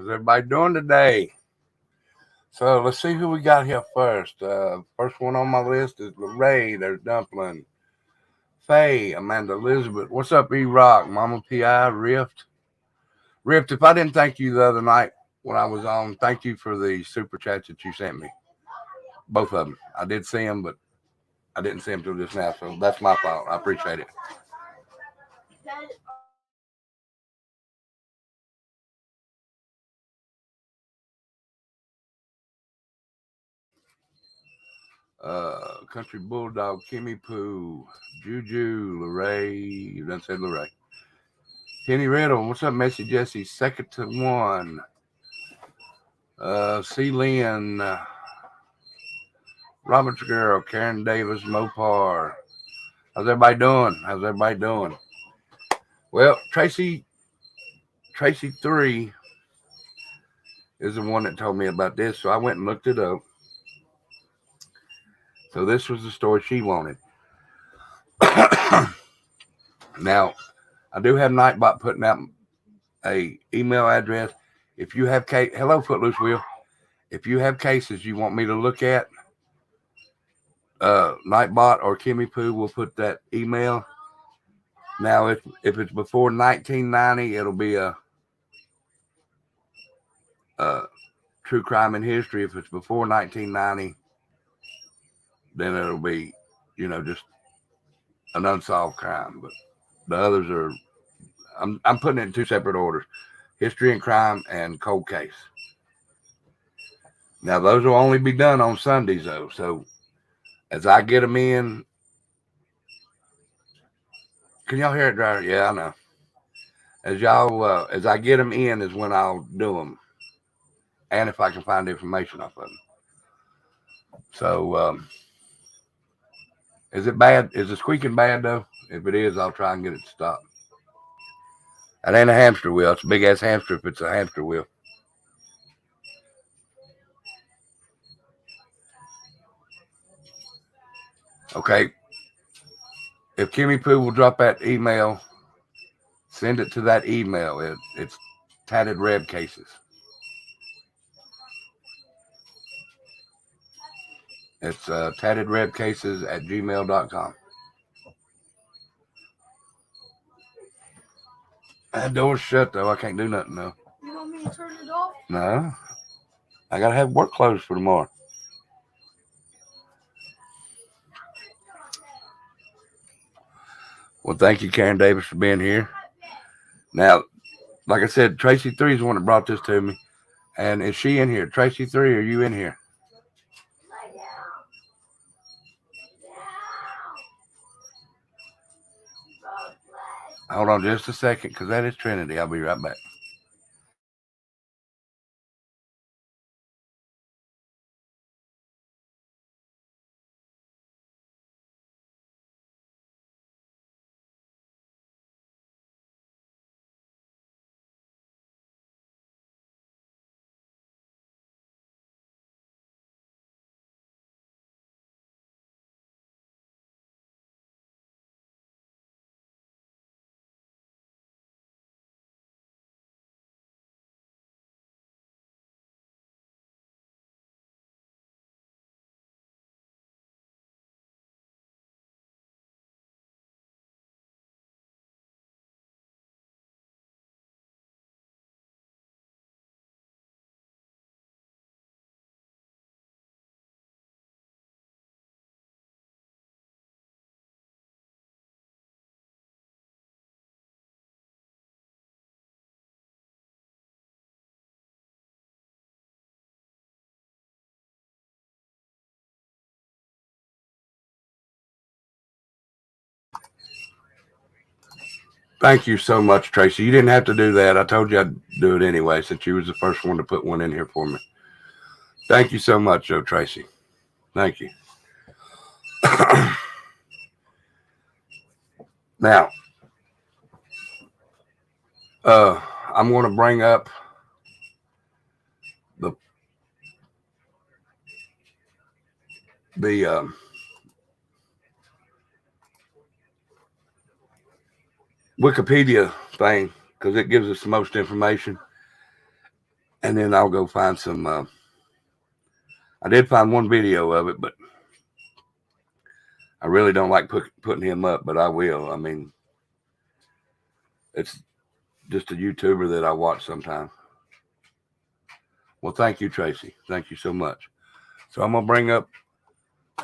How's everybody doing today? So let's see who we got here first. First one on my list is Lorraine. There's Dumpling. Faye, Amanda Elizabeth. What's up, E-Rock? Mama P.I. Rift. Rift, if I didn't thank you the other night when I was on, thank you for the super chats that you sent me. Both of them. I did see them, but I didn't see them till just now, so that's my fault. I appreciate it. Country Bulldog, Kimmy Poo, Juju, Lorray. You done said Lorray. Kenny Riddle, what's up, Messy Jesse? Second to one. C. Lynn, Robert's Girl, Karen Davis, Mopar. How's everybody doing? How's everybody doing? Well, Tracy 3 is the one that told me about this, so I went and looked it up. So this was the story she wanted. Now, I do have Nightbot putting out a email address. If you have hello Footloose Wheel. If you have cases you want me to look at, Nightbot or Kimmy Poo will put that email. Now, if it's before 1990, it'll be a true crime in history. If it's before 1990, then it'll be, just an unsolved crime. But the others are, I'm putting it in two separate orders: history and crime and cold case. Now, those will only be done on Sundays, though. So, as I get them in, can y'all hear it, Driver? Yeah, I know. As I get them in is when I'll do them, and if I can find information off of them. So, is it bad? Is the squeaking bad though? If it is, I'll try and get it to stop. That ain't a hamster wheel. It's a big ass hamster if it's a hamster wheel. Okay. If Kimmy Poo will drop that email, send it to that email. It's Tatted Reb Cases. It's tattedrebcases@gmail.com. That door's shut though. I can't do nothing though. You want me to turn it off? No. I gotta have work clothes for tomorrow. Well, thank you, Karen Davis, for being here. Now, like I said, Tracy 3 is the one that brought this to me. And is she in here? Tracy 3, are you in here? Hold on just a second, because that is Trinity. I'll be right back. Thank you so much, Tracy. You didn't have to do that. I told you I'd do it anyway, since you was the first one to put one in here for me. Thank you so much, Joe Tracy. Thank you. Now, I'm going to bring up the Wikipedia thing, because it gives us the most information. And then I'll go find some. I did find one video of it, but I really don't like putting him up, but I will. I mean, it's just a YouTuber that I watch sometimes. Well, thank you, Tracy. Thank you so much. So I'm going to bring up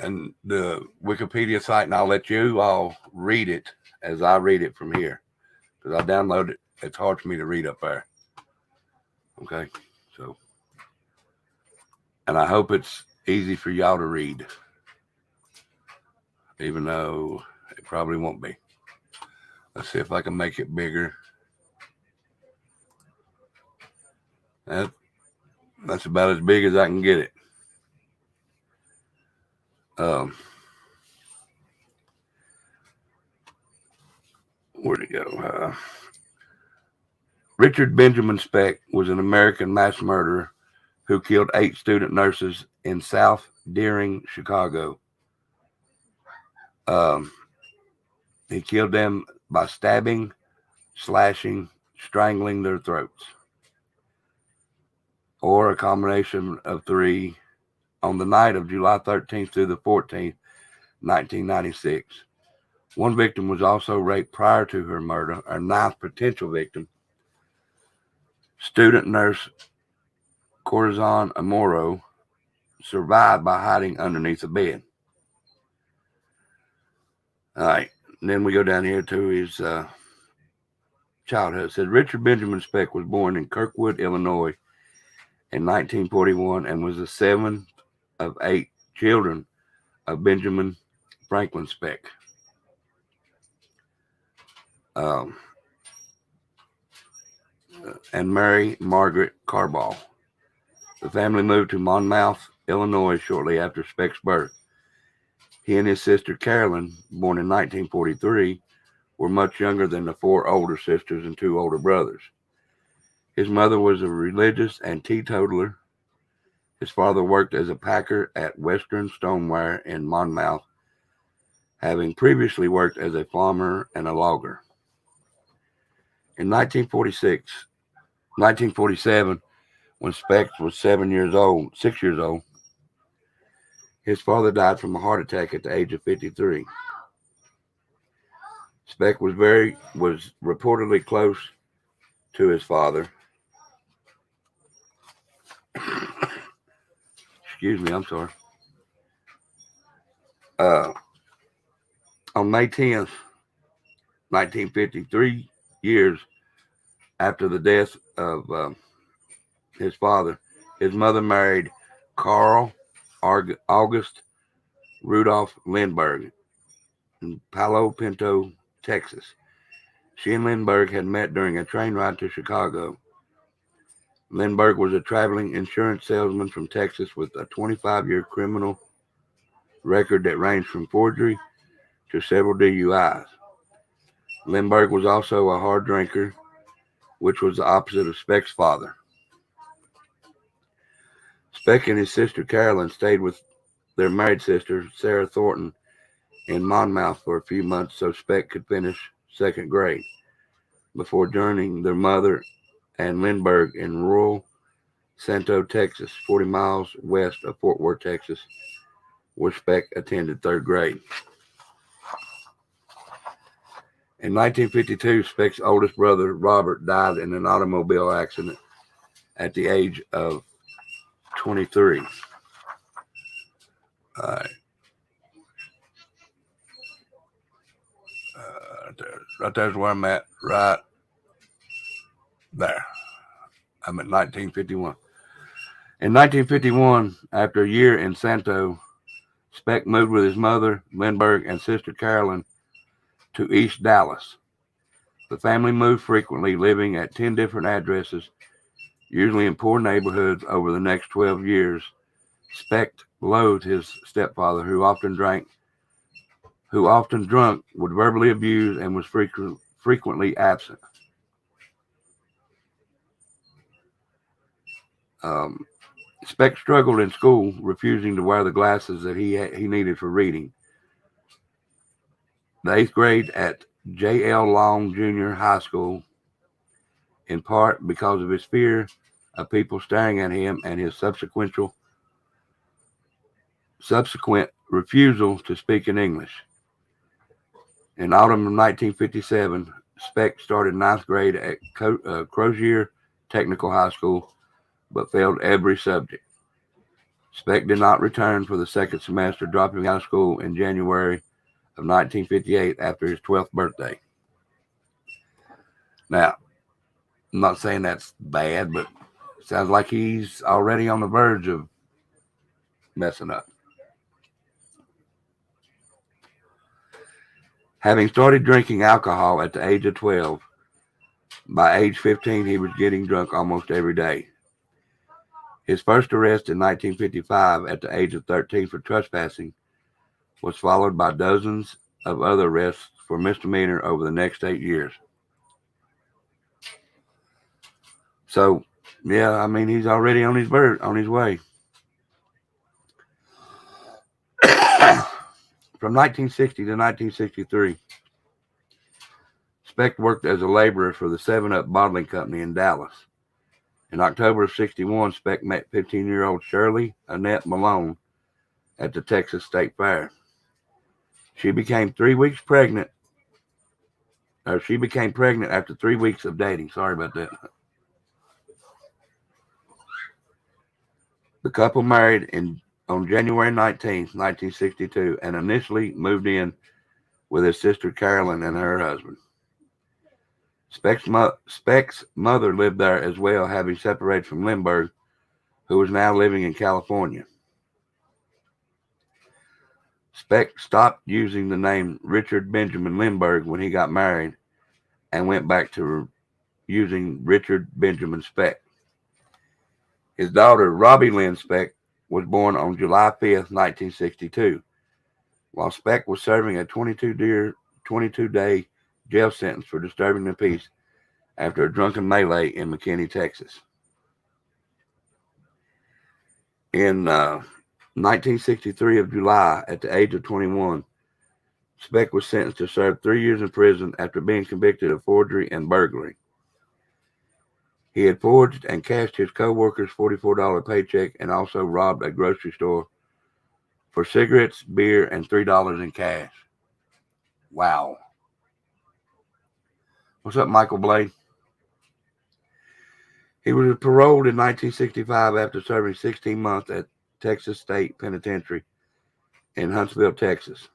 and the Wikipedia site, and I'll let you all read it as I read it from here, because I downloaded it. It's hard for me to read up there. Okay, so, and I hope it's easy for y'all to read, even though it probably won't be. Let's see if I can make it bigger. That's about as big as I can get it. Where'd it go? Richard Benjamin Speck was an American mass murderer who killed 8 student nurses in South Deering, Chicago. He killed them by stabbing, slashing, strangling their throats, or a combination of 3 on the night of July 13th through the 14th, 1996. One victim was also raped prior to her murder. Our 9th potential victim, student nurse Corazon Amoro, survived by hiding underneath a bed. All right, and then we go down here to his childhood. It said Richard Benjamin Speck was born in Kirkwood, Illinois in 1941 and was the 7th of 8 children of Benjamin Franklin Speck. And Mary Margaret Carball. The family moved to Monmouth, Illinois shortly after Speck's birth. He and his sister Carolyn, born in 1943, were much younger than the 4 older sisters and 2 older brothers. His mother was a religious and teetotaler. His father worked as a packer at Western Stoneware in Monmouth, having previously worked as a farmer and a logger. In 1947, when Speck was 6 years old, his father died from a heart attack at the age of 53. Speck was reportedly close to his father. Excuse me, I'm sorry. On May 10th, 1953, years after the death of his father, his mother married Carl August Rudolph Lindbergh in Palo Pinto, Texas. She and Lindbergh had met during a train ride to Chicago. Lindbergh was a traveling insurance salesman from Texas with a 25-year criminal record that ranged from forgery to several DUIs. Lindbergh was also a hard drinker, which was the opposite of Speck's father. Speck and his sister Carolyn stayed with their married sister, Sarah Thornton, in Monmouth for a few months so Speck could finish 2nd grade before joining their mother and Lindbergh in rural Santo, Texas, 40 miles west of Fort Worth, Texas, where Speck attended 3rd grade. In 1952, Speck's oldest brother, Robert, died in an automobile accident at the age of 23. Right there's where I'm at, right there. I'm at 1951. In 1951, after a year in Santo, Speck moved with his mother, Lindbergh, and sister Carolyn to East Dallas. The family moved frequently, living at 10 different addresses, usually in poor neighborhoods. Over the next 12 years, Speck loathed his stepfather, who often drunk, would verbally abuse, and was frequently absent. Speck struggled in school, refusing to wear the glasses that he needed for reading. The 8th grade at J.L. Long Jr. High School, in part because of his fear of people staring at him and his subsequent refusal to speak in English. In autumn of 1957, Speck started ninth grade at Crozier Technical High School, but failed every subject. Speck did not return for the second semester, dropping out of school in January of 1958 after his 12th birthday. Now, I'm not saying that's bad, but it sounds like he's already on the verge of messing up. Having started drinking alcohol at the age of 12, by age 15 he was getting drunk almost every day. His first arrest in 1955 at the age of 13 for trespassing was followed by dozens of other arrests for misdemeanor over the next 8 years. So, yeah, I mean, he's already on his way. From 1960 to 1963, Speck worked as a laborer for the 7-Up Bottling Company in Dallas. In October of 61, Speck met 15-year-old Shirley Annette Malone at the Texas State Fair. She became pregnant after 3 weeks of dating. Sorry about that. The couple married on January 19th, 1962, and initially moved in with his sister Carolyn and her husband. Speck's mother lived there as well, having separated from Lindbergh, who was now living in California. Speck stopped using the name Richard Benjamin Lindbergh when he got married and went back to using Richard Benjamin Speck. His daughter, Robbie Lynn Speck, was born on July 5th, 1962, while Speck was serving a 22-day jail sentence for disturbing the peace after a drunken melee in McKinney, Texas. In 1963 of July, at the age of 21, Speck was sentenced to serve 3 years in prison after being convicted of forgery and burglary. He had forged and cashed his co-worker's $44 paycheck and also robbed a grocery store for cigarettes, beer, and $3 in cash. Wow. What's up, Michael Blade? He was paroled in 1965 after serving 16 months at Texas State Penitentiary in Huntsville, Texas.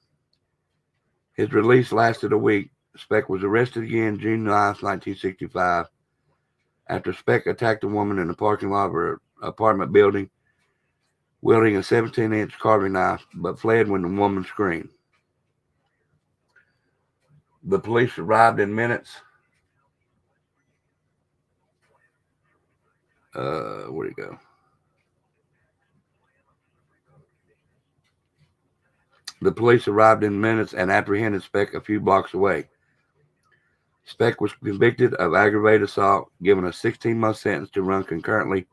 His release lasted a week. Speck was arrested again June 9, 1965, after Speck attacked a woman in the parking lot of her apartment building, wielding a 17-inch carving knife, but fled when the woman screamed. The police arrived in minutes. Where'd he go? The police arrived in minutes and apprehended Speck a few blocks away. Speck was convicted of aggravated assault, given a 16-month sentence to run concurrently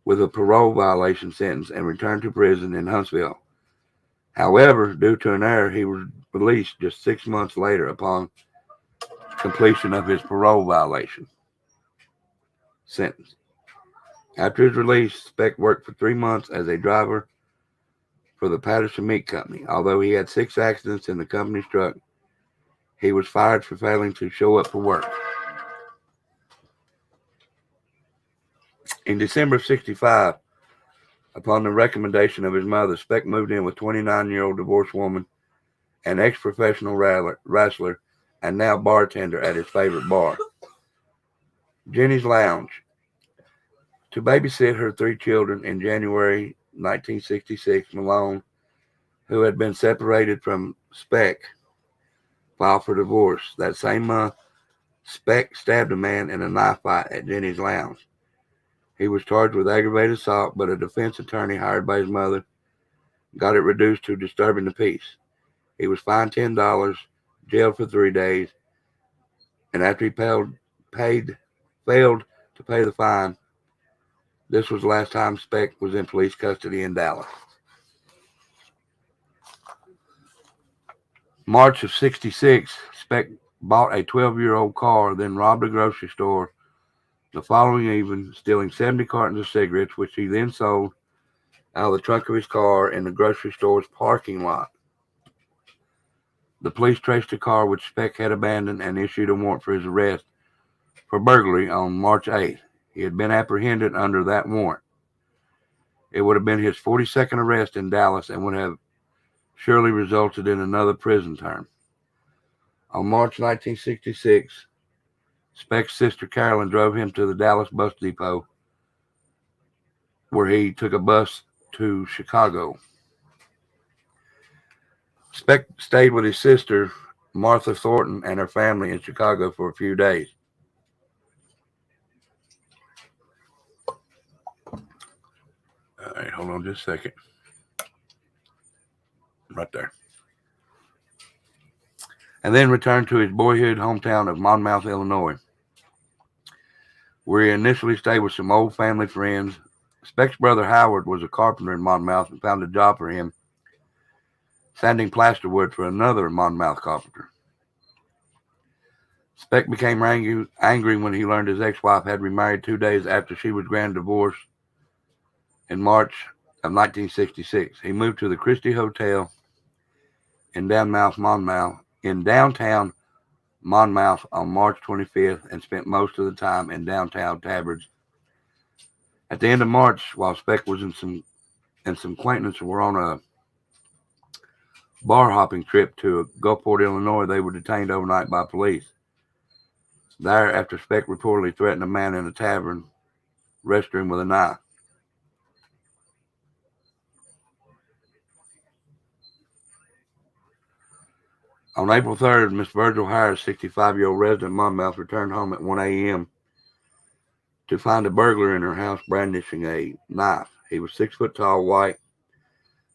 with a parole violation sentence, and returned to prison in Huntsville. However, due to an error, he was released just 6 months later upon completion of his parole violation sentence. After his release, Speck worked for 3 months as a driver for the Patterson Meat Company. Although he had 6 accidents in the company's truck, he was fired for failing to show up for work. In December of 65, upon the recommendation of his mother, Speck moved in with 29-year-old divorced woman, an ex-professional wrestler, and now bartender at his favorite bar, Jenny's Lounge. To babysit her 3 children in January 1966, Malone, who had been separated from Speck, filed for divorce. That same month, Speck stabbed a man in a knife fight at Jenny's Lounge. He was charged with aggravated assault, but a defense attorney hired by his mother got it reduced to disturbing the peace. He was fined $10, jailed for 3 days, and after he failed to pay the fine, this was the last time Speck was in police custody in Dallas. March of 66, Speck bought a 12-year-old car, then robbed a grocery store the following evening, stealing 70 cartons of cigarettes, which he then sold out of the trunk of his car in the grocery store's parking lot. The police traced the car which Speck had abandoned and issued a warrant for his arrest for burglary on March 8th. He had been apprehended under that warrant. It would have been his 42nd arrest in Dallas and would have surely resulted in another prison term. On March 1966, Speck's sister Carolyn drove him to the Dallas bus depot, where he took a bus to Chicago. Speck stayed with his sister, Martha Thornton, and her family in Chicago for a few days. All right, hold on just a second. Right there. And then returned to his boyhood hometown of Monmouth, Illinois, where he initially stayed with some old family friends. Speck's brother Howard was a carpenter in Monmouth and found a job for him sanding plasterwood for another Monmouth carpenter. Speck became angry when he learned his ex-wife had remarried 2 days after she was granted divorce in March of 1966. He moved to the Christie Hotel in downtown Monmouth on March 25th and spent most of the time in downtown taverns. At the end of March, while Speck was and some acquaintances were on a bar hopping trip to Gulfport, Illinois, they were detained overnight by police. There, after Speck reportedly threatened a man in a tavern restroom with a knife. On April 3rd, Miss Virgil Harris, 65-year-old resident of Monmouth, returned home at 1 a.m. to find a burglar in her house brandishing a knife. He was 6 foot tall, white,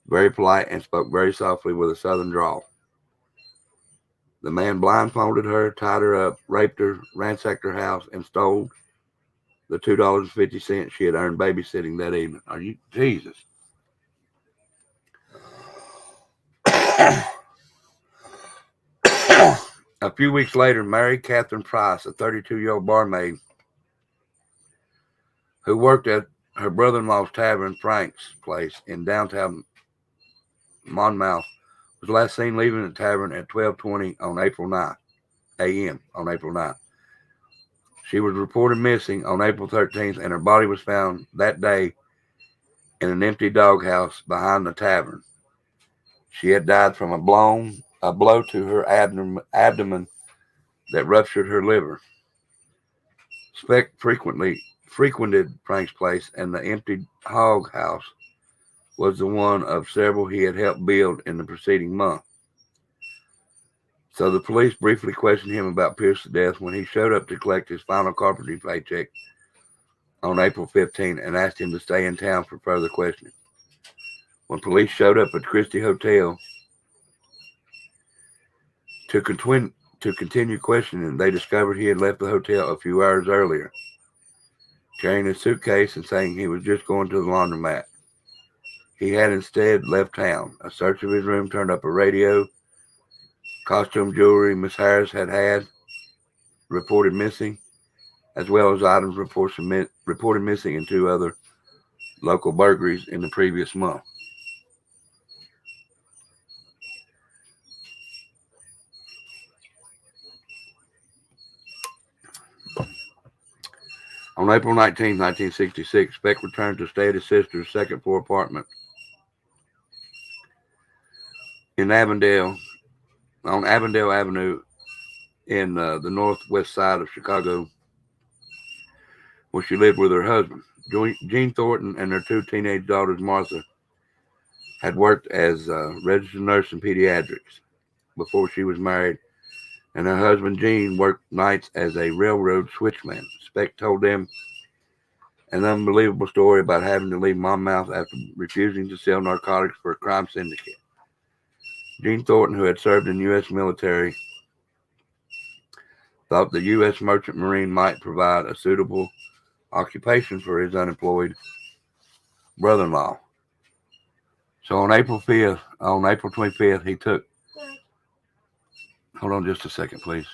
very polite, and spoke very softly with a southern drawl. The man blindfolded her, tied her up, raped her, ransacked her house, and stole the $2.50 she had earned babysitting that evening. Are you Jesus? A few weeks later, Mary Catherine Price, a 32-year-old barmaid who worked at her brother-in-law's tavern, Frank's Place, in downtown Monmouth, was last seen leaving the tavern at 12:20 on April 9th, a.m. on April 9th. She was reported missing on April 13th, and her body was found that day in an empty doghouse behind the tavern. She had died from a blow to her abdomen that ruptured her liver. Speck frequently frequented Frank's Place, and the empty hog house was the one of several he had helped build in the preceding month. So the police briefly questioned him about Pierce's death when he showed up to collect his final carpentry paycheck on April 15 and asked him to stay in town for further questioning. When police showed up at Christie Hotel to continue questioning, they discovered he had left the hotel a few hours earlier, carrying a suitcase and saying he was just going to the laundromat. He had instead left town. A search of his room turned up a radio, costume jewelry Miss Harris had reported missing, as well as items reported missing in 2 other local burglaries in the previous month. On April 19, 1966, Speck returned to stay at his sister's second-floor apartment in on Avondale Avenue in the northwest side of Chicago, where she lived with her husband. Jean Thornton and their 2 teenage daughters, Martha, had worked as a registered nurse in pediatrics before she was married, and her husband, Gene, worked nights as a railroad switchman. Speck told them an unbelievable story about having to leave Monmouth after refusing to sell narcotics for a crime syndicate. Gene Thornton, who had served in the U.S. military, thought the U.S. Merchant Marine might provide a suitable occupation for his unemployed brother-in-law. So on April 25th, he took. Hold on just a second, please.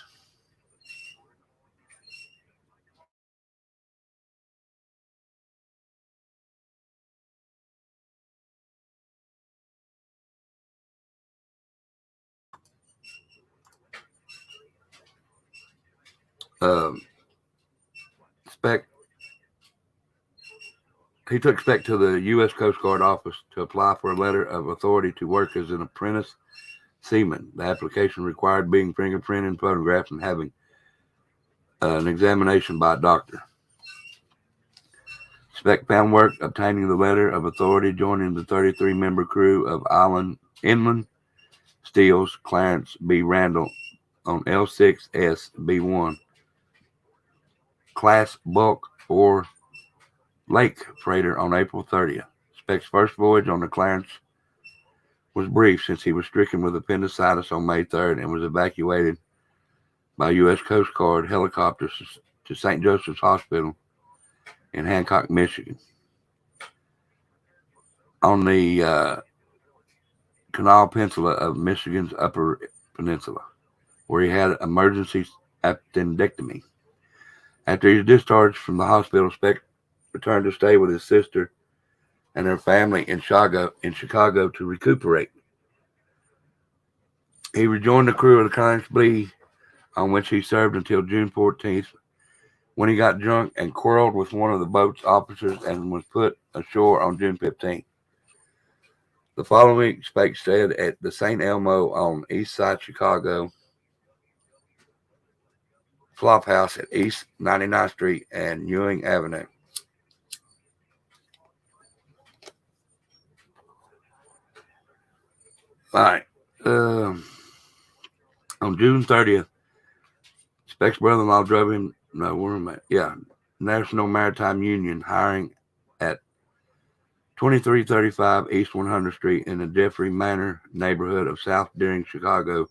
Speck. He took Speck to the U.S. Coast Guard office to apply for a letter of authority to work as an apprentice seaman. The application required being fingerprinted and photographed and having an examination by a doctor. Speck found work obtaining the letter of authority, joining the 33-member crew of Inland Steel's Clarence B. Randall on L6S-B1 class bulk or lake freighter on April 30th. Speck's first voyage on the Clarence was brief since he was stricken with appendicitis on May 3rd and was evacuated by U.S. Coast Guard helicopters to St. Joseph's Hospital in Hancock, Michigan. On the Canal Peninsula of Michigan's Upper Peninsula, where he had emergency appendectomy. After he was discharged from the hospital, Speck returned to stay with his sister and her family in Chicago to recuperate. He rejoined the crew of the Clarence B, on which he served until June 14th, when he got drunk and quarreled with one of the boat's officers and was put ashore on June 15th. The following week, Speck stayed at the St. Elmo on East Side Chicago Flop House at East 99th Street and Ewing Avenue. All right. On June 30th, Speck's brother-in-law drove him. No, where am I? Yeah, National Maritime Union hiring at 2335 East 100th Street in the Jeffrey Manor neighborhood of South Deering, Chicago,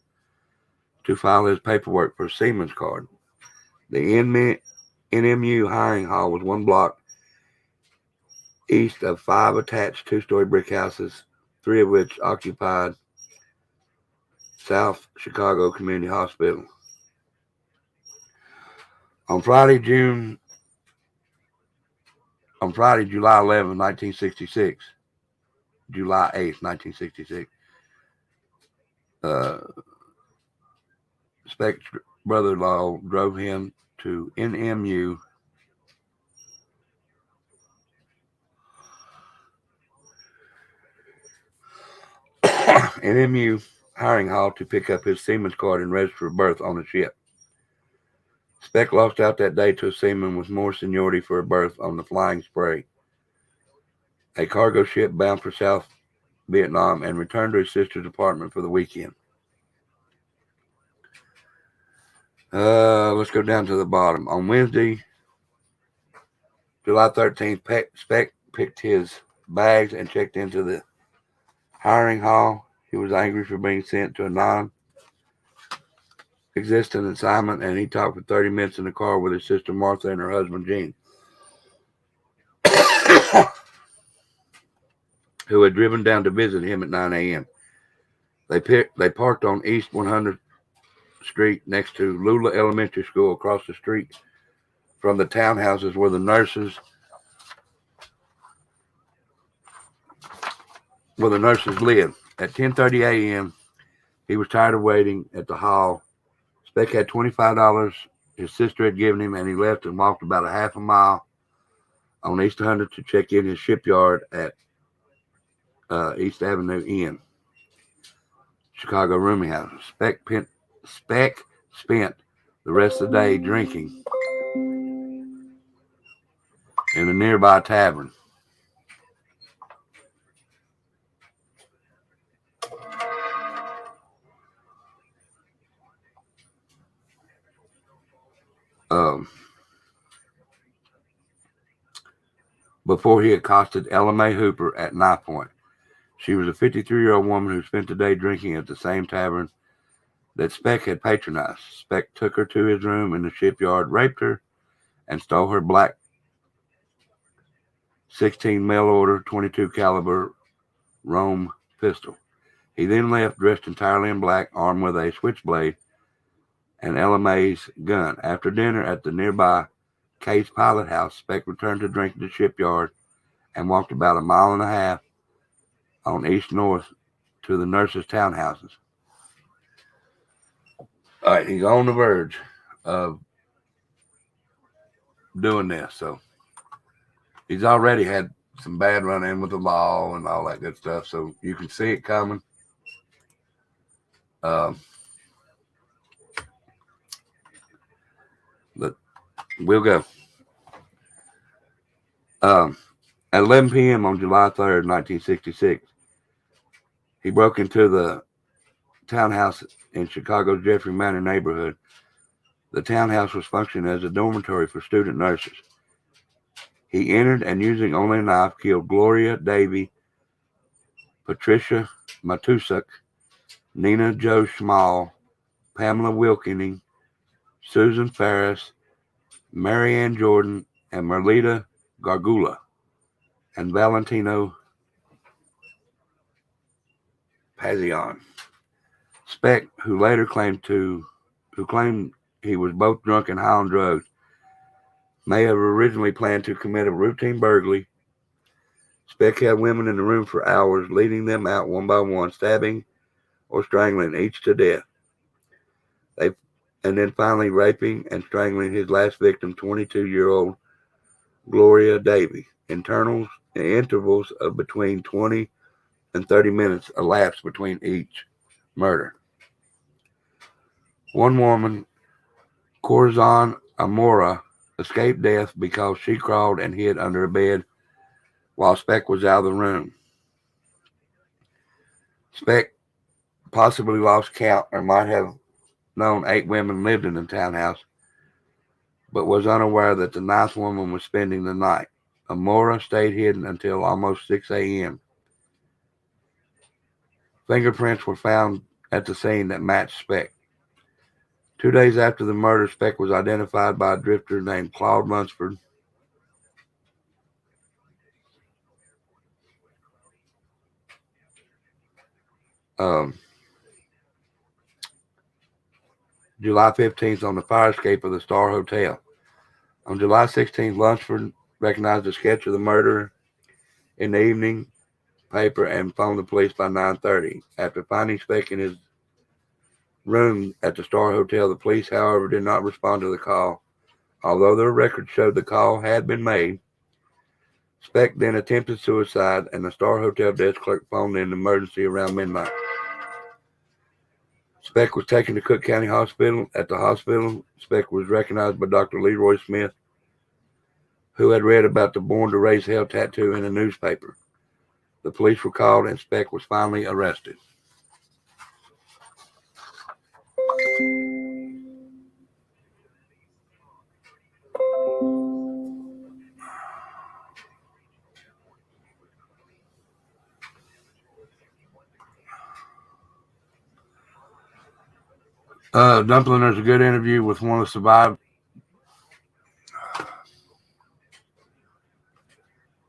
to file his paperwork for a seaman's card. The NMU hiring hall was one block east of 5 attached two-story brick houses, 3 of which occupied South Chicago Community Hospital. On Friday, July 11, 1966, July 8th, 1966, Speck's brother-in-law drove him to NMU hiring hall to pick up his seaman's card and register for berth on the ship. Speck lost out that day to a seaman with more seniority for a berth on the Flying Spray, a cargo ship bound for South Vietnam, and returned to his sister's apartment for the weekend. Let's go down to the bottom. On Wednesday, July 13th, Speck picked his bags and checked into the hiring hall. He was angry for being sent to a non-existent assignment, and he talked for 30 minutes in the car with his sister Martha and her husband Gene, who had driven down to visit him at 9 a.m. They parked on East 100th Street next to Lula Elementary School, across the street from the townhouses where the nurses lived. At 10:30 a.m., he was tired of waiting at the hall. Speck had $25 his sister had given him, and he left and walked about a half a mile on East 100 to check in his shipyard at East Avenue Inn, Chicago rooming house. Speck spent the rest of the day drinking in a nearby tavern. Before he accosted Ella Mae Hooper at Knife Point. She was a 53-year-old woman who spent the day drinking at the same tavern that Speck had patronized. Speck took her to his room in the shipyard, raped her, and stole her black 16 mail order 22 caliber Rome pistol. He then left dressed entirely in black, armed with a switchblade and Ella Mae's gun. After dinner at the nearby Case Pilot House, Speck returned to drink at the shipyard and walked about a mile and a half on East North to the nurses' townhouses. All right, he's on the verge of doing this. So he's already had some bad run-in with the law and all that good stuff. So you can see it coming. But we'll go. At 11 p.m. on July 3rd, 1966, he broke into the townhouse in Chicago's Jeffrey Manor neighborhood. The townhouse was functioning as a dormitory for student nurses. He entered and, using only a knife, killed Gloria Davy, Patricia Matusuk, Nina Jo Schmall, Pamela Wilkening, Susan Ferris, Marianne Jordan, and Merlita Gargula, and Valentino Pazion. Speck, who claimed he was both drunk and high on drugs, may have originally planned to commit a routine burglary. Speck had women in the room for hours, leading them out one by one, stabbing or strangling each to death. And then finally raping and strangling his last victim, 22-year-old Gloria Davy. Intervals of between 20 and 30 minutes elapsed between each murder. One woman, Corazon Amora, escaped death because she crawled and hid under a bed while Speck was out of the room. Speck possibly lost count or might have known 8 women lived in the townhouse, but was unaware that the 9th woman was spending the night. Amora stayed hidden until almost 6 a.m. Fingerprints were found at the scene that matched Speck. 2 days after the murder, Speck was identified by a drifter named Claude Lunsford. July 15th on the fire escape of the Star Hotel. On July 16th, Lunsford recognized a sketch of the murder in the evening paper and phoned the police by 9:30. After finding Speck in his room at the Star Hotel, the police, however, did not respond to the call. Although their records showed the call had been made, Speck then attempted suicide, and the Star Hotel desk clerk phoned in an emergency around midnight. Speck was taken to Cook County Hospital. At the hospital, Speck was recognized by Dr. Leroy Smith, who had read about the Born to Raise Hell tattoo in a newspaper. The police were called, and Speck was finally arrested. Dumpling, there's a good interview with one of the survivors.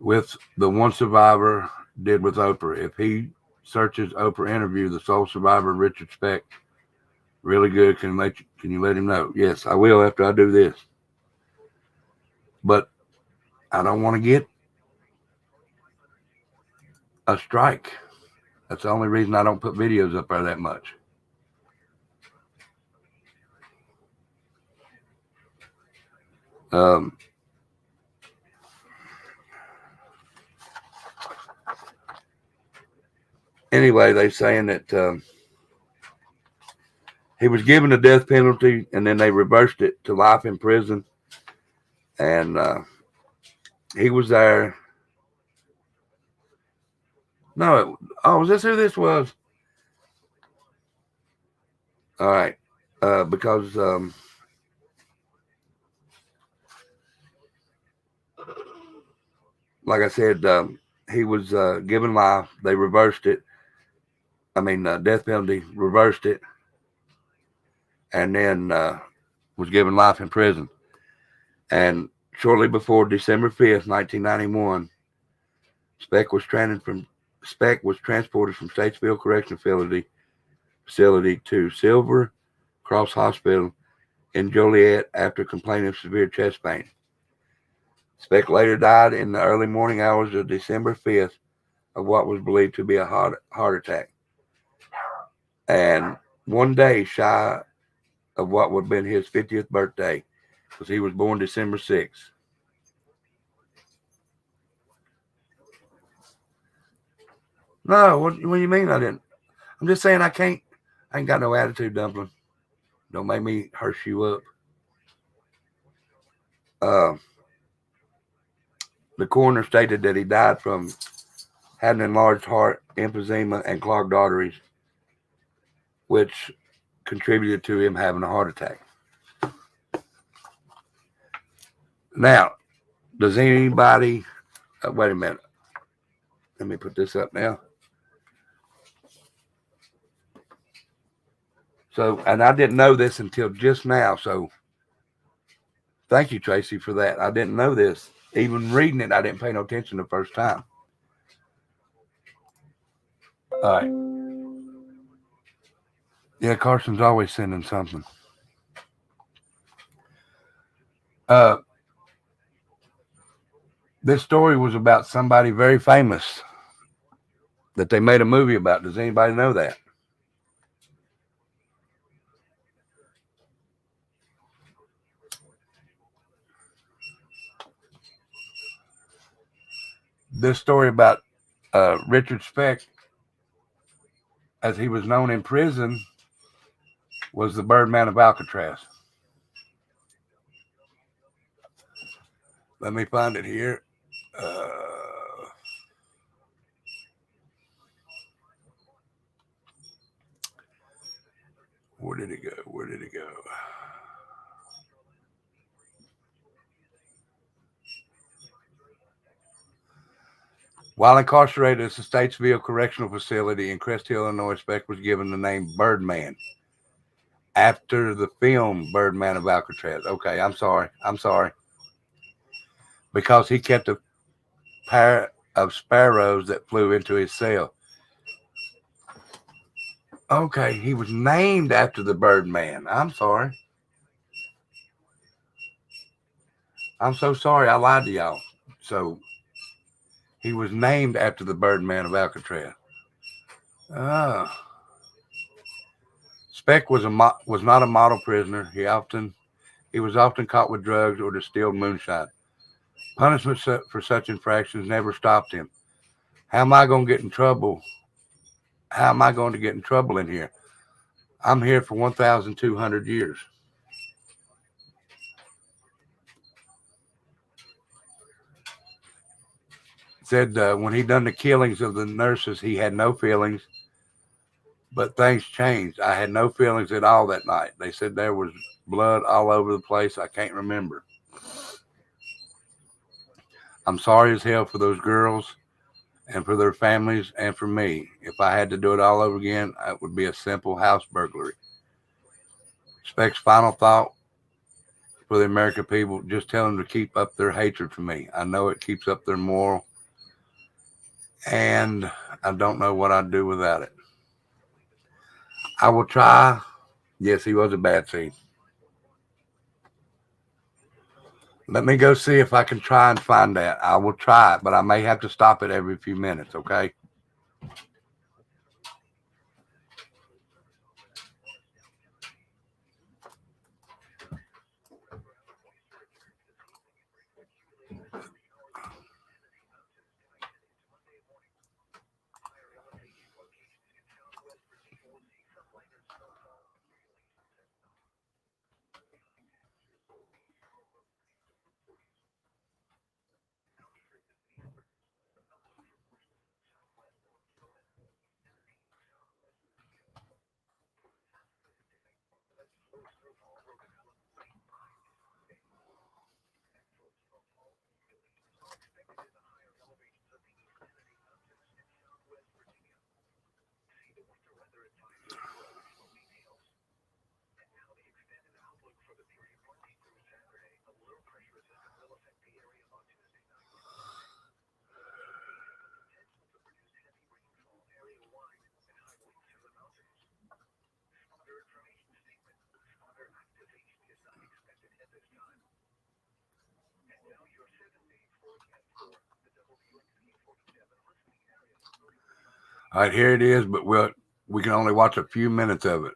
With the one survivor did with Oprah. If he searches Oprah interview, the sole survivor, Richard Speck, really good. Can you let him know? Yes, I will after I do this. But I don't want to get a strike. That's the only reason I don't put videos up there that much. Anyway, they're saying that he was given the death penalty, and then they reversed it to life in prison. And he was there. No, is this who this was? All right, because like I said, he was given life. They reversed it. Death penalty, reversed it, and then was given life in prison. And shortly before December 5th, 1991, Speck was transported from Statesville Correctional Facility to Silver Cross Hospital in Joliet after complaining of severe chest pain. Speck later died in the early morning hours of December 5th of what was believed to be a heart attack. And one day shy of what would have been his 50th birthday, because he was born December 6th. No, what do you mean I didn't? I'm just saying I can't. I ain't got no attitude, Dumpling. Don't make me hearse you up. Uh, the coroner stated that he died from had an enlarged heart, emphysema, and clogged arteries, which contributed to him having a heart attack. Now, does anybody? Wait a minute. Let me put this up now. So, and I didn't know this until just now. So, thank you, Tracy, for that. I didn't know this. Even reading it, I didn't pay no attention the first time. All right. Yeah, Carson's always sending something. Uh, this story was about somebody very famous that they made a movie about. Does anybody know that? This story about Richard Speck, as he was known in prison, was the Birdman of Alcatraz. Let me find it here. Uh, where did it go? Where did it go? While incarcerated at the Statesville Correctional Facility in Crest Hill, Illinois, Speck was given the name Birdman after the film Birdman of Alcatraz. Okay, I'm sorry. I'm sorry. Because he kept a pair of sparrows that flew into his cell. Okay, he was named after the Birdman. I'm sorry. I'm so sorry. I lied to y'all. So he was named after the Birdman of Alcatraz. Uh, Speck was not a model prisoner. He was often caught with drugs or distilled moonshine. Punishment for such infractions never stopped him. How am I going to get in trouble? How am I going to get in trouble in here? I'm here for 1,200 years. Said when he done the killings of the nurses, he had no feelings, but things changed. I had no feelings at all that night. They said there was blood all over the place. I can't remember. I'm sorry as hell for those girls and for their families and for me. If I had to do it all over again, it would be a simple house burglary. Speck's final thought for the American people: just tell them to keep up their hatred for me. I know it keeps up their moral, and I don't know what I'd do without it. I will try. Yes, he was a bad seed. Let me go see if I can try and find that. I will try it, but I may have to stop it every few minutes, okay? All right, here it is, but we can only watch a few minutes of it.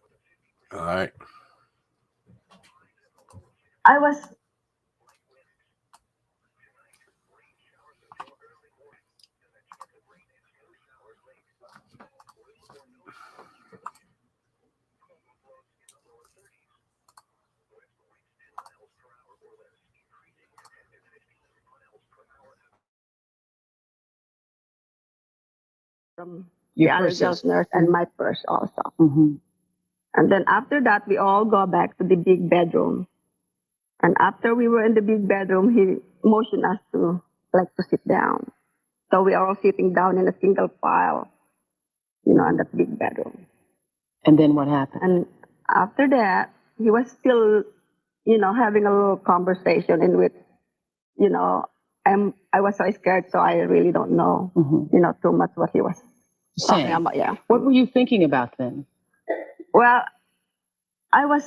All right. I was from the Your other purses. girl's nurse and my purse also. Mm-hmm. And then after that, we all go back to the big bedroom. And after we were in the big bedroom, he motioned us to like to sit down. So we are all sitting down in a single file, in that big bedroom. And then what happened? And after that, he was still, having a little conversation in which, you know, I was so scared, so I really don't know, too much what he was talking about. Yeah. What were you thinking about then? Well, I was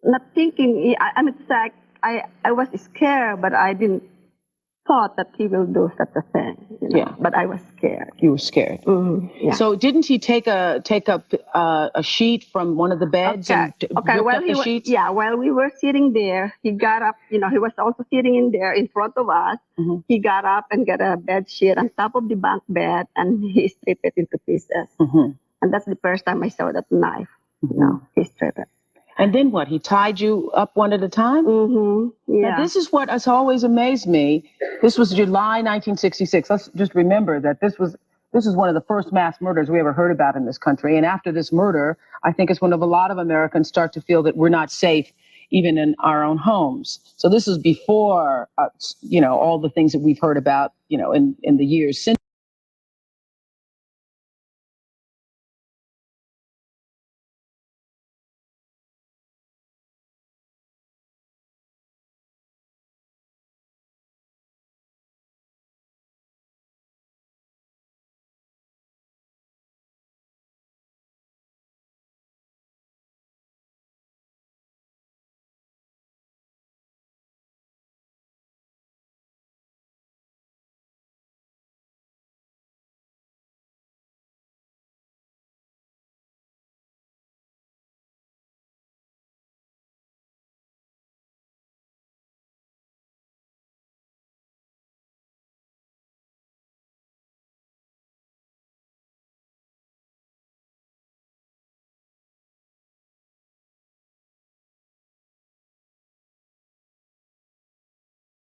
not thinking. I'm exact. I was scared, but I didn't thought that he will do such a thing. Yeah. But I was scared. You were scared. Yeah. So didn't he take up a sheet from one of the beds and ripped up the sheets? Yeah. While we were sitting there, he got up. He was also sitting in there in front of us. Mm-hmm. He got up and got a bed sheet on top of the bunk bed, and he stripped it into pieces. Mm-hmm. And that's the first time I saw that knife. He stripped it. And then what? He tied you up one at a time? Yeah. Now, this is what has always amazed me. This was July 1966. Let's just remember that this is one of the first mass murders we ever heard about in this country. And after this murder, I think it's when a lot of Americans start to feel that we're not safe even in our own homes. So this is before, all the things that we've heard about, in the years since.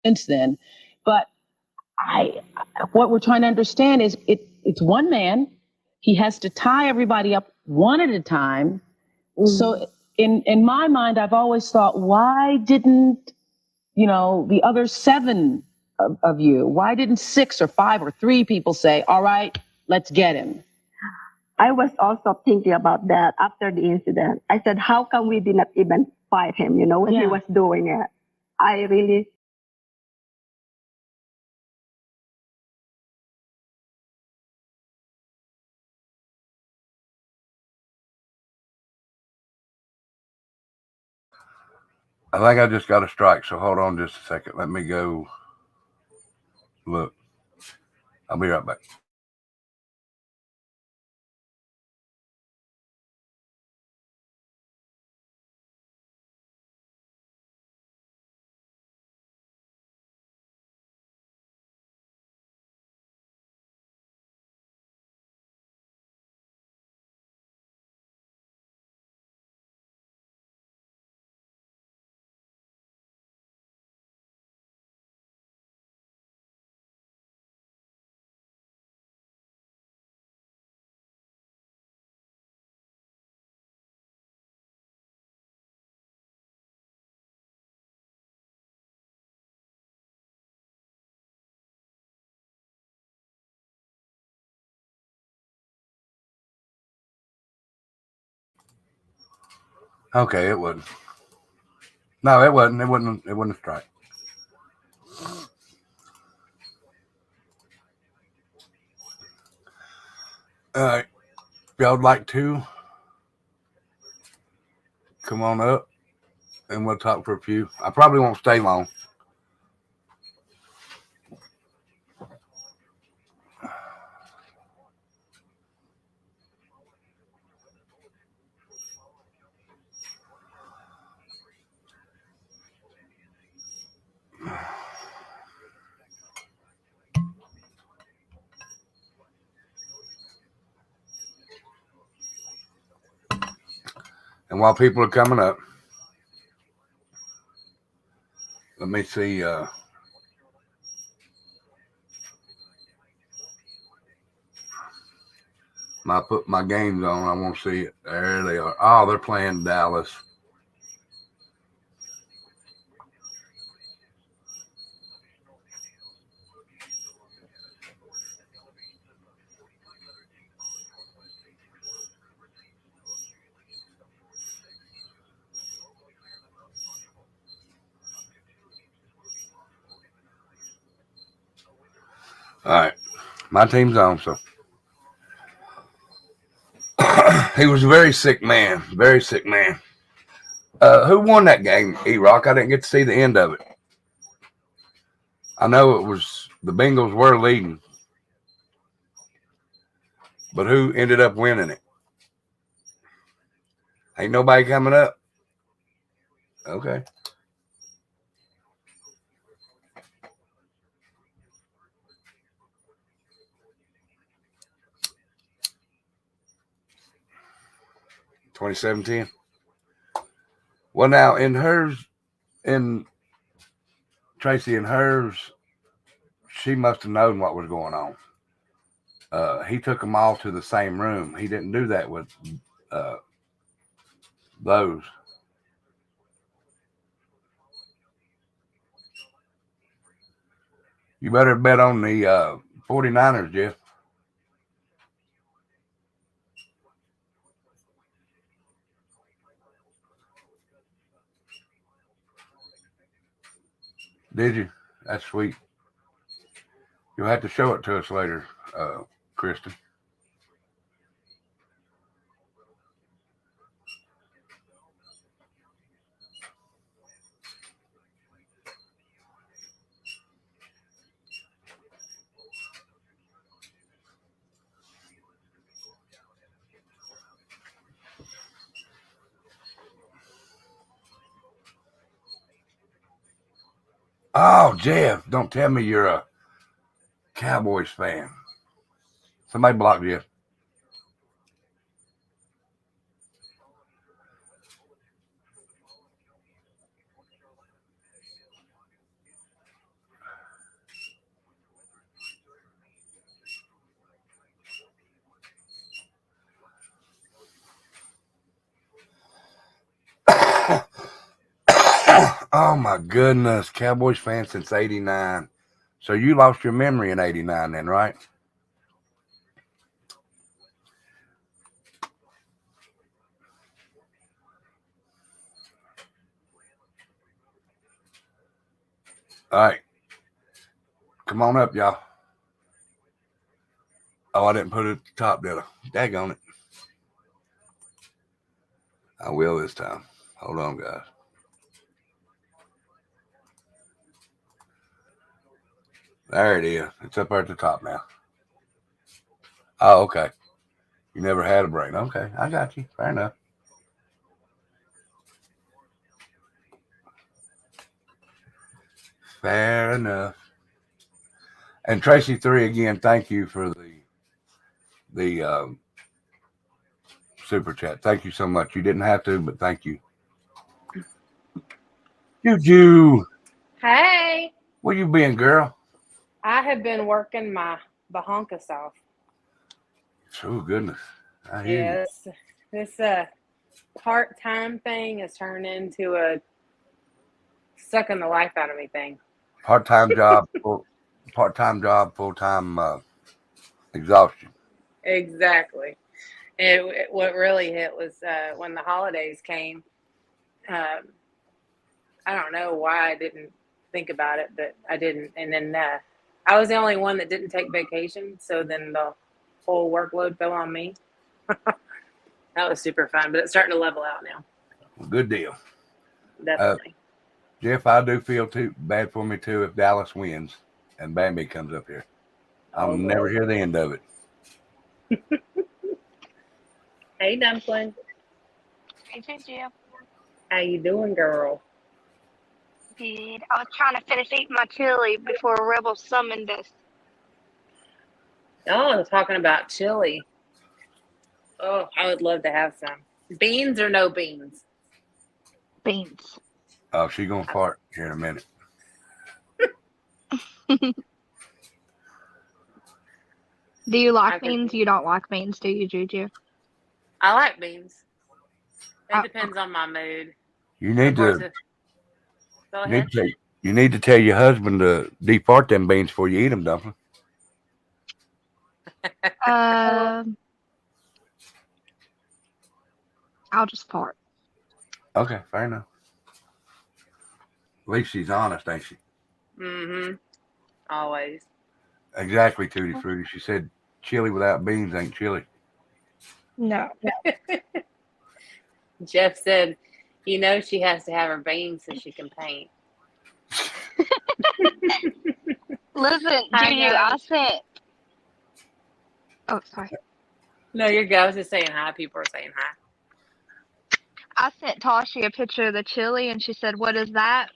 Since then, but what we're trying to understand is it's one man. He has to tie everybody up one at a time. So in my mind, I've always thought, why didn't the other seven of you? Why didn't 6 or 5 or 3 people say, all right, let's get him? I was also thinking about that after the incident. I said, how come we did not even fight him, when he was doing it? I really. I think I just got a strike, so hold on just a second. Let me go look. I'll be right back. Okay, it wasn't. No, it wasn't. It wasn't a strike. All right. If y'all would like to come on up and we'll talk for a few. I probably won't stay long. And while people are coming up, let me see. put my games on. I want to see it. There they are. Oh, they're playing Dallas. All right, my team's on. So he was a very sick man. Very sick man. Who won that game, E-Rock? I didn't get to see the end of it. I know it was the Bengals were leading, but who ended up winning it? Ain't nobody coming up. Okay. $27.10. Well, now in Tracy, in hers, she must have known what was going on. He took them all to the same room. He didn't do that with those. You better bet on the 49ers, Jeff. Did you? That's sweet. You'll have to show it to us later, Kristen. Oh, Jeff, don't tell me you're a Cowboys fan. Somebody blocked Jeff. Oh, my goodness. Cowboys fan since 89. So you lost your memory in 89 then, right? All right. Come on up, y'all. Oh, I didn't put it at the top, did I? Daggone it. I will this time. Hold on, guys. There it is. It's up there at the top now. Oh, okay. You never had a brain. Okay, I got you. Fair enough. Fair enough. And Tracy 3 again, thank you for the super chat. Thank you so much. You didn't have to, but thank you. Juju. Hey, Where you been, girl? I have been working my bahonkus off. Oh, goodness. I hear you. Yes, this part-time thing has turned into a sucking the life out of me thing. Part-time job, full-time exhaustion. Exactly. What really hit was when the holidays came. I don't know why I didn't think about it, but I didn't. And then I was the only one that didn't take vacation, so then the whole workload fell on me. That was super fun, but it's starting to level out now. Good deal. Definitely. Jeff, I do feel too bad for me too if Dallas wins and Bambi comes up here. I'll never hear the end of it. Hey, Dumpling. Hey, Juju. How you doing, girl? Good. I was trying to finish eating my chili before Rebel summoned us. Oh, I was talking about chili. Oh, I would love to have some. Beans or no beans? Beans. Oh, she's going to fart here in a minute. Do you I like could. beans? You don't like beans, do you, Juju? I like beans. It Oh, depends on my mood. You Of need course, to go you need ahead. to tell, you need to tell your husband to depart them beans before you eat them, Dumpling. um, I'll just fart. Okay, fair enough. At least she's honest, ain't she? Mm-hmm. Always. Exactly, Tutti Frutti. She said chili without beans ain't chili. No. Jeff said, she has to have her beans so she can paint. Listen, Hi, Juju, I guys. sent. Oh, sorry. No, you're good. I was just saying hi. People are saying hi. I sent Tashi a picture of the chili, and she said, "What is that?"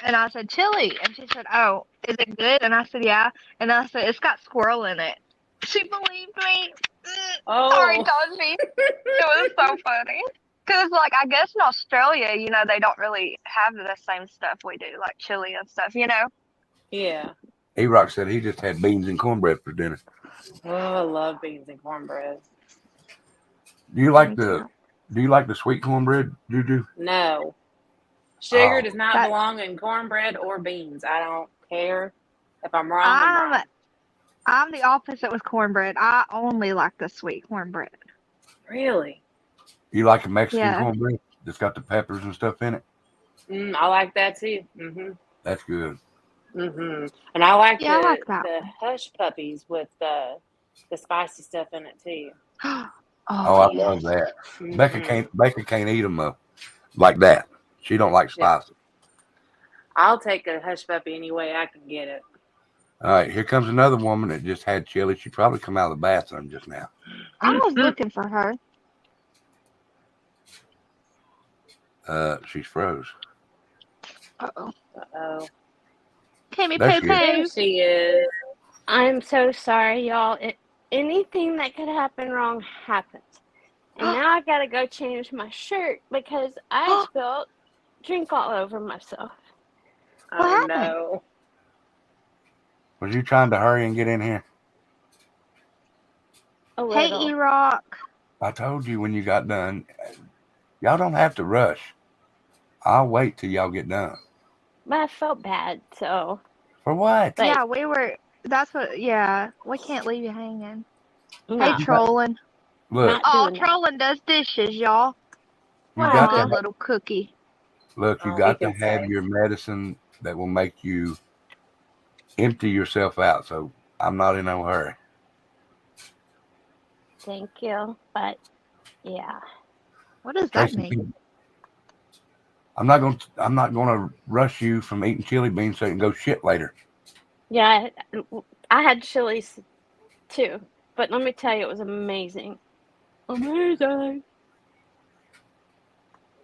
And I said, "Chili." And she said, "Oh, is it good?" And I said, "Yeah." And I said, "It's got squirrel in it." She believed me. Sorry, Oh, Tashi. It was so funny. Because, like, I guess in Australia, they don't really have the same stuff we do, like chili and stuff. yeah. E-Rock said he just had beans and cornbread for dinner. Oh, I love beans and cornbread. Do you like Me the too. Do you like the sweet cornbread, Juju? No. Sugar Oh, does not That belong in cornbread or beans. I don't care. If I'm wrong, I'm I'm wrong. I'm the opposite with cornbread. I only like the sweet cornbread. Really? you like a Mexican Yeah. cornbread that's got the peppers and stuff in it? I like that too. That's good. And I like Yeah, I the like that the one. hush puppies with the spicy stuff in it too. Oh, Oh, I love yes. that. hmm Becca can't eat them like that. She don't like Yeah. spicy. I'll take a hush puppy any way I can get it. All right, here comes another woman that just had chili. She probably come out of the bathroom just now. I was looking for her. She's froze. Uh-oh. Uh-oh. Kimmy There Poo she is. There Poo. she is. I'm so sorry, y'all. Anything that could happen wrong happens. And now I gotta go change my shirt because I What spilled drink all over myself. Oh happened? no. Was you trying to hurry and get in here? A Hey, little. E-Rock. I told you when you got done. Y'all don't have to rush. I'll wait till y'all get done. But I felt bad, so. For what? Like, Yeah, yeah, we can't leave you hanging. Hey, no, You got trolling. look, not Oh, doing that. trolling does dishes, y'all. you What a got Aw, to good little cookie. look. You All we got to can have say. your medicine that will make you empty yourself out. So I'm not in no hurry. thank you. But, yeah. What does that Tracy, mean? I'm not gonna rush you from eating chili beans so you can go shit later. Yeah, I had chilies too. But let me tell you, it was amazing. Amazing.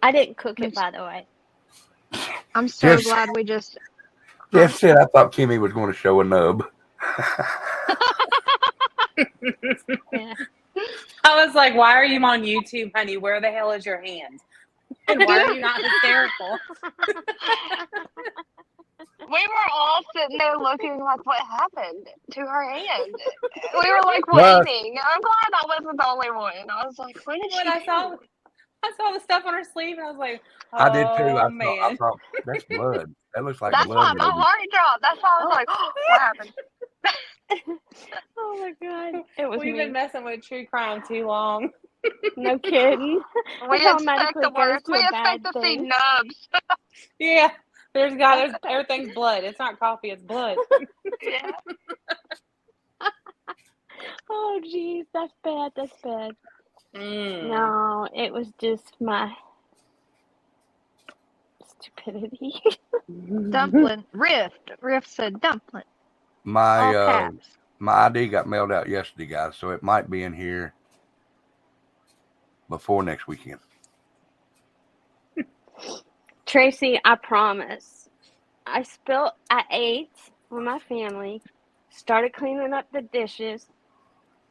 I didn't cook Me it, too. by the way. I'm so Jeff, glad we just. Huh? Jeff said I thought Kimmy was going to show a nub. Yeah. I was like, why are you on YouTube, honey? Where the hell is your hand? And why are you not hysterical? We were all sitting there looking like, what happened to her hand? We were like Plus, waiting. I'm glad I wasn't the only one. I was like, what did When she do? I saw the stuff on her sleeve, and I was like, I did too. oh I man. thought that's blood. That looks like That's blood, why my baby. heart dropped. That's why I was like, oh, what happened? Oh my god. It was We've been me. messing with true crime too long. No kidding. We It expect automatically the goes worst. to We a expect bad to see thing. nubs. Yeah. There's everything's blood. It's not coffee, it's blood. Yeah. Oh jeez, that's bad. That's bad. Mm. No, it was just my stupidity. Dumpling. Rift. Rift said dumpling. My All caps. my ID got mailed out yesterday, guys, so it might be in here before next weekend. Tracy, I promise. I ate with my family, started cleaning up the dishes,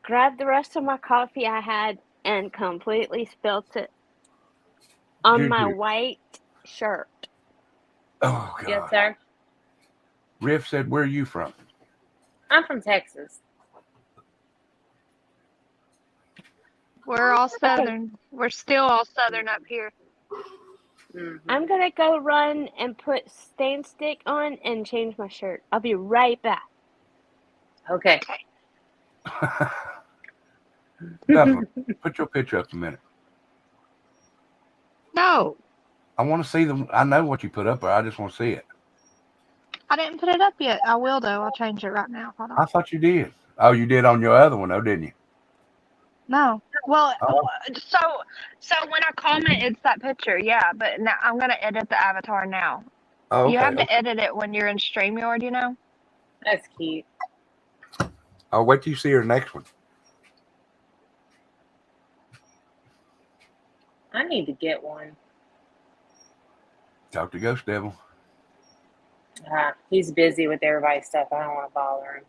grabbed the rest of my coffee I had, and completely spilt it on my Juju. white shirt. Oh Yes, God. sir. Riff said, "Where are you from?" I'm from Texas. We're all Southern. We're still all Southern up here. I'm gonna go run and put stain stick on and change my shirt. I'll be right back. Okay. Definitely. Put your picture up a minute. No, I want to see them. I know what you put up there. I just want to see it. I didn't put it up yet. I will though. I'll change it right now. Hold on. I thought you did. Oh, you did on your other one, though, didn't you? No. Well, Oh. so when I comment, it's that picture. Yeah, but now I'm gonna edit the avatar now. Oh, You okay. have to edit it when you're in StreamYard, you know. That's cute. I'll wait till you see her next one. I need to get one. Talk to Ghost Devil. He's busy with everybody's stuff. I don't want to bother him.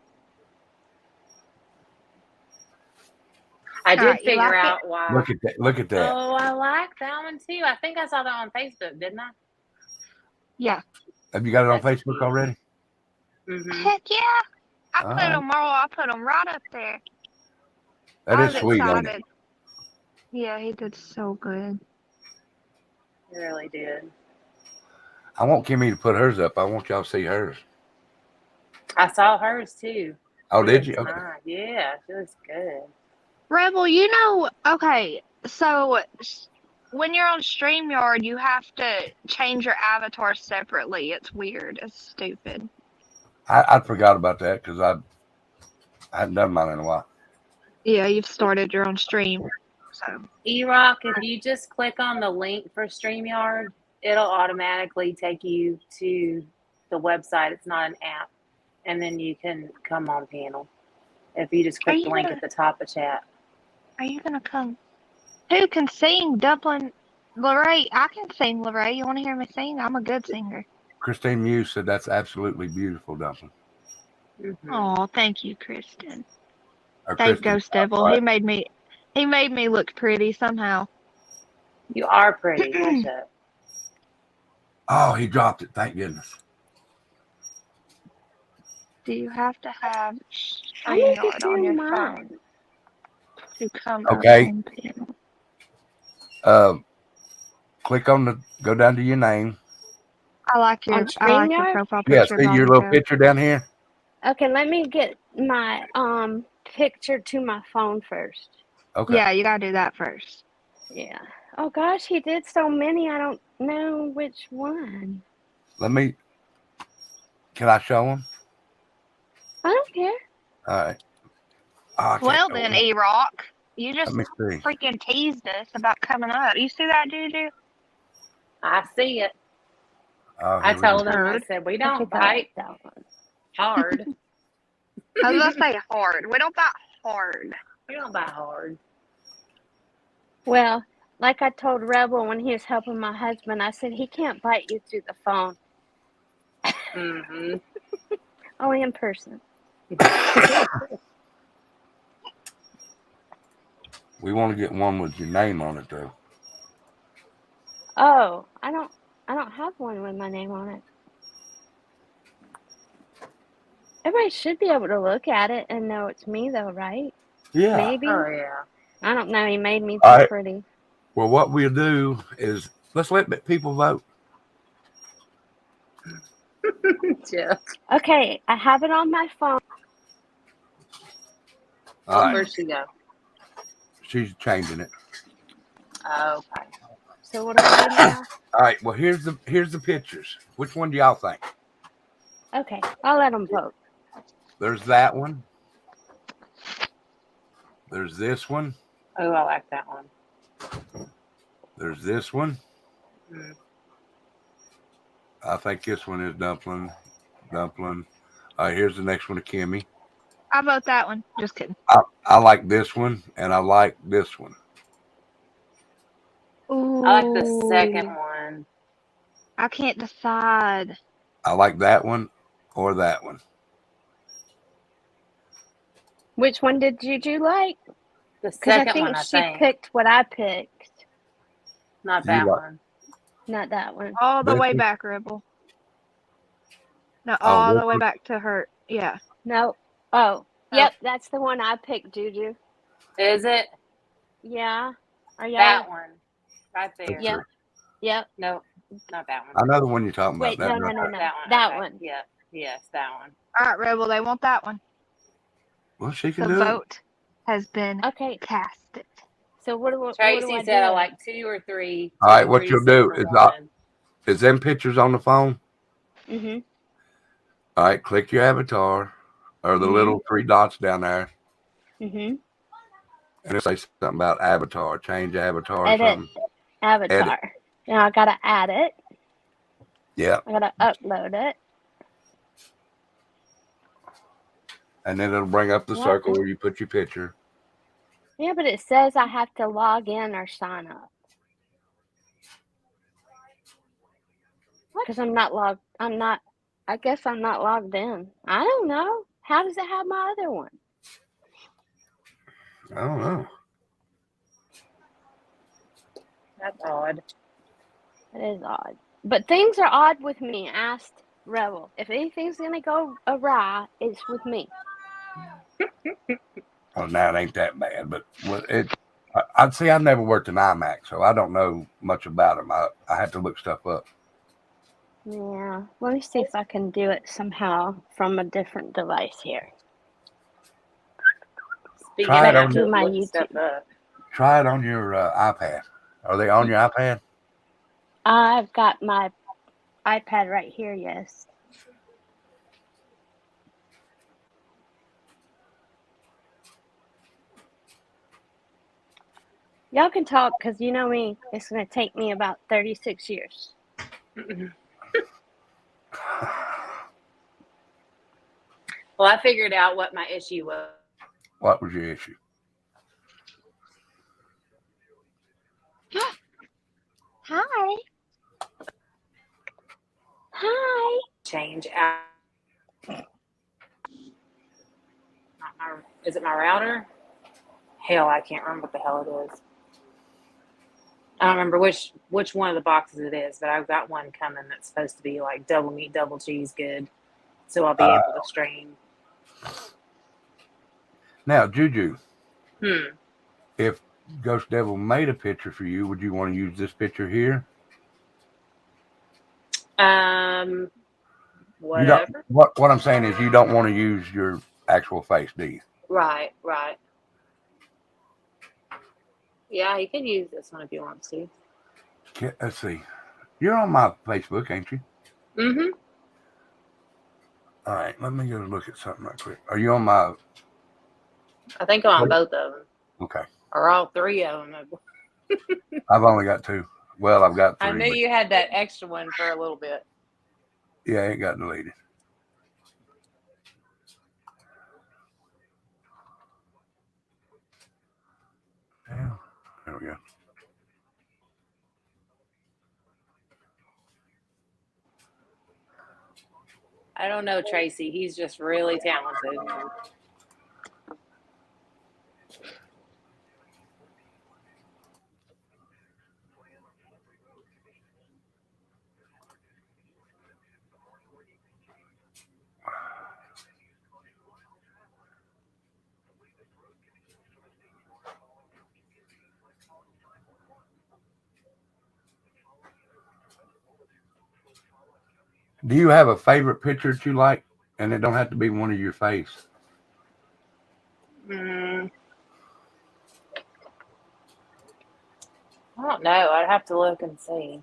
I did Alright, you figure like it? out why. Look at that. Look at that. Oh, I like that one too. I think I saw that on Facebook, didn't I? Yeah. Have you got it on That's Facebook cute. already? Mm-hmm. Heck yeah! I put Alright. them all. I put them right up there. That I is was sweet, ain't it? excited. Yeah, he did so good. It really did. I want Kimmy to put hers up. I want y'all to see hers. I saw hers too. Oh, She did you? looks Okay. nice. Yeah, she looks good. Rebel, you know, okay, so when you're on StreamYard, you have to change your avatar separately. It's weird. It's stupid. I forgot about that because I hadn't done mine in a while. Yeah, you've started your own stream. So E-Rock, if you just click on the link for StreamYard, it'll automatically take you to the website. It's not an app. And then you can come on panel. If you just are click the you link gonna at the top of chat. come? Who can sing? Dublin Lorray. I can sing, Lorray. You wanna hear me sing? I'm a good singer. Christine Muse said that's absolutely beautiful, Dumpling. Mm-hmm. Oh, thank you, Kristen. Or Thank Kristen. Ghost Devil. Right. He made me look pretty somehow. You are pretty. Hush up. Oh, he dropped it. Thank goodness. Do you have to have I need to StreamYard on do your mine. phone to come Okay. up on panel? Click on the. Go down to your name. I like On your StreamYard? profile Yeah. picture, See your Bobby little Joe. picture down here. Okay, let me get my picture to my phone first. Okay. Yeah, you gotta do that first. Yeah. Oh gosh, he did so many. I don't know which one. Let me. Can I show him? I don't care. All right. Oh, I can't Well go then, in. E-Rock, you Let just me see. freaking teased us about coming up. You see that, Juju? I see it. Oh, I here we go. told him, I Heard. said, we Okay, don't bite that one. hard. I was gonna say hard. We don't bite hard. We don't bite hard. Well, like I told Rebel when he was helping my husband, I said he can't bite you through the phone, Mm-hmm. only in person. We want to get one with your name on it, though. Oh, I don't have one with my name on it. Everybody should be able to look at it and know it's me, though, right? Yeah. Maybe. Oh, yeah. I don't know. He made me All too right. pretty. Well, what we'll do is let's let people vote. Jeff. Okay, I have it on my phone. All right. Where'd she go? She's changing it. Okay. So what do I do now? All right. Well, here's the pictures. Which one do y'all think? Okay, I'll let them vote. There's that one. There's this one. Oh, I like that one. There's this one. Mm. I think this one is Dumpling. Dumpling. All right. Here's the next one to Kimmy. I vote that one. Just kidding. I like this one, and I like this one. Ooh. I like the second one. I can't decide. I like that one or that one. Which one did Juju like? The Because I second think one, I she think. picked what I picked, Not You that like- one. not that one. All the This way one? back, Rebel. No, Oh, all this the way one? back to her. Yeah. No. Oh, yep, that's the one I picked, Juju. Is it? Yeah. Are y'all? That one. Right there. Picture. Yep. Yep. No, not that one. I know the one you're talking Wait, about. no, That no, right no, there. no. That one. That okay. one. Yeah. Yes, that one. All right, Rebel, they want that one. Well, she can The do it. vote has been Okay. casted. So what do Tracy I said I do? like 2 or 3. All 2 right, or what 3, you'll 6 do or is 1. is them pictures on the phone. Mhm. All right, click your avatar or the little 3 dots down there, Mhm. and it'll say something about avatar, change avatar or Edit something. avatar. Now I gotta add it. Yeah, I gotta upload it. and then it'll bring up the What? circle where you put your picture. Yeah, but it says I have to log in or sign up. Because I'm not logged. I guess I'm not logged in. I don't know. How does it have my other one? I don't know. That's odd. It is odd. But things are odd with me. Asked Rebel. If anything's gonna go awry, it's with me. Oh, now it ain't that bad, but I'd say I've never worked an iMac, so I don't know much about them. I had to look stuff up. Yeah. Let me see if I can do it somehow from a different device here. Speaking Try of it on having to Do my look stuff YouTube. up. Try it on your iPad. Are they on your iPad? I've got my iPad right here. Yes. Y'all can talk because you know me. It's gonna take me about 36 years. Well, I figured out what my issue was. What was your issue? Hi. Hi. Change out. Is it my router? Hell, I can't remember what the hell it is. I don't remember which one of the boxes it is, but I've got one coming that's supposed to be like double meat, double cheese good. So I'll be able to stream. Now, Juju, Hmm. if Ghost Devil made a picture for you, would you want to use this picture here? Um. You don't. Whatever. What I'm saying is, you don't want to use your actual face, do you? Right. Right. Yeah, you can use this one if you want to. Let's see. You're on my Facebook, ain't you? Mm-hmm. All right. Let me go look at something right quick. Are you on my? I think I'm on both of them, Okay. or all 3 of them. I've only got 2. Well, I've got 3. I knew but you had that extra one for a little bit. yeah, it got deleted. Yeah. There we go. I don't know, Tracy. He's just really talented. Do you have a favorite picture that you like, and it don't have to be one of your face? I don't know. I'd have to look and see.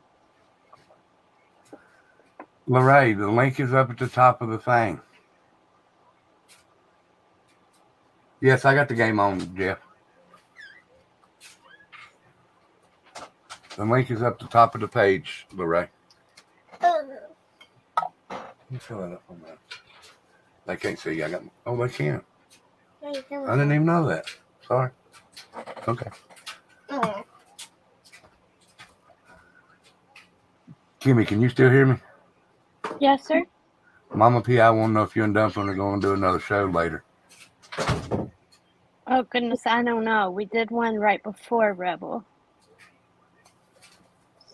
Lorraine, the link is up at the top of the thing. Yes, I got the game on, Jeff. The link is up the top of the page, Lorraine. You fill it up on that. They can't see. I got. Oh, they can. I didn't even know that. Sorry. Okay. Kimmy, can you still hear me? Yes, sir. Mama P, I want to know if you and Dumpling are going to do another show later. Oh goodness, I don't know. We did one right before Rebel.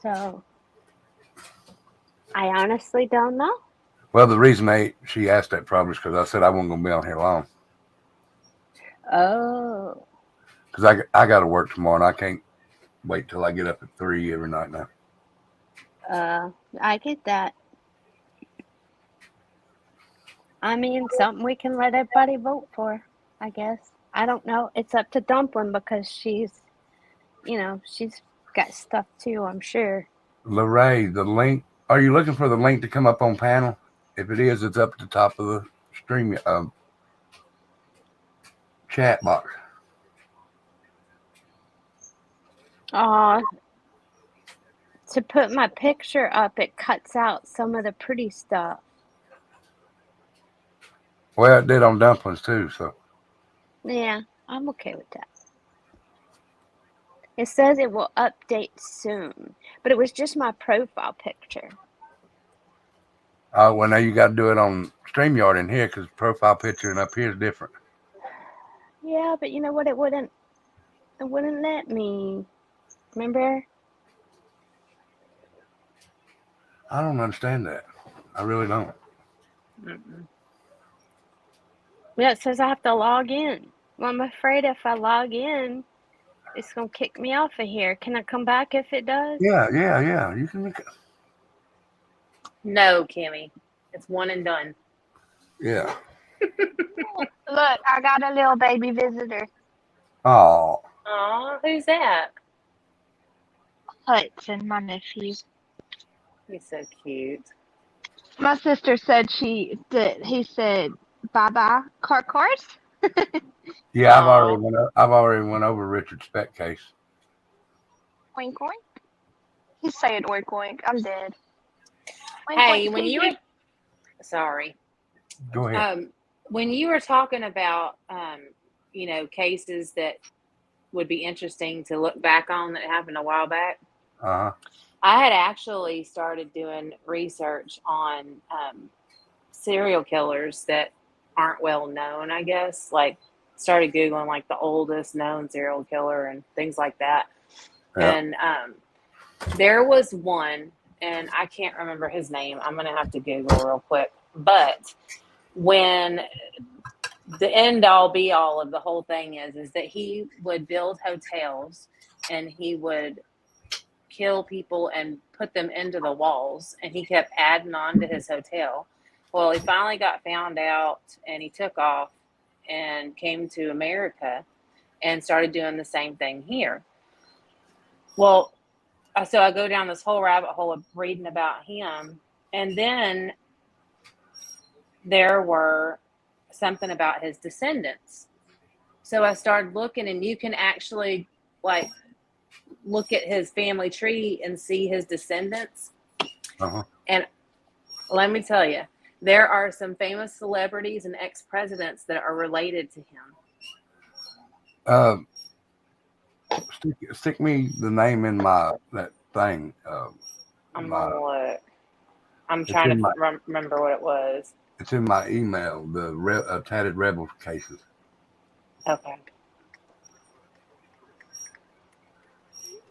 So I honestly don't know. Well, the reason she asked that probably is because I said I wasn't going to be on here long. Oh. because I got to work tomorrow, and I can't wait till I get up at 3 every night now. I get that. I mean, something we can let everybody vote for, I guess. I don't know. It's up to Dumpling because she's got stuff too, I'm sure. Lorraine, the link. Are you looking for the link to come up on panel? If it is, it's up at the top of the stream chat box. To put my picture up, it cuts out some of the pretty stuff. Well, it did on Dumplings too, so. Yeah, I'm okay with that. It says it will update soon, but it was just my profile picture. Well, now you got to do it on StreamYard in here because profile picture and up here is different. Yeah, but you know what? It wouldn't let me. Remember? I don't understand that. I really don't. Mm-mm. Yeah, it says I have to log in. Well, I'm afraid if I log in, it's gonna kick me off of here. Can I come back if it does? Yeah. You can. No, Kimmy. It's one and done. Yeah. Look, I got a little baby visitor. Oh. Aw, who's that? Hudson, my nephew. He's so cute. My sister said he said bye-bye cars. Yeah, Aw. I've already went over Richard Speck case. Oink oink. He's saying oink oink. I'm dead. Oink, Hey, oink, when you were sorry. Go ahead. When you were talking about cases that would be interesting to look back on that happened a while back, Uh-huh. I had actually started doing research on serial killers that aren't well known, I guess. Like, started Googling like the oldest known serial killer and things like that. Yeah. And there was one, and I can't remember his name. I'm going to have to Google real quick. But when the end all be all of the whole thing is that he would build hotels and he would kill people and put them into the walls, and he kept adding on to his hotel. Well, he finally got found out and he took off and came to America and started doing the same thing here. Well, so I go down this whole rabbit hole of reading about him, and then there were something about his descendants. So I started looking, and you can actually like look at his family tree and see his descendants. Uh-huh. And let me tell you, there are some famous celebrities and ex-presidents that are related to him. Stick me the name in that thing. I'm gonna look. I'm trying to remember what it was. It's in my email. The Tatted Rebel cases. Okay.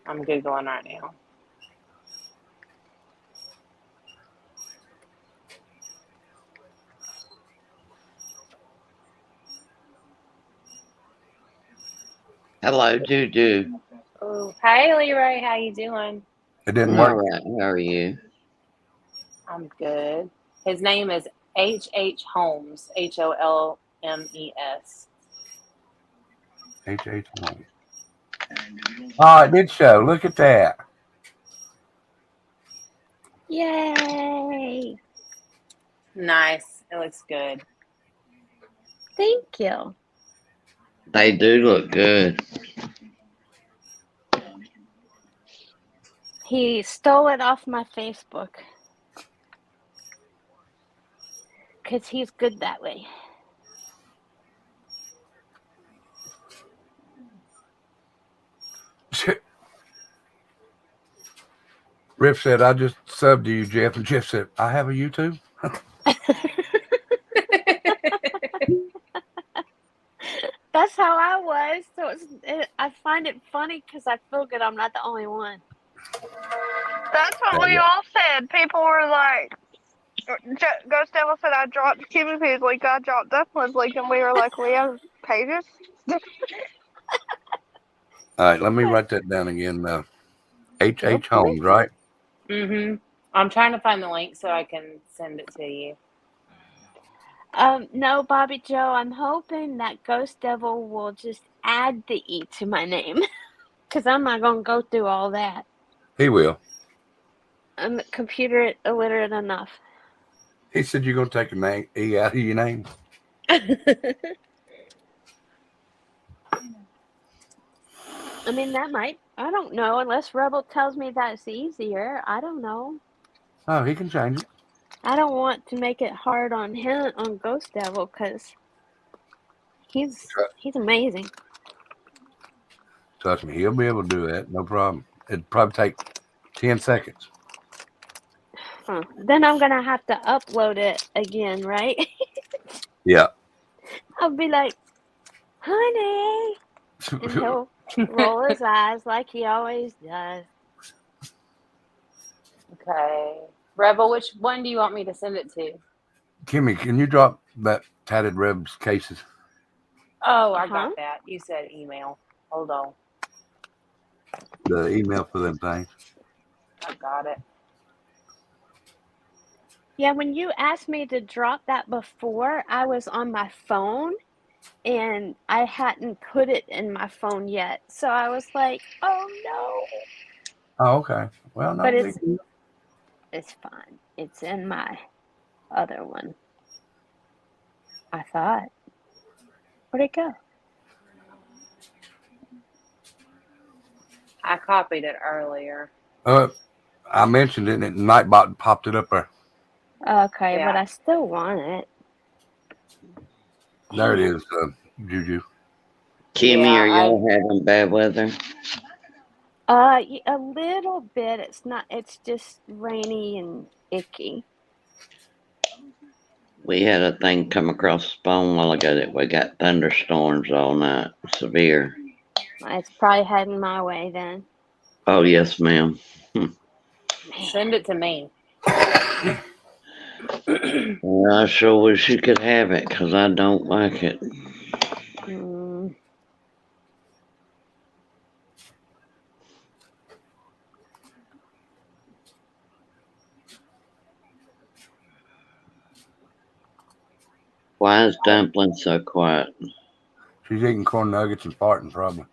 I'm Googling right now. Hello, Juju. Oh, hey, Leroy, how you doing? It didn't All work. right, how are you? I'm good. His name is H.H. Holmes, Holmes. H.H. Holmes. Oh, it did show. Look at that. Yay! Nice. It looks good. Thank you. They do look good. He stole it off my Facebook. Because he's good that way. Riff said, I just subbed to you, Jeff. And Jeff said, I have a YouTube? That's how I was. So I find it funny because I feel good I'm not the only one. That's what we all said. People were like, Ghost Devil said I dropped Kimmy Poo's link, I dropped Dumplin's link, and we were like, we have pages? All right, let me write that down again. H. Real H. Holmes, quick. right? I'm trying to find the link so I can send it to you. No, Bobby Joe, I'm hoping that Ghost Devil will just add the E to my name. Because I'm not going to go through all that. He will. I'm computer illiterate enough. He said you're gonna take a name E out of your name. I mean, that might, I don't know, unless Rebel tells me that's easier. I don't know. Oh, he can change it. I don't want to make it hard on him, on Ghost Devil, because he's amazing. Trust me, he'll be able to do that. No problem. It'd probably take 10 seconds. Huh. Then I'm going to have to upload it again, right? Yeah. I'll be like, honey. And he'll roll his eyes like he always does. Okay. Rebel, which one do you want me to send it to? Kimmy, can you drop that Tatted Rebs cases? Oh, I got that. You said email. Hold on. The email for them things. I got it. Yeah, when you asked me to drop that before, I was on my phone and I hadn't put it in my phone yet. So I was like, oh no. Oh, okay. Well, no. But it's fine. It's in my other one. I thought. Where'd it go? I copied it earlier. I mentioned it and Nightbot popped it up there. Okay, Yeah. but I still want it. There it is, Juju. Kimmy, Yeah, are y'all having bad weather? A little bit. It's just rainy and icky. We had a thing come across the phone a while ago that we got thunderstorms all night. Severe. It's probably heading my way then. Oh, yes, ma'am. send it to me. Well, I sure wish you could have it because I don't like it. Why is Dumpling so quiet? She's eating corn nuggets and farting, probably.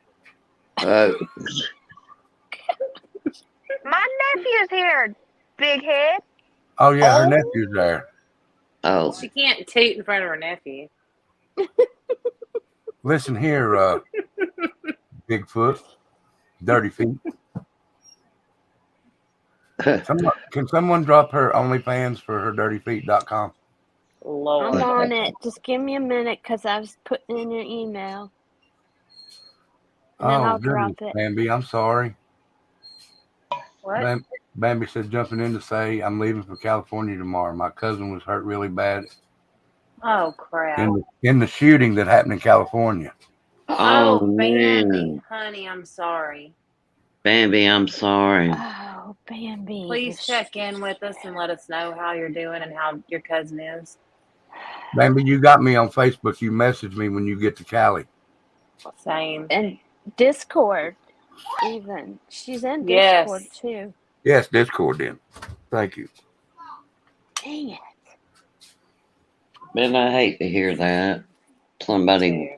My nephew's here, big head. Oh, yeah, her nephew's there. Oh, She can't toot in front of her nephew. Listen here, Bigfoot, Dirty Feet. Can someone drop her OnlyFans for her dirtyfeet.com? Lord. I'm on it. Just give me a minute because I was putting in your email. And then I'll drop it. Bambi, I'm sorry. What? Bambi said jumping in to say I'm leaving for California tomorrow. My cousin was hurt really bad Oh, crap. in the shooting that happened in California. Oh, Bambi. man. Honey, I'm sorry. Bambi, I'm sorry. Oh, Bambi. Please check in with us and let us know how you're doing and how your cousin is. Bambi, you got me on Facebook. You message me when you get to Cali. Same. And Discord, even. She's in Discord, too. Yes, Discord then. Thank you. Dang it. Man, I hate to hear that. Somebody.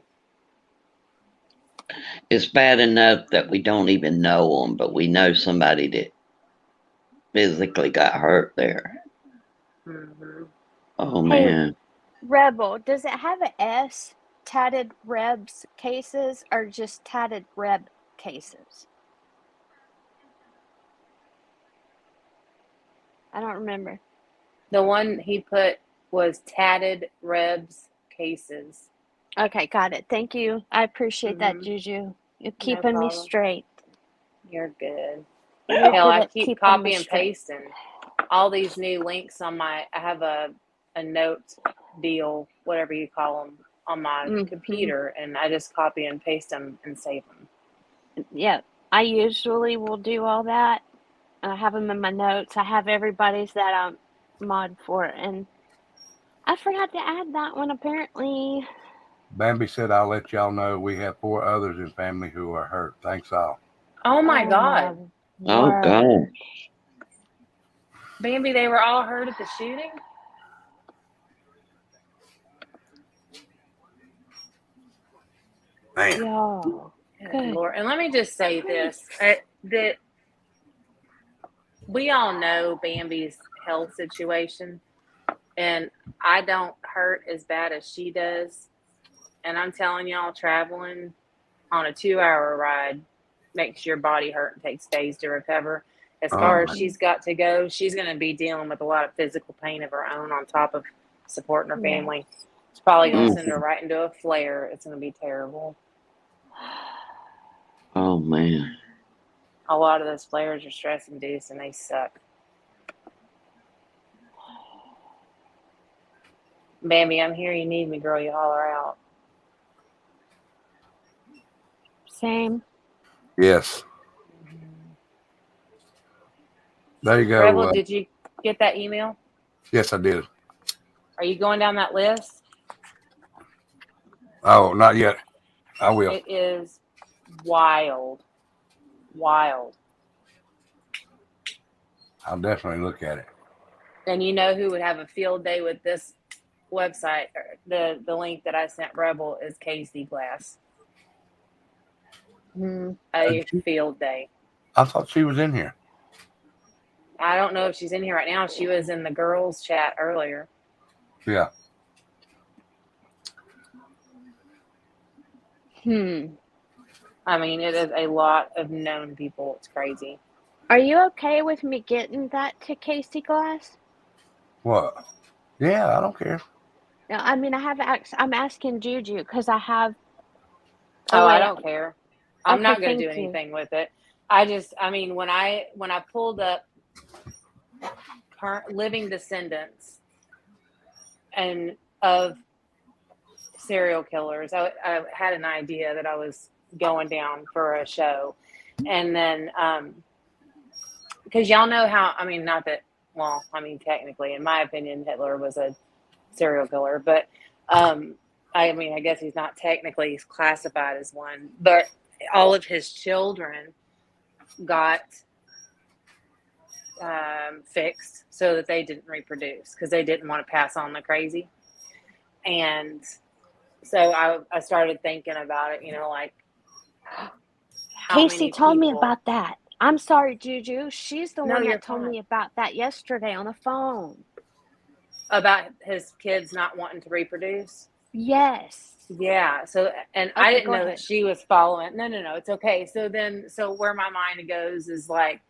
It's bad enough that we don't even know them, but we know somebody that physically got hurt there. Mm-hmm. Oh, man. Hey, Rebel, does it have an S? Tatted Rebs cases or just Tatted Reb cases? I don't remember. The one he put was Tatted Rebs cases. Okay, got it. Thank you. I appreciate that, Juju. You're keeping me straight. You're good. You're Hell, good I at keep keeping copy me and straight. pasting all these new links on I have a note deal, whatever you call them, on my computer, and I just copy and paste them and save them. Yeah, I usually will do all that. I have them in my notes. I have everybody's that I'm mod for, and I forgot to add that one apparently. Bambi said, I'll let y'all know we have 4 others in family who are hurt. Thanks all. Oh my God. Oh, word. God. Bambi, they were all hurt at the shooting? Man. Yo. Good Good. Lord. And let me just say this, that we all know Bambi's health situation, and I don't hurt as bad as she does. And I'm telling y'all, traveling on a 2-hour ride makes your body hurt and takes days to recover. As Oh, far as man. she's got to go, she's going to be dealing with a lot of physical pain of her own on top of supporting her Yeah. family. It's probably going Yeah. to send her right into a flare. It's going to be terrible. Oh, man. A lot of those flares are stress induced and they suck. Bambi, I'm here. You need me, girl. You holler out. Same. Yes. There you go. Rebel, did you get that email? Yes, I did. Are you going down that list? Oh, not yet. I will. It is wild. Wild. I'll definitely look at it. And you know who would have a field day with this website? The link that I sent Rebel is Casey Glass. A field day. I thought she was in here. I don't know if she's in here right now. She was in the girls' chat earlier. Yeah. I mean, it is a lot of known people. It's crazy. Are you okay with me getting that to Casey Glass? What? Yeah, I don't care. No, I mean I'm asking Juju because I have a Oh, I way. don't care. I'm Okay, not going to do thank you. anything with it. I mean, when I pulled up living descendants and of serial killers, I had an idea that I was going down for a show. And then, because y'all know how, I mean, not that, well, I mean, technically, in my opinion, Hitler was a serial killer, but I mean, I guess he's not technically classified as one, but all of his children got fixed so that they didn't reproduce because they didn't want to pass on the crazy. And so I started thinking about it, you know, like how Casey many told me people. about that. I'm sorry, Juju. She's the No, one you're that told fine. me about that yesterday on the phone. About his kids not wanting to reproduce. Yes. Yeah. So, and I Okay, didn't go know ahead. that she was following. No, it's okay. So where my mind goes is like,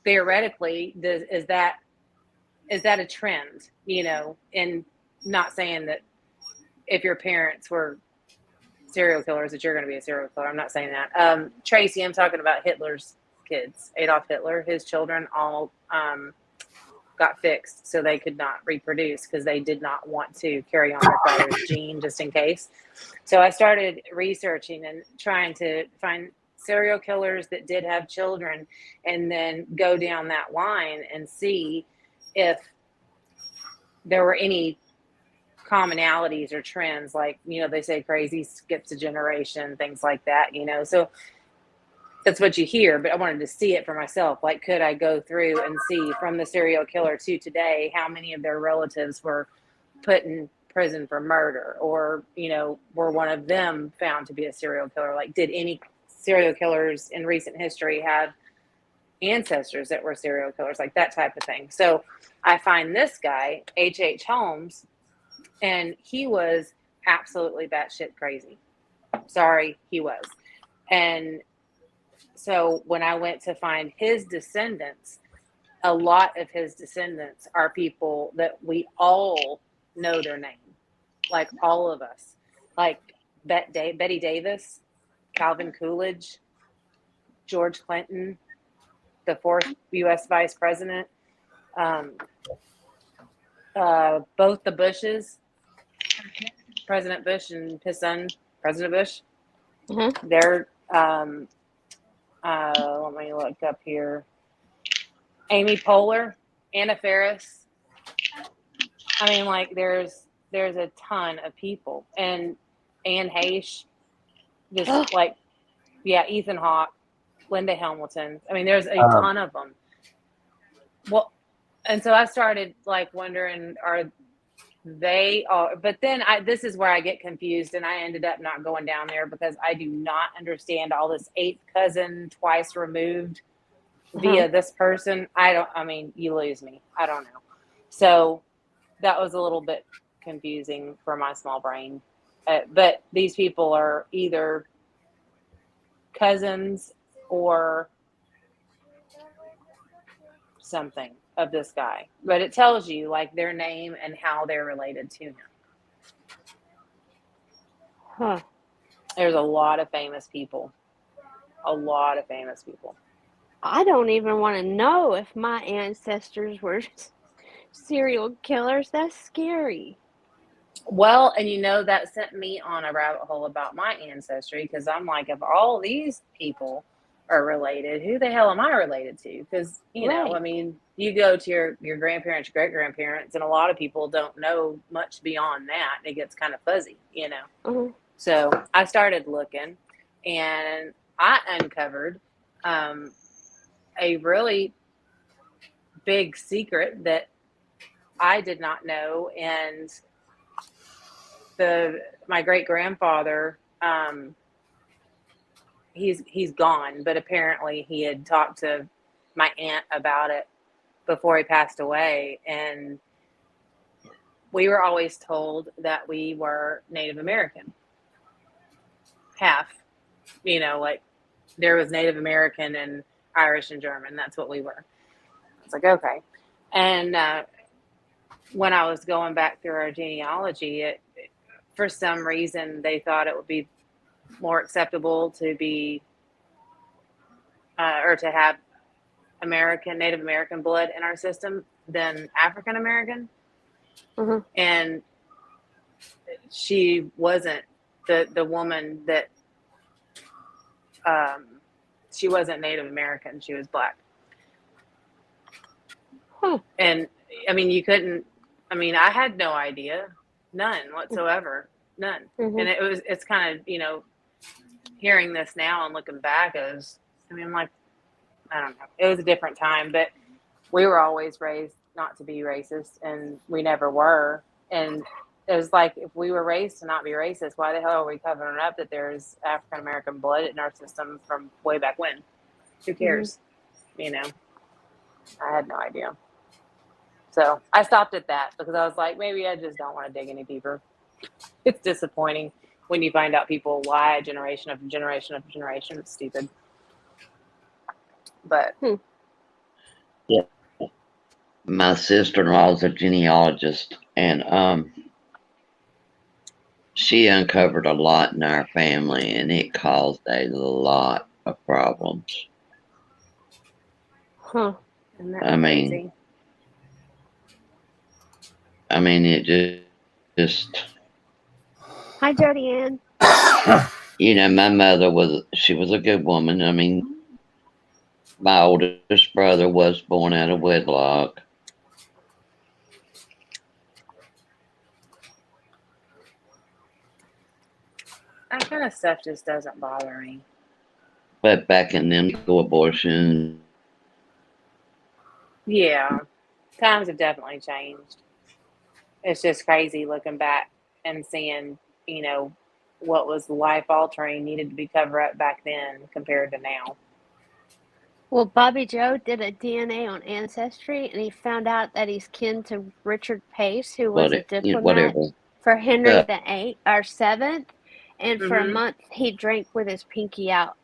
theoretically, is that a trend? You know, and not saying that if your parents were serial killers that you're going to be a serial killer. I'm not saying that. Tracy, I'm talking about Hitler's kids. Adolf Hitler, his children all got fixed so they could not reproduce because they did not want to carry on their father's gene just in case. So I started researching and trying to find serial killers that did have children and then go down that line and see if there were any commonalities or trends, like, you know, they say crazy skips a generation, things like that, you know. So that's what you hear, but I wanted to see it for myself. Like, could I go through and see from the serial killer to today how many of their relatives were put in prison for murder, or, you know, were one of them found to be a serial killer? Like, did any serial killers in recent history have ancestors that were serial killers, like that type of thing? So I find this guy, H.H. Holmes, and he was absolutely batshit crazy. Sorry, he was. And so when I went to find his descendants, a lot of his descendants are people that we all know their name, like all of us, like Betty Davis, Calvin Coolidge, George Clinton, the 4th U.S. Vice President, both the Bushes, President Bush and his son, President Bush. They're, let me look up here. Amy Poehler, Anna Faris. I mean, like, there's there's a ton of people, and Anne Heche, just like, yeah, Ethan Hawke, Linda Hamilton. I mean, there's a ton of them. Well, and so I started like wondering, are they all? But then this is where I get confused, and I ended up not going down there because I do not understand all this eighth cousin twice removed via this person. I mean, you lose me. I don't know. So that was a little bit confusing for my small brain. But these people are either cousins or something of this guy. But it tells you like their name and how they're related to him. Huh. There's a lot of famous people. A lot of famous people. I don't even want to know if my ancestors were serial killers. That's scary. Well, and you know, that sent me on a rabbit hole about my ancestry because I'm like, if all these people are related, who the hell am I related to? Because, you know, I mean, you go to your grandparents, great grandparents, and a lot of people don't know much beyond that. It gets kind of fuzzy, you know. So I started looking, and I uncovered a really big secret that I did not know, and my great grandfather, he's gone, but apparently he had talked to my aunt about it before he passed away, and we were always told that we were Native American, half, you know, like there was Native American and Irish and German. That's what we were. I was like, okay. And when I was going back through our genealogy, for some reason they thought it would be more acceptable to be or to have Native American blood in our system than African American. And she wasn't the woman that she wasn't Native American. She was Black. And I mean, I had no idea, none whatsoever, none. And it's kind of, you know, hearing this now and looking back I'm like, I don't know. It was a different time, but we were always raised not to be racist, and we never were. And it was like, if we were raised to not be racist, why the hell are we covering up that there's African American blood in our system from way back when? Who cares? You know, I had no idea. So I stopped at that because I was like, maybe I just don't want to dig any deeper. It's disappointing when you find out people lie generation after generation after generation. It's stupid. But yeah, my sister-in-law is a genealogist, and she uncovered a lot in our family, and it caused a lot of problems. Isn't that crazy? I mean, it just. Hi, Jody Ann. You know, my mother she was a good woman. I mean, my oldest brother was born out of wedlock. That kind of stuff just doesn't bother me. But back in them abortion. Yeah, times have definitely changed. It's just crazy looking back and seeing, you know, what was life altering needed to be covered up back then compared to now. Well, Bobby Joe did a DNA on Ancestry, and he found out that he's kin to Richard Pace, who was a diplomat for Henry VIII or VII, and for a month he drank with his pinky out.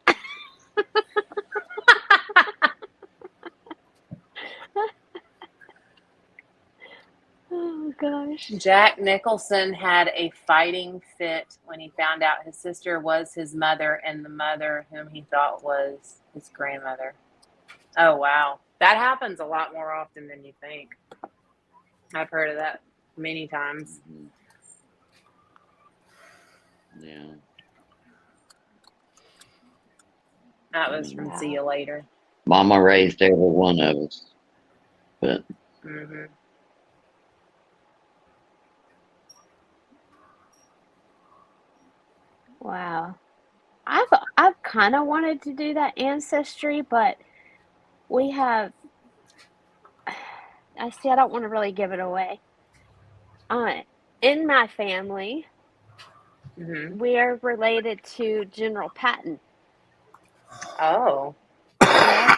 Oh gosh. Jack Nicholson had a fighting fit when he found out his sister was his mother and the mother whom he thought was his grandmother. Oh, wow. That happens a lot more often than you think. I've heard of that many times. Yeah. That was from See You Later. Mama raised every one of us. But Wow. I've kind of wanted to do that ancestry, but we have. I see. I don't want to really give it away. Uh, in my family, Hmm. we are related to General Patton. Oh. Yeah,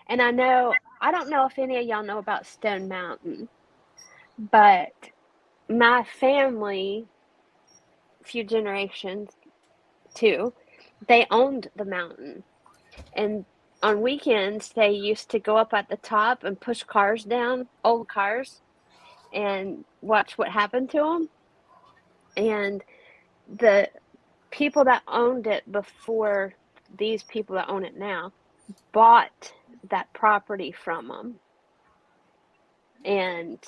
and I don't know if any of y'all know about Stone Mountain, but my family, few generations too, they owned the mountain. And on weekends, they used to go up at the top and push cars down, old cars, and watch what happened to them. And the people that owned it before these people that own it now bought that property from them. And,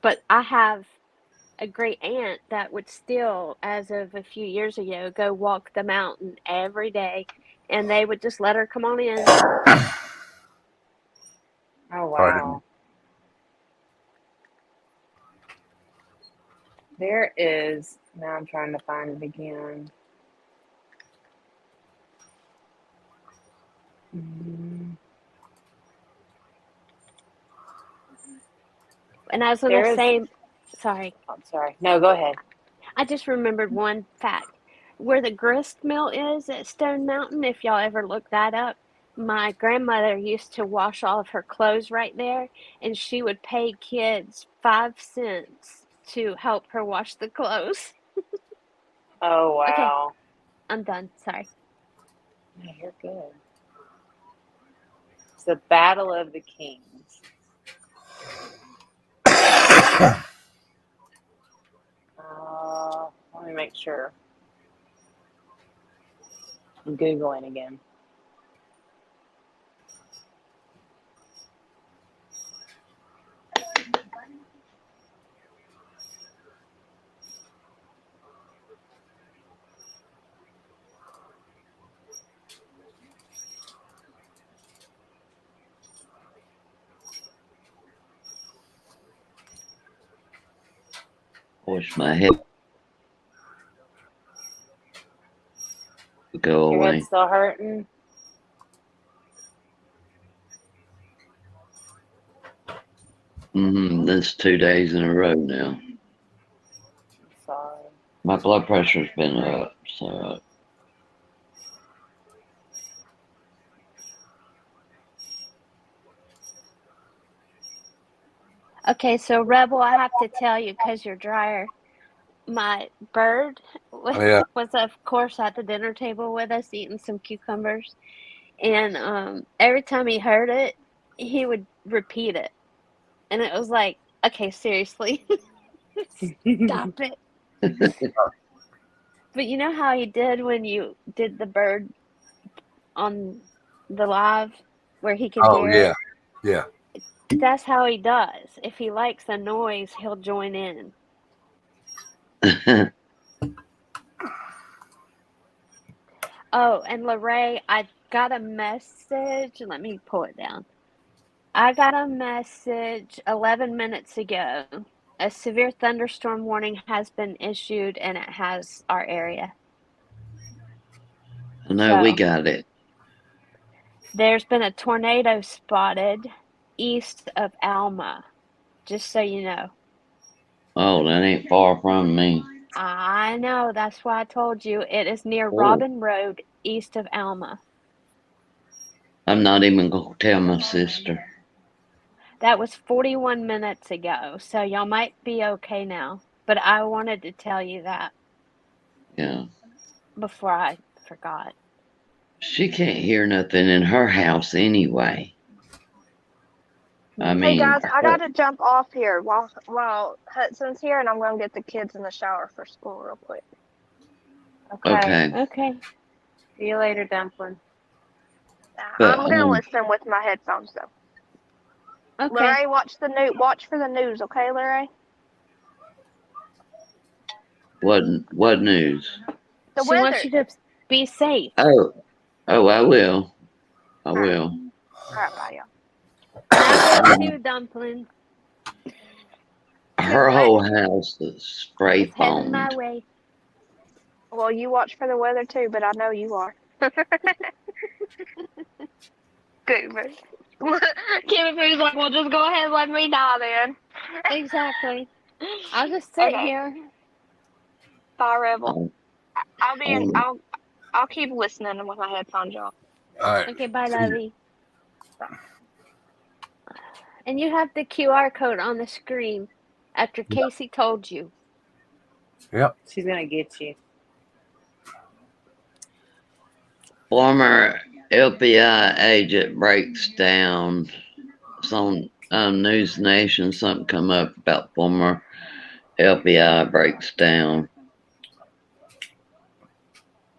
but I have a great aunt that would still, as of a few years ago, go walk the mountain every day, and they would just let her come on in. Oh, Pardon me. wow. There is, now I'm trying to find it again. Mm, And I was going to There is, say, sorry, I'm sorry. No, go ahead. I just remembered one fact. Where the grist mill is at Stone Mountain, if y'all ever look that up, my grandmother used to wash all of her clothes right there, and she would pay kids 5 cents to help her wash the clothes. Oh, Okay, wow. I'm done. Sorry. No, you're good. It's the Battle of the Kings. Let me make sure. I'm Googling again. Wish my head would go Your head's away. still hurting? That's 2 days in a row now. I'm sorry. My blood pressure's been up, so Okay, so Rebel, I have to tell you because you're drier. My bird Yeah. was, of course, at the dinner table with us eating some cucumbers. And every time he heard it, he would repeat it. And it was like, okay, seriously, stop it. But you know how he did when you did the bird on the live where he could Oh hear yeah. it? Yeah. That's how he does. If he likes a noise, he'll join in. Oh, and Lorray, I got a message. Let me pull it down. I got a message 11 minutes ago. A severe thunderstorm warning has been issued and it has our area. I know we So got it. there's been a tornado spotted east of Alma, just so you know. Oh, that ain't far from me. I know, that's why I told you. It is near Oh, Robin Road, east of Alma. I'm not even gonna tell my sister. That was 41 minutes ago, so y'all might be okay now. But I wanted to tell you that Yeah. before I forgot. She can't hear nothing in her house anyway. I Hey mean, guys, I gotta jump off here while Hudson's here, and I'm gonna get the kids in the shower for school real quick. Okay. okay. Okay. See you later, Dumpling. But I'm gonna listen with my headphones though. Okay. Larry, watch for the news, okay, Larry? what news? The She wants weather. you to be safe. Oh, I will. I All right, will. bye, y'all. I will Um, too, Dumpling. her What? whole house is spray It's heading my foamed. way. Well, you watch for the weather too, but I know you are. Goober. Kimmy Pooh's like, well, just go ahead and let me die then. Exactly. I'll just sit Okay. here. Bye, Rebel. Um, I'll keep listening with my headphones off. All right. Okay, bye, See you. Lovey. And you have the QR code on the screen after Casey told you. Yep. She's gonna get you. former FBI agent breaks down. It's on News Nation. Something come up about former FBI breaks down.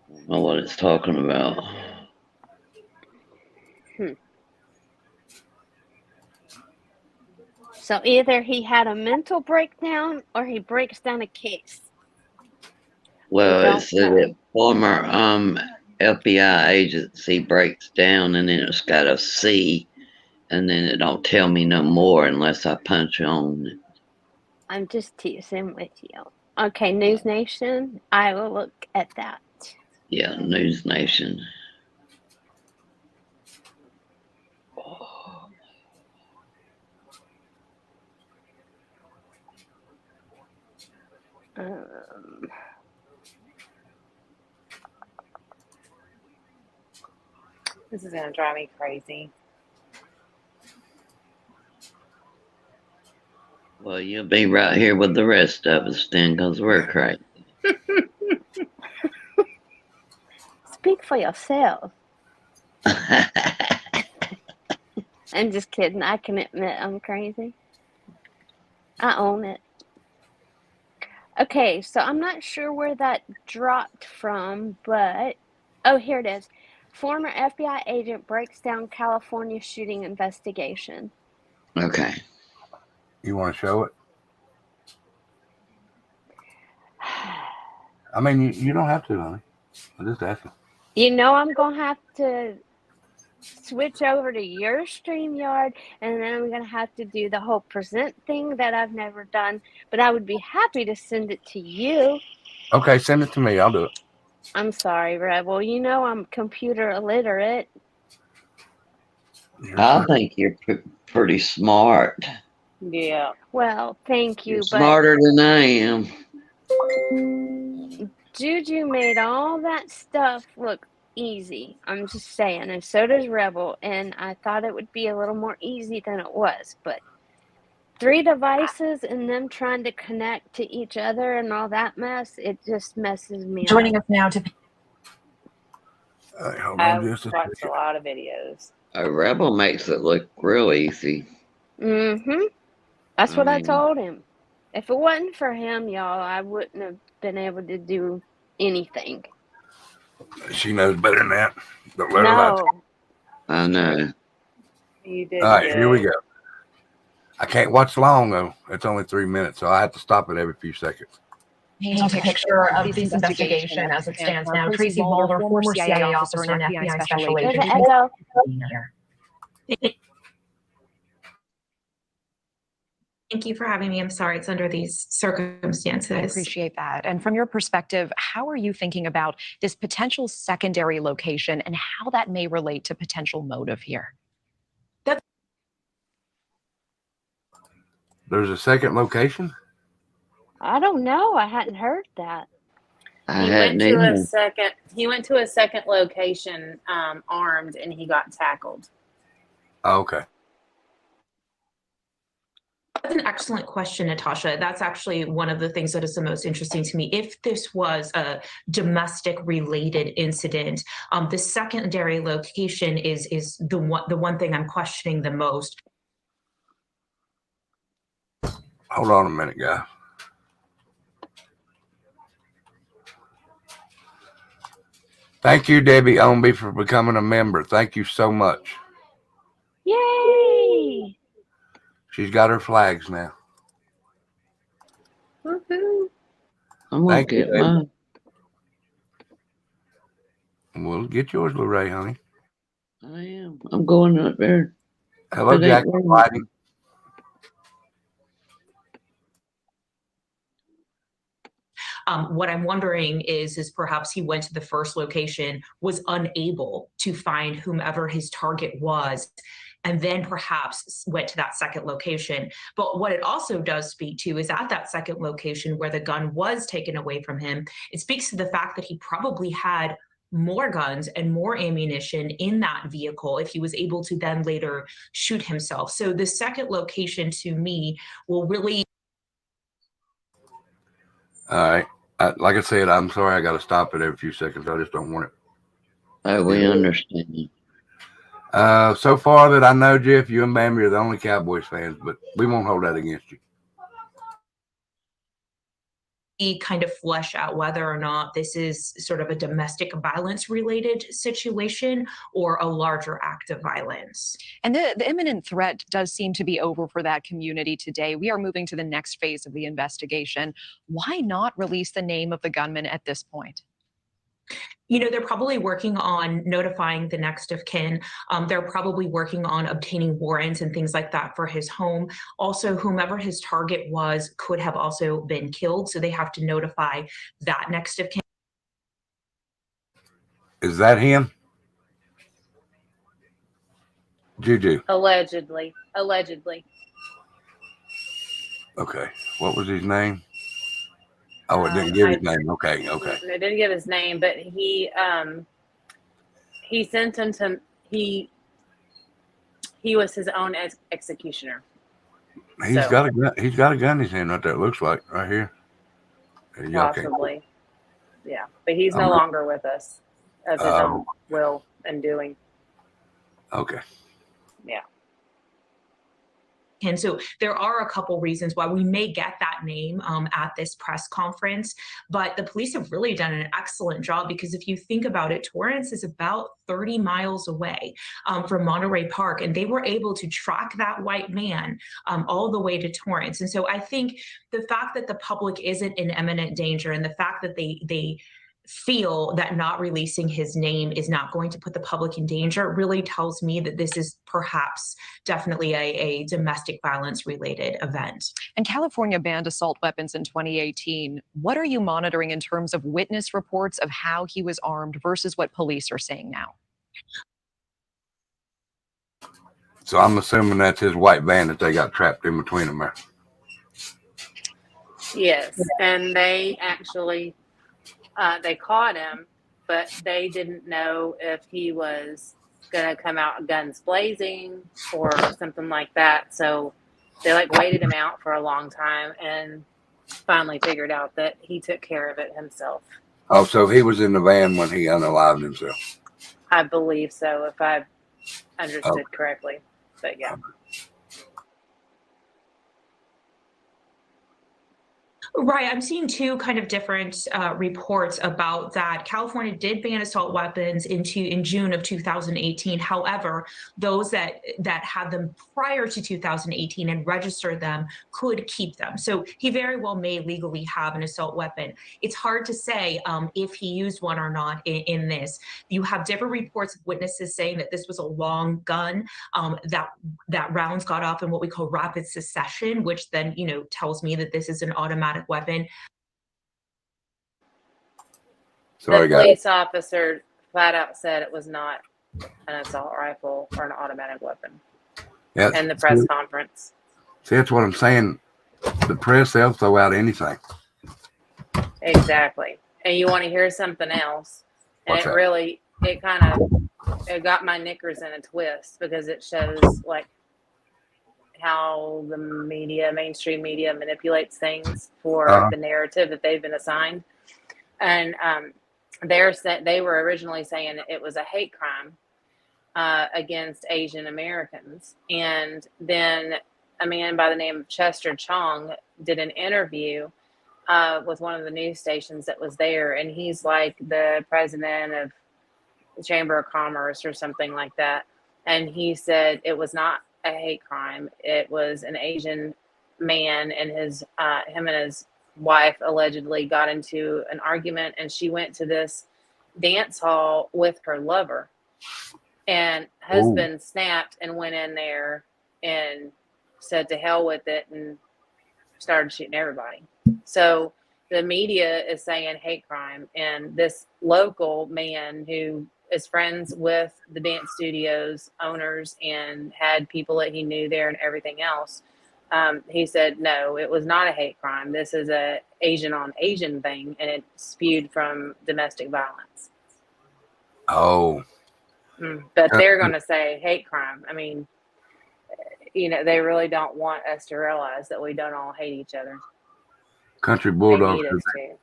I don't know what it's talking about. So either he had a mental breakdown or he breaks down a case. Well, don't it said know. that former FBI agency breaks down, and then it's got a C, and then it don't tell me no more unless I punch on it. I'm just teasing with you. Okay, News Nation, I will look at that. Yeah, News Nation. This is gonna drive me crazy. Well, you'll be right here with the rest of us then, because we're crazy. Speak for yourself. I'm just kidding. I can admit I'm crazy. I own it. Okay, so I'm not sure where that dropped from, but oh, here it is. Former FBI agent breaks down California shooting investigation. Okay. You want to show it? I mean, you don't have to, honey. I'm just asking. You know I'm going to have to switch over to your StreamYard, and then I'm going to have to do the whole present thing that I've never done, but I would be happy to send it to you. Okay, send it to me. I'll do it. I'm sorry, Rebel. You know I'm computer illiterate. I think you're pretty smart. Yeah. Well, thank you, You're but smarter than I am. Juju made all that stuff look easy. I'm just saying, and so does Rebel, and I thought it would be a little more easy than it was, but 3 devices and them trying to connect to each other and all that mess, it just messes me Joining up. us now to Hold I've on just a watched a second. lot of videos. A rebel makes it look real easy. Mm-hmm. That's what I mean, told him. If it wasn't for him, y'all, I wouldn't have been able to do anything. She knows better than that. Don't let her lie to you. No. I know. You did All right, good. here we go. I can't watch long, though. It's only 3 minutes, so I have to stop it every few seconds. paint a picture of this investigation as it stands now. Tracy Walder, former CIA officer and FBI special There's agent. an echo. Thank you for having me. I'm sorry it's under these circumstances. I appreciate that. And from your perspective, how are you thinking about this potential secondary location and how that may relate to potential motive here? There's a second location? I don't know. I hadn't heard that. He went to a second location armed, and he got tackled. Oh, okay. That's an excellent question, Natasha. That's actually one of the things that is the most interesting to me. If this was a domestic related incident, the secondary location is the one thing I'm questioning the most. Hold on a minute, guys. Thank you, Debbie Ownby, for becoming a member. Thank you so much. Yay! She's got her flags now. Woohoo! I'm gonna get mine. We'll get yours, Lorraine, honey. I am. I'm going up there. Hello, Jack. What I'm wondering is perhaps he went to the first location, was unable to find whomever his target was, and then perhaps went to that second location. But what it also does speak to is at that second location where the gun was taken away from him, it speaks to the fact that he probably had more guns and more ammunition in that vehicle if he was able to then later shoot himself. So the second location to me will really. All right. Like I said, I'm sorry I got to stop it every few seconds. I just don't want it. Oh, we understand. So far that I know, Jeff, you and Bambi are the only Cowboys fans, but we won't hold that against you. Kind of flesh out whether or not this is sort of a domestic violence related situation or a larger act of violence. And the imminent threat does seem to be over for that community today. We are moving to the next phase of the investigation. Why not release the name of the gunman at this point? They're probably working on notifying the next of kin. They're probably working on obtaining warrants and things like that for his home. Also, whomever his target was could have also been killed, so they have to notify that next of kin. Is that him? Juju. Allegedly. Okay. What was his name? Oh, it didn't give his name. Okay. It didn't give his name, but he sentenced him. He was his own executioner. He's got a gun. He's got a gun in his hand right there. It looks like right here. Possibly. Yeah, but he's no longer with us of his own will and doing. Okay. Yeah. And so there are a couple reasons why we may get that name at this press conference, but the police have really done an excellent job because if you think about it, Torrance is about 30 miles away from Monterey Park, and they were able to track that white man all the way to Torrance. And so I think the fact that the public isn't in imminent danger and the fact that they feel that not releasing his name is not going to put the public in danger really tells me that this is perhaps definitely a domestic violence related event. And California banned assault weapons in 2018. What are you monitoring in terms of witness reports of how he was armed versus what police are saying now? So I'm assuming that's his white van that they got trapped in between them there. Yes, and they actually they caught him, but they didn't know if he was going to come out guns blazing or something like that. So they waited him out for a long time and finally figured out that he took care of it himself. Oh, so he was in the van when he unalived himself. I believe so, if I understood correctly. But yeah. Right. I'm seeing two kind of different reports about that. California did ban assault weapons in June of 2018. However, those that had them prior to 2018 and registered them could keep them. So he very well may legally have an assault weapon. It's hard to say if he used one or not in this. You have different reports of witnesses saying that this was a long gun, that rounds got off in what we call rapid succession, which then, tells me that this is an automatic weapon. Sorry, the police officer flat out said it was not an assault rifle or an automatic weapon. Yeah, in the press conference. See, that's what I'm saying. The press, they'll throw out anything. Exactly. And you want to hear something else? And it got my knickers in a twist because it shows how the mainstream media manipulates things for the narrative that they've been assigned. And they were originally saying it was a hate crime against Asian Americans. And then a man by the name of Chester Chong did an interview with one of the news stations that was there. And he's like the president of the Chamber of Commerce or something like that. And he said it was not a hate crime. It was an Asian man and him and his wife allegedly got into an argument, and she went to this dance hall with her lover, and husband snapped and went in there and said to hell with it and started shooting everybody. So the media is saying hate crime, and this local man who is friends with the dance studios owners and had people that he knew there and everything else, he said, no, it was not a hate crime. This is a Asian on Asian thing, and it spewed from domestic violence. Oh. But they're going to say hate crime. I mean, you know, they really don't want us to realize that we don't all hate each other. Country They Bulldog need says us to.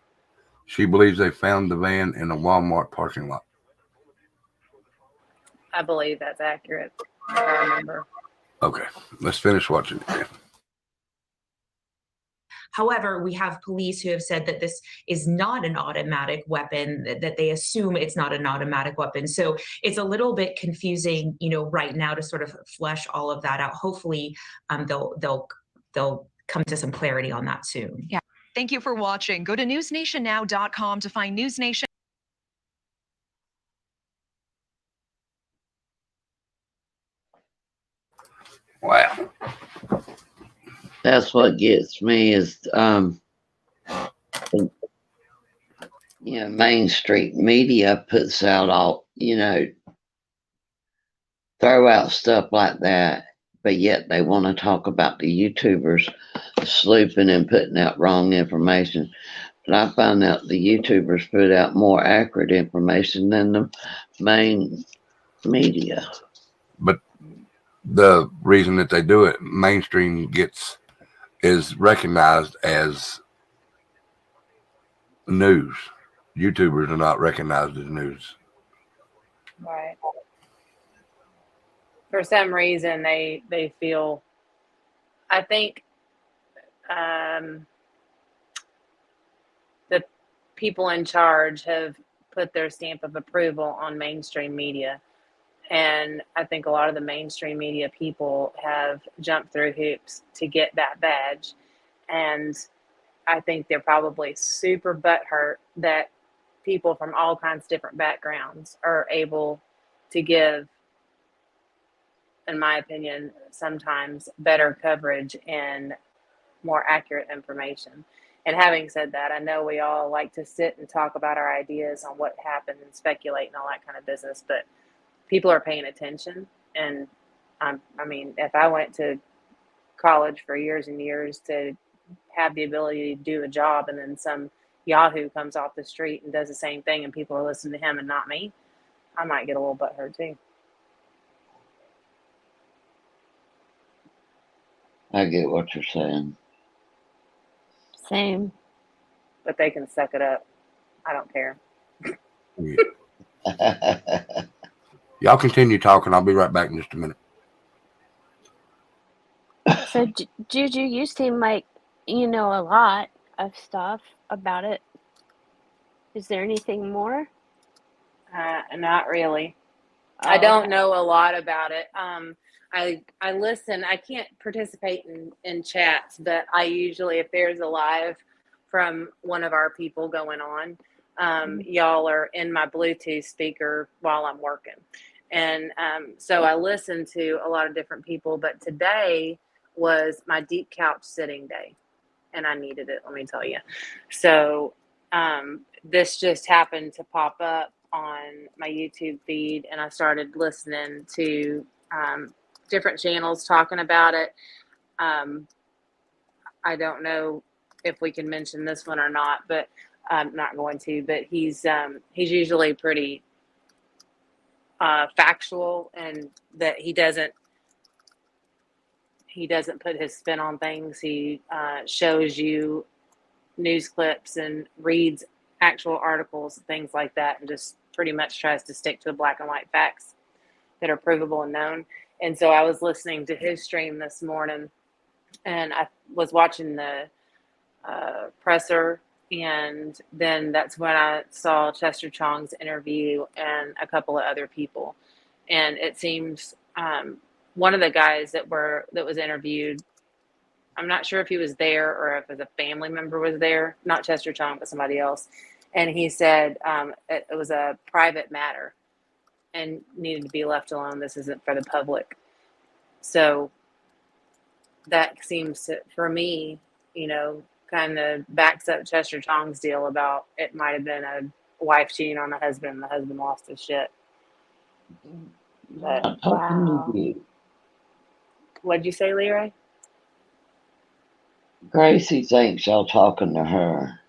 she believes they found the van in a Walmart parking lot. I believe that's accurate, if I remember. Okay, let's finish watching it. However, we have police who have said that this is not an automatic weapon, that they assume it's not an automatic weapon. So it's a little bit confusing, you know, right now to sort of flesh all of that out. Hopefully, they'll come to some clarity on that soon. Yeah. Thank you for watching. Go to newsnationnow.com to find News Nation. Wow. That's what gets me is, you know, Main Street media puts out all, you know, throw out stuff like that, but yet they want to talk about the YouTubers sleuthing and putting out wrong information. But I found out the YouTubers put out more accurate information than the main media. But the reason that they do it, mainstream is recognized as news. YouTubers are not recognized as news. Right. For some reason, they feel, I think, the people in charge have put their stamp of approval on mainstream media. And I think a lot of the mainstream media people have jumped through hoops to get that badge. And I think they're probably super butthurt that people from all kinds of different backgrounds are able to give, in my opinion, sometimes better coverage and more accurate information. And having said that, I know we all like to sit and talk about our ideas on what happened and speculate and all that kind of business, but people are paying attention. And I mean, if I went to college for years and years to have the ability to do a job, and then some Yahoo comes off the street and does the same thing, and people are listening to him and not me, I might get a little butthurt too. I get what you're saying. Same. But they can suck it up. I don't care. Y'all continue talking. I'll be right back in just a minute. So, Juju, you seem like you know a lot of stuff about it. Is there anything more? Not really. Oh, I don't okay. know a lot about it. I listen. I can't participate in chats, but I usually, if there's a live from one of our people going on, y'all are in my Bluetooth speaker while I'm working. And so I listen to a lot of different people, but today was my deep couch sitting day, and I needed it, let me tell you. So this just happened to pop up on my YouTube feed, and I started listening to different channels talking about it. I don't know if we can mention this one or not, but I'm not going to. But he's usually pretty factual, and that he doesn't put his spin on things. He shows you news clips and reads actual articles, things like that, and just pretty much tries to stick to black and white facts that are provable and known. And so I was listening to his stream this morning, and I was watching the presser, and then that's when I saw Chester Chong's interview and a couple of other people. And it seems one of the guys that was interviewed, I'm not sure if he was there or if a family member was there, not Chester Chong, but somebody else. And he said it was a private matter and needed to be left alone. This isn't for the public. So that seems to, for me, you know, kind of backs up Chester Chong's deal about it might have been a wife cheating on the husband and the husband lost his shit. But I'm talking Wow. to you. what'd you say, Leroy? Gracie thinks y'all talking to her.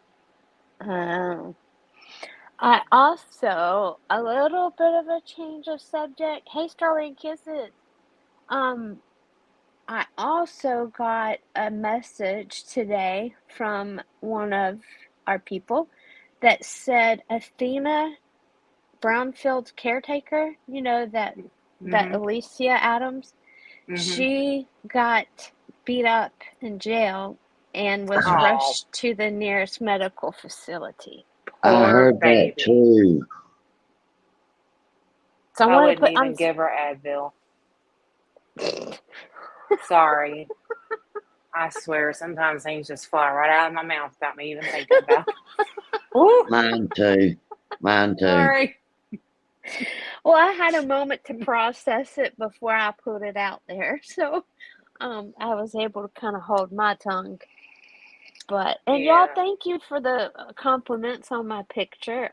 Um, I also, a little bit of a change of subject. Hey, Starry and Kisses. I also got a message today from one of our people that said Athena Brownfield's caretaker, you know, that Mm-hmm. Alicia Adams, she got beat up in jail and was Aw. rushed to the nearest medical facility. I Poor heard baby. that too. So I I want to wouldn't put even give her Advil. Sorry. I swear, sometimes things just fly right out of my mouth without me even thinking about it. Mine too. Mine too. Sorry. Well, I had a moment to process it before I put it out there, so I was able to kind of hold my tongue. But y'all, Yeah. thank you for the compliments on my picture.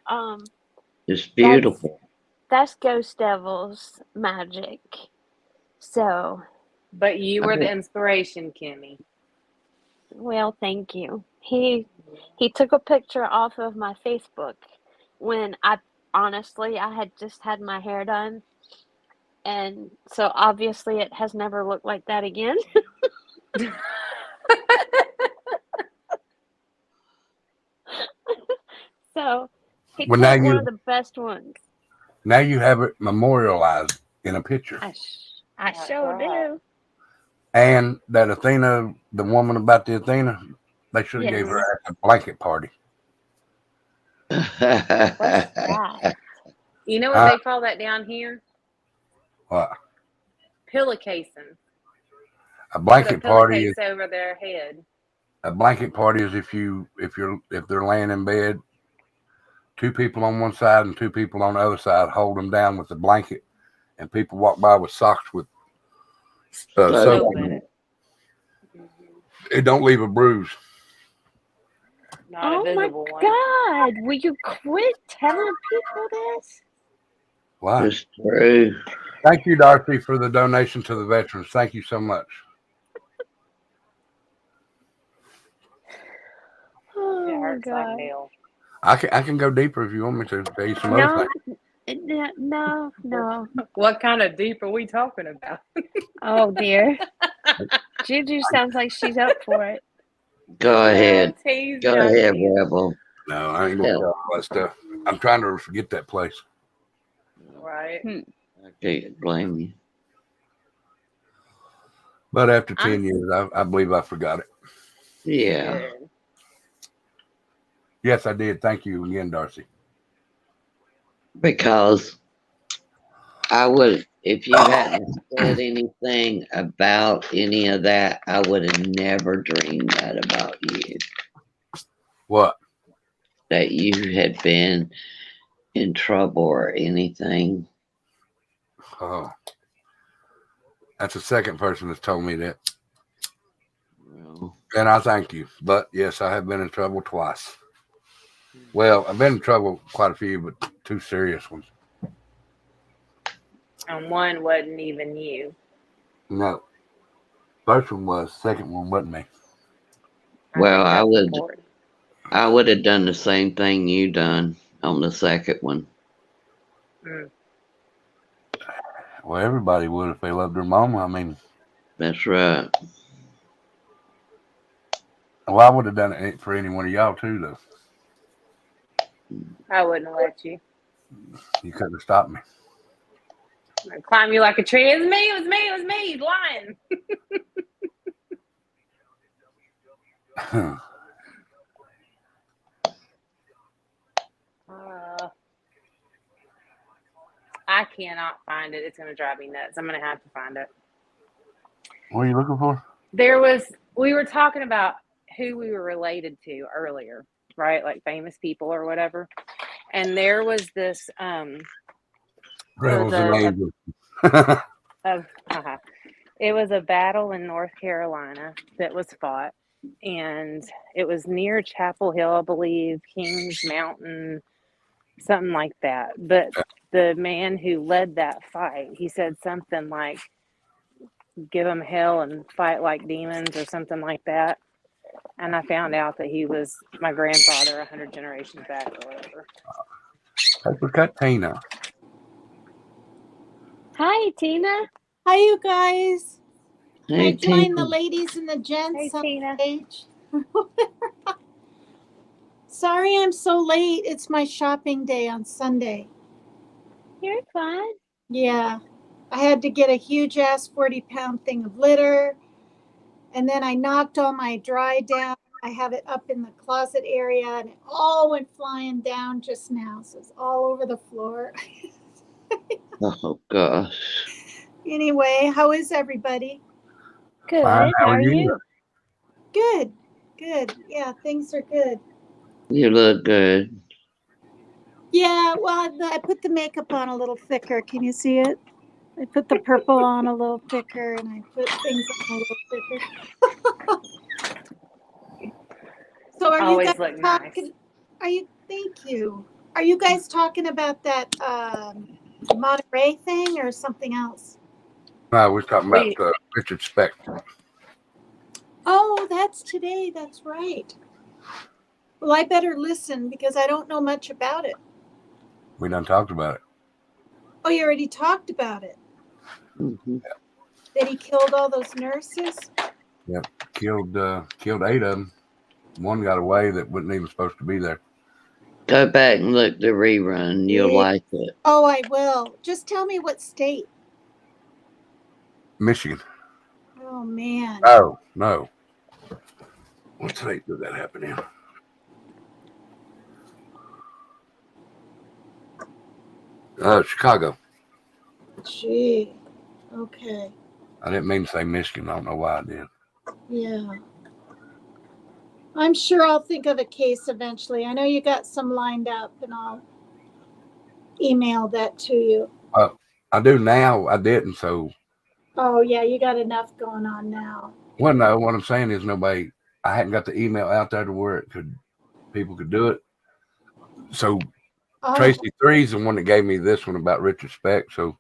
It's beautiful. That's Ghost Devil's magic. So, But you were the inspiration, Kimmy. well, thank you. He took a picture off of my Facebook when I had just had my hair done. And so obviously it has never looked like that again. So he Well, took now one you of the best ones. now you have it memorialized in a picture. I That's sure right. do. And that Athena, the woman about the Athena, they should have Yes. gave her a blanket party. What's that? You know what they call that down here? What? Pillowcasing. A Put a blanket party is pillowcase over their head. a blanket party is if they're laying in bed, two people on one side and two people on the other side hold them down with the blanket, and people walk by with socks with soap Soap on in it. it. It don't leave a bruise. Not a Oh my visible one. God! Will you quit telling people this? Why? It's true. Thank you, Darcy, for the donation to the veterans. Thank you so much. It Oh hurts like God! hell. I can go deeper if you want me to tell you some other things. No. What kind of deep are we talking about? Oh dear. Juju sounds like she's up for it. Go ahead. Tease, Go not ahead, tease. Rebel. No, I ain't gonna tell all that stuff. I'm trying to forget that place. Right. I can't blame you. But after 10 years, I believe I forgot it. Yeah. Good. Yes, I did. Thank you again, Darcy. Because I would, if you hadn't said anything about any of that, I would have never dreamed that about you. What? That you had been in trouble or anything. Oh, that's the second person that's told me that. Well, And I thank you. But yes, I have been in trouble twice. Well, I've been in trouble quite a few, but two serious ones. And one wasn't even you. No. First one was, second one wasn't me. well, I think that's important. I would have done the same thing you done on the second one. Mm. Well, everybody would if they loved their mama. I mean, That's right. well, I would have done it for any one of y'all too, though. I wouldn't let you. You couldn't have stopped me. I'd climb you like a tree. It was me. It was me. It was me. He's lying. I cannot find it. It's going to drive me nuts. I'm going to have to find it. What are you looking for? We were talking about who we were related to earlier, right? Like famous people or whatever. And there was this, Rebels and Angels. it was a battle in North Carolina that was fought. and it was near Chapel Hill, I believe, Kings Mountain, something like that. But the man who led that fight, he said something like, give them hell and fight like demons or something like that. And I found out that he was my grandfather 100 generations back or whatever. Paper cut Tina. Hi, Tina. Hi, you guys. Hey, I joined the Tina. ladies and the gents Hey, on Tina. stage. Sorry I'm so late. It's my shopping day on Sunday. You're fine. Yeah. I had to get a huge ass 40-pound thing of litter. And then I knocked all my dry down. I have it up in the closet area and it all went flying down just now. So it's all over the floor. Oh, gosh. Anyway, how is everybody? Good. Fine, How are you? Good. Good. Yeah, things are good. You look good. Yeah, well, I put the makeup on a little thicker. Can you see it? I put the purple on a little thicker and I put things on a little thicker. So are you Always guys look talking? nice. Thank you. Are you guys talking about that Monterey thing or something else? No, we're talking about We Richard Speck. Oh, that's today. That's right. Well, I better listen because I don't know much about it. We done talked about it. Oh, you already talked about it. Mm-hmm. That he killed all those nurses? Yep. Killed 8 of them. One got away that wasn't even supposed to be there. Go back and look the rerun. You'll Yeah. like it. Oh, I will. Just tell me what state. Michigan. Oh, man. Oh, no. What state did that happen in? Chicago. Gee. Okay. I didn't mean to say Michigan. I don't know why I did. Yeah. I'm sure I'll think of a case eventually. I know you got some lined up and I'll email that to you. I do now. I didn't. So, Oh, yeah, you got enough going on now. well, no, what I'm saying is I hadn't got the email out there to where people could do it. So, Oh, Tracy 3's the one that gave me this one about Richard Speck. So,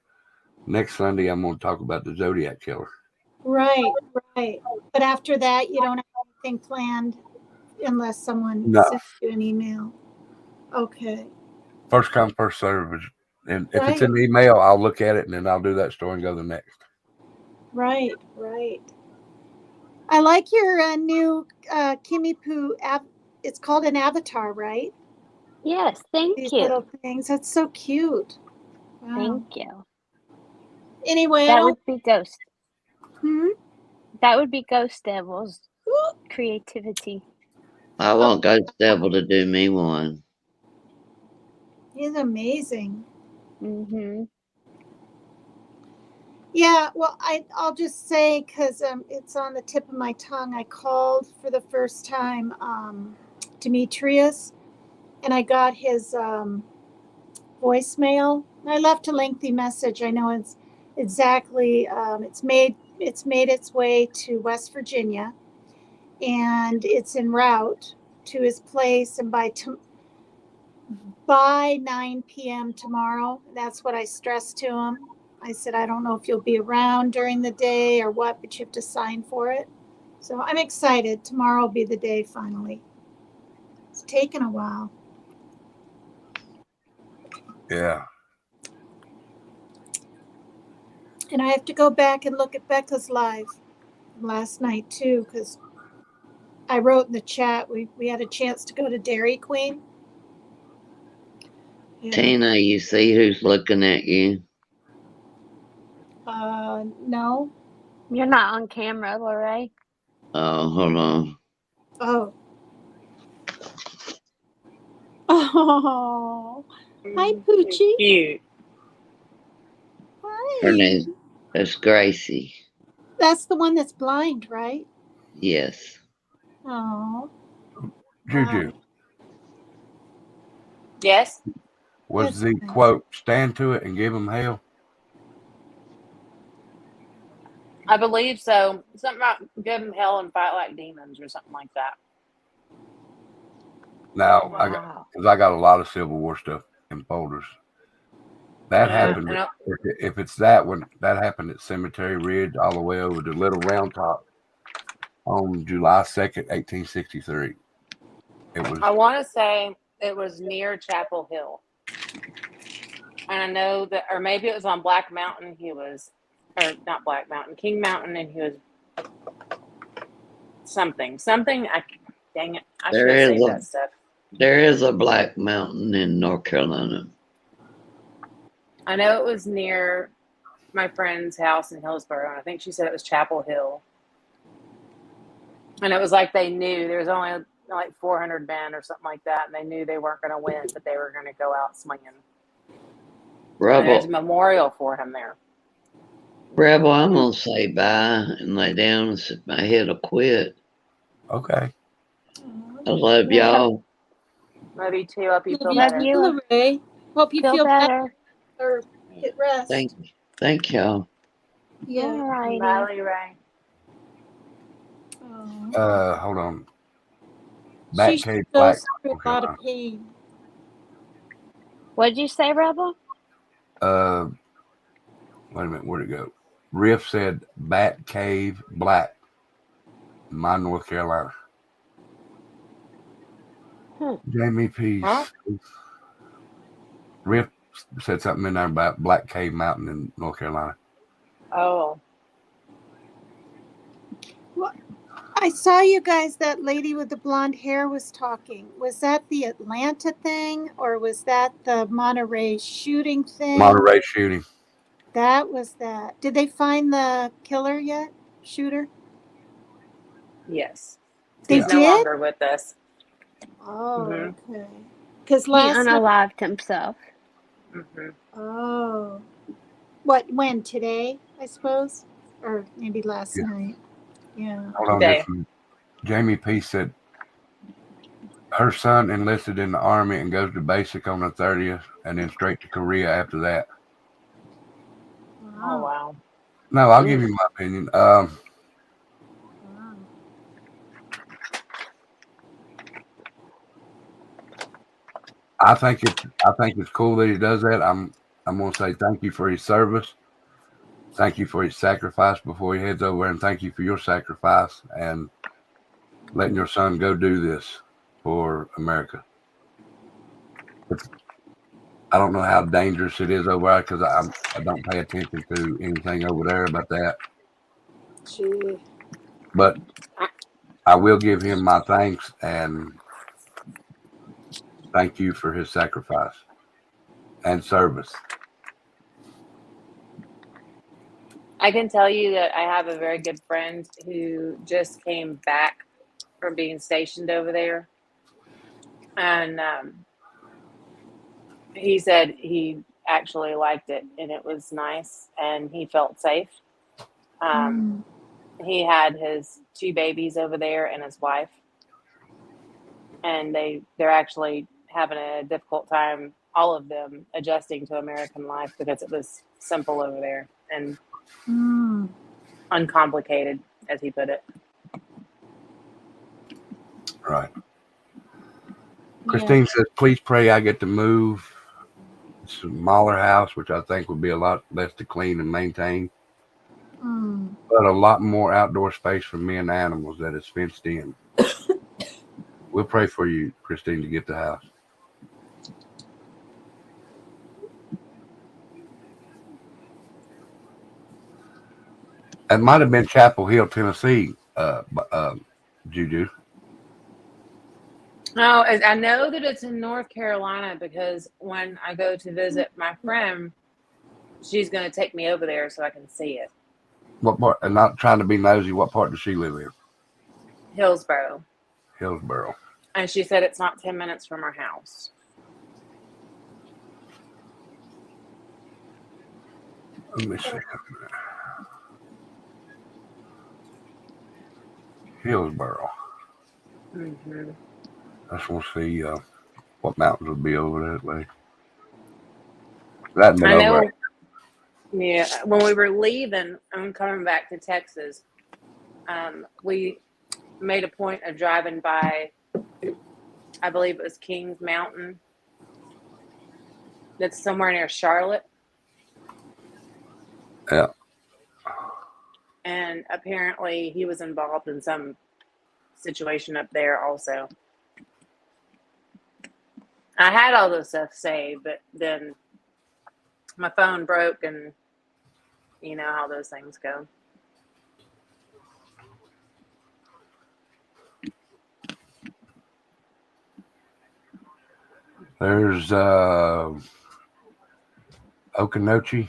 next Sunday, I'm going to talk about the Zodiac Killer. right, right. But after that, you don't have anything planned unless someone No. sends you an email. Okay. First come, first serve. And if it's Right. in the email, I'll look at it and then I'll do that story and go to the next. Right, right. I like your new Kimmy Poo app. It's called an avatar, right? Yes, thank These you. little things. That's so cute. Wow. Thank you. Anyway, I That don't. would be Ghost. Hmm? That would be Ghost Devil's creativity. I want Ghost Devil to do me one. He's amazing. Mm-hmm. Yeah, well, I'll just say because it's on the tip of my tongue. I called for the first time Demetrius, and I got his voicemail. I left a lengthy message. I know it's exactly. It's made its way to West Virginia, and it's en route to his place. And by 9 p.m. tomorrow, that's what I stressed to him. I said, I don't know if you'll be around during the day or what, but you have to sign for it. So I'm excited. Tomorrow will be the day finally. It's taken a while. Yeah. And I have to go back and look at Becca's live last night too, because I wrote in the chat we had a chance to go to Dairy Queen. Yeah. Tina, you see who's looking at you? No. You're not on camera, Lorraine. Oh, hold on. Oh. Oh. Hi, Poochie. Cute. Her Hi. name is Gracie. That's the one that's blind, right? Yes. Oh. Juju. Yes. Was That's the nice. quote, stand to it and give them hell? I believe so. Something about give them hell and fight like demons or something like that. Now, Wow. I got a lot of Civil War stuff in folders. That Yeah, happened. and If it's that one, that happened at Cemetery Ridge all the way over to Little Round Top on July 2nd, 1863. It was I want to say it was near Chapel Hill. And I know that, or maybe it was on Black Mountain. Or not Black Mountain, King Mountain, and he was something. Dang it. I should have saved that stuff. There is a Black Mountain in North Carolina. I know it was near my friend's house in Hillsborough, and I think she said it was Chapel Hill. And it was like they knew there was only like 400 men or something like that, and they knew they weren't going to win, but they were going to go out swinging. And there's a memorial for him there. Rebel, I'm going to say bye and lay down and sit my head will quit. okay. I love y'all. Love you too. Hope you feel Love better. you, Lorraine. Hope you feel better or get rest. Thank y'all. Yeah. Alrighty. Bye, Ray. Hold on. She Batcave goes Black. through a lot of pain. What did you say, Rebel? Wait a minute. Where'd it go? Riff said Bat Cave Black. My North Carolina. Jamie Peace. Huh? Riff said something in there about Black Cave Mountain in North Carolina. Oh. Well, I saw you guys, that lady with the blonde hair was talking. Was that the Atlanta thing or was that the Monterey shooting thing? Monterey shooting. That was that. Did they find the killer yet? Shooter? Yes. They He's no did? longer with us. Oh, Mm-hmm. okay. Because He last night. unalived himself. Mm-hmm. Oh. What, when? Today, I suppose? Or maybe last night. Yeah. Hold on Today. just a minute. Jamie Peace said her son enlisted in the Army and goes to basic on the 30th and then straight to Korea after that. Oh, wow. No, I'll give you my opinion. I think it's cool that he does that. I'm gonna say thank you for his service. Thank you for his sacrifice before he heads over, and thank you for your sacrifice and letting your son go do this for America. I don't know how dangerous it is over there because I don't pay attention to anything over there about that. Gee. But I will give him my thanks and thank you for his sacrifice and service. I can tell you that I have a very good friend who just came back from being stationed over there. And he said he actually liked it and it was nice and he felt safe. He had his 2 babies over there and his wife. And they're actually having a difficult time, all of them, adjusting to American life because it was simple over there and uncomplicated, as he put it. Right. Christine says, please pray I get to move. It's a smaller house, which I think would be a lot less to clean and maintain. But a lot more outdoor space for me and animals that is fenced in. We'll pray for you, Christine, to get the house. It might have been Chapel Hill, Tennessee, Juju. No, I know that it's in North Carolina because when I go to visit my friend, she's going to take me over there so I can see it. What part? And not trying to be nosy, what part does she live in? Hillsborough. Hillsborough. And she said it's not 10 minutes from her house. Let me see. Hillsborough. Mm-hmm. I just want to see what mountains would be over that way. That I know. Yeah, when we were leaving, I'm coming back to Texas. We made a point of driving by, I believe it was Kings Mountain. That's somewhere near Charlotte. Yeah. And apparently he was involved in some situation up there also. I had all this stuff saved, but then my phone broke, and you know how those things go. There's Okanochi.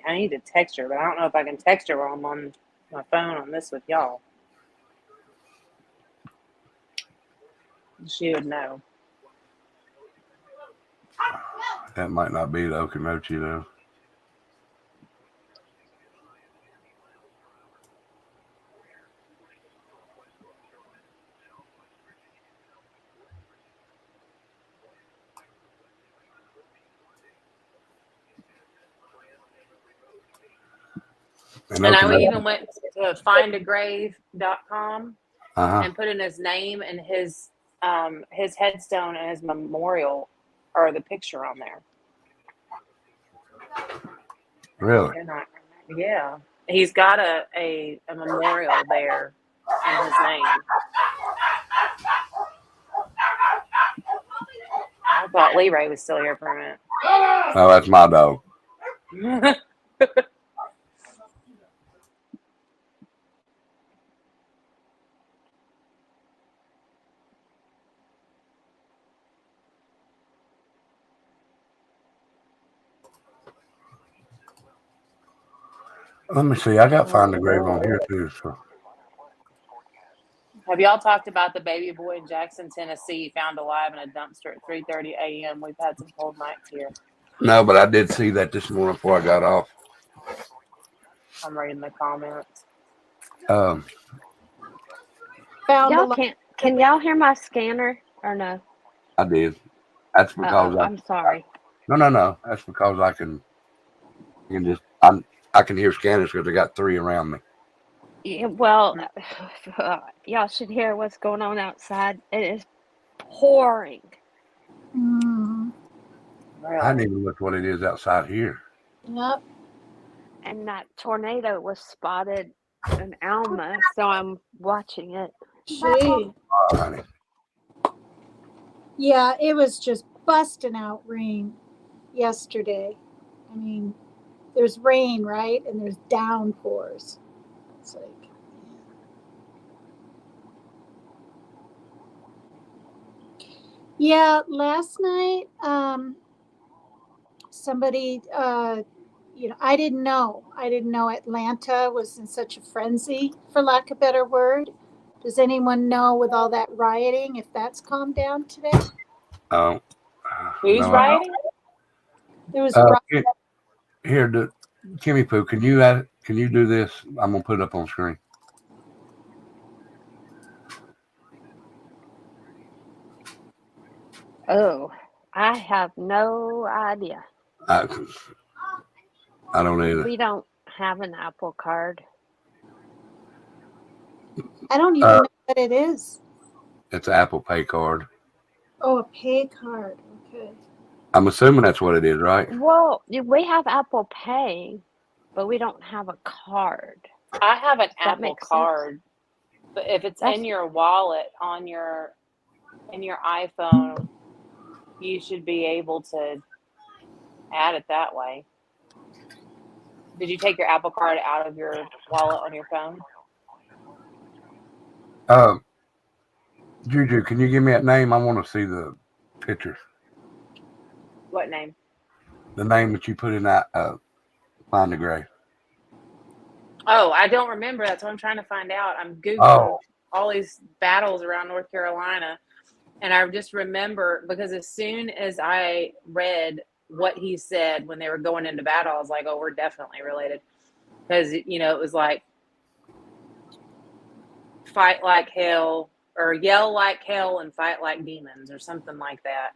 I need to text her, but I don't know if I can text her while I'm on my phone on this with y'all. She would know. That might not be the Okanochi though. And I even went to findagrave.com and put in his name and his headstone and his memorial, or the picture on there. Really? Yeah. He's got a memorial there in his name. I thought Leray was still here for a minute. Oh, that's my dog. Let me see. I got Find the Grave on here too. So. Have y'all talked about the baby boy in Jackson, Tennessee, found alive in a dumpster at 3:30 a.m.? We've had some cold nights here. No, but I did see that this morning before I got off. I'm reading the comments. Can y'all hear my scanner or no? I did. That's because I'm sorry. No. That's because I can hear scanners because I got 3 around me. Yeah, well, y'all should hear what's going on outside. It is pouring. I didn't even look what it is outside here. Yep. And that tornado was spotted in Alma, so I'm watching it. Gee. Honey. Yeah, it was just busting out rain yesterday. I mean, there's rain, right? And there's downpours. It's like, yeah, last night, somebody, I didn't know Atlanta was in such a frenzy, for lack of a better word. Does anyone know, with all that rioting, if that's calmed down today? Oh. Who's rioting? There was here, Kimmy Poo, can you do this? I'm gonna put it up on screen. Oh, I have no idea. I don't either. We don't have an Apple Card. I don't even know what it is. It's an Apple Pay card. Oh, a pay card. Okay. I'm assuming that's what it is, right? Well, we have Apple Pay, but we don't have a card. I have an Apple Card, but if it's That's- in your wallet in your iPhone, you should be able to add it that way. Did you take your Apple Card out of your wallet on your phone? Juju, can you give me that name? I want to see the picture. What name? The name that you put in that Find the Grave. Oh, I don't remember. That's what I'm trying to find out. I'm Googling all these battles around North Carolina. And I just remember, because as soon as I read what he said when they were going into battle, I was like, oh, we're definitely related. Because, it was like, fight like hell, or yell like hell and fight like demons, or something like that.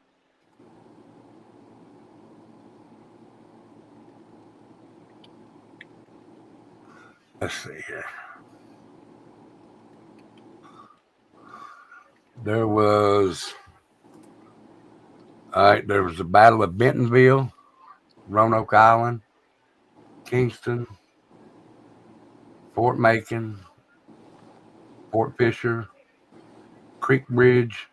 Let's see here. There was the Battle of Bentonville, Roanoke Island, Kingston, Fort Macon, Fort Fisher, Creek Bridge,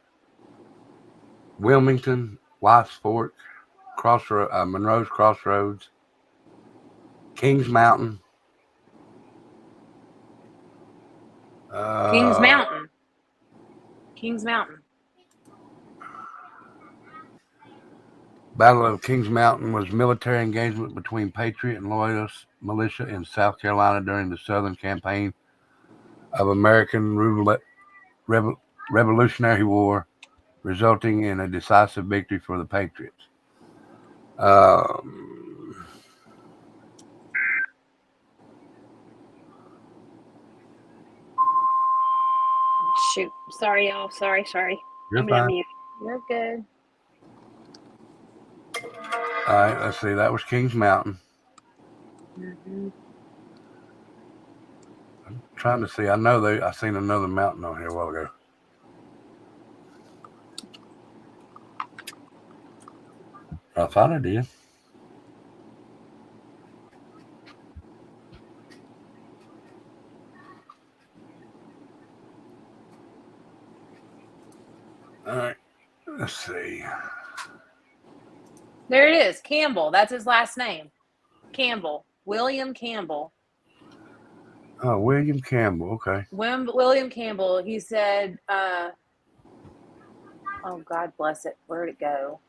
Wilmington, White's Fork, Monroe's Crossroads, Kings Mountain, Kings Mountain. Kings Mountain. Battle of Kings Mountain was military engagement between Patriot and Loyalist militia in South Carolina during the Southern Campaign of American Revolutionary War, resulting in a decisive victory for the Patriots. Shoot. Sorry, y'all. Sorry. You're I'm gonna fine. mute. You're good. All right, let's see. That was Kings Mountain. Mm-hmm. I'm trying to see. I seen another mountain on here a while ago. I thought I did. All right, let's see. There it is. Campbell. That's his last name. Campbell. William Campbell. Oh, William Campbell. Okay. William Campbell. He said, oh, God bless it. Where'd it go?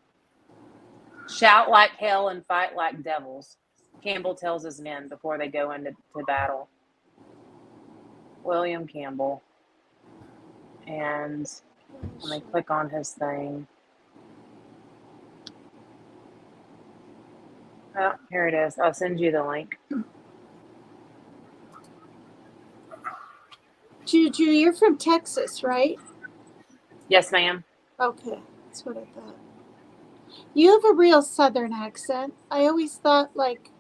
Shout like hell and fight like devils. Campbell tells his men before they go into battle. William Campbell. And let me click on his thing. Oh, here it is. I'll send you the link. Juju, you're from Texas, right? Yes, ma'am. Okay, that's what I thought. You have a real Southern accent. I always thought, like,